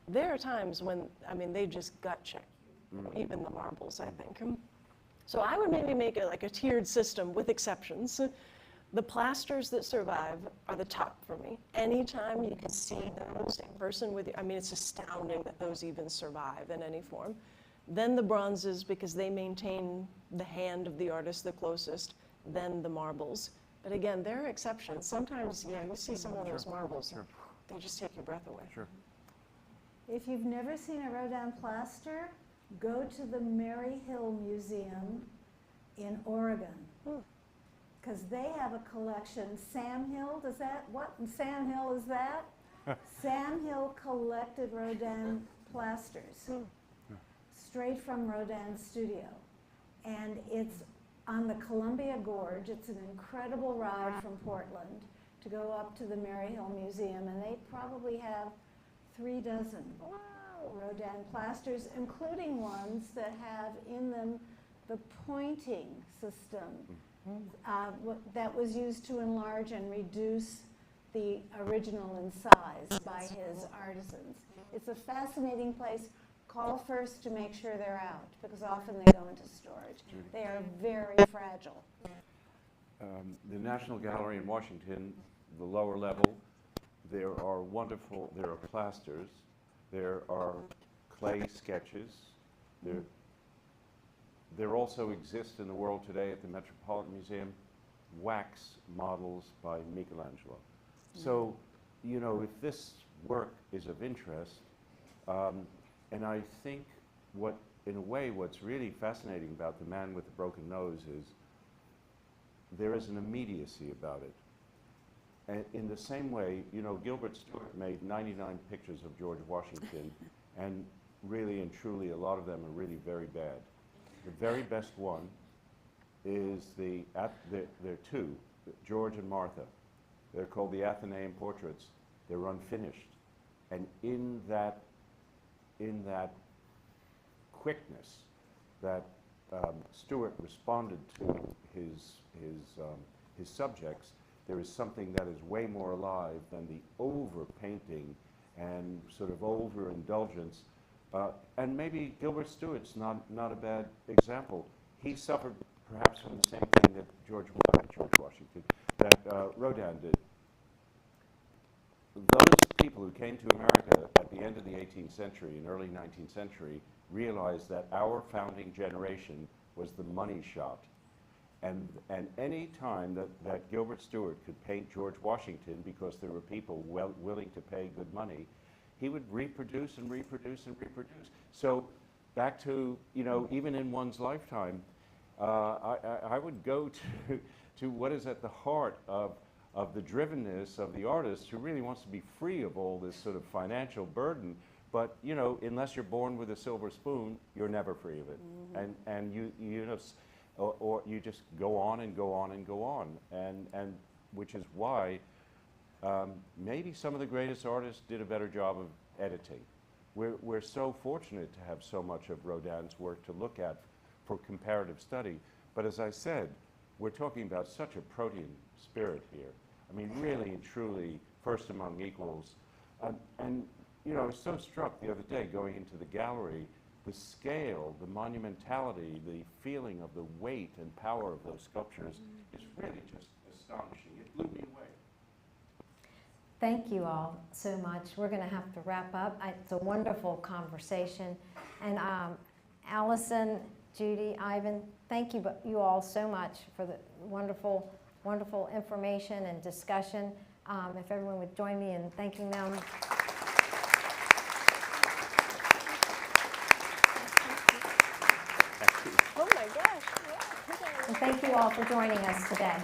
Speaker 2: there are times when, I mean, they just gut check you, even the marbles, I think. So I would maybe make it like a tiered system with exceptions. The plasters that survive are the top for me. Anytime you can see those in person with you, I mean, it's astounding that those even survive in any form. Then the bronzes, because they maintain the hand of the artist the closest, then the marbles. But again, there are exceptions. Sometimes, yeah, you see some of those marbles, they just take your breath away.
Speaker 7: Sure.
Speaker 1: If you've never seen a Rodin plaster, go to the Mary Hill Museum in Oregon. Because they have a collection. Sam Hill, does that, what in Sam Hill is that? Sam Hill collected Rodin plasters, straight from Rodin's studio. And it's on the Columbia Gorge. It's an incredible ride from Portland to go up to the Mary Hill Museum, and they probably have 36 Rodin plasters, including ones that have in them the pointing system that was used to enlarge and reduce the original in size by his artisans. It's a fascinating place. Call first to make sure they're out, because often they go into storage. They are very fragile.
Speaker 7: The National Gallery in Washington, the lower level, there are plasters, there are clay sketches, there also exist in the world today at the Metropolitan Museum wax models by Michelangelo. So, you know, if this work is of interest, and I think in a way, what's really fascinating about The Man with the Broken Nose is there is an immediacy about it. And in the same way, you know, Gilbert Stuart made 99 pictures of George Washington, and really and truly, a lot of them are really very bad. The very best one is there are two, George and Martha. They're called the Athenaeum portraits. They're unfinished. And in that quickness that Stuart responded to his subjects, there is something that is way more alive than the over-painting and sort of over-indulgence. And maybe Gilbert Stuart's not a bad example. He suffered perhaps from the same thing that Rodin did. Those people who came to America at the end of the 18th century and early 19th century realized that our founding generation was the money shot. And any time that Gilbert Stuart could paint George Washington because there were people willing to pay good money, he would reproduce and reproduce and reproduce. So back to, you know, even in one's lifetime, I would go to what is at the heart of the drivenness of the artist who really wants to be free of all this sort of financial burden. But, you know, unless you're born with a silver spoon, you're never free of it. And you know, or you just go on and go on and go on. And which is why maybe some of the greatest artists did a better job of editing. We're so fortunate to have so much of Rodin's work to look at for comparative study. But as I said, we're talking about such a protean spirit here. I mean, really and truly, first among equals. And you know, I was so struck the other day going into the gallery, the scale, the monumentality, the feeling of the weight and power of those sculptures is really just astonishing. It blew me away.
Speaker 4: Thank you all so much. We're going to have to wrap up. It's a wonderful conversation. And Allison, Judy, Ivan, thank you all so much for the wonderful, wonderful information and discussion. If everyone would join me in thanking them.
Speaker 2: Oh my gosh. Yeah.
Speaker 4: And thank you all for joining us today.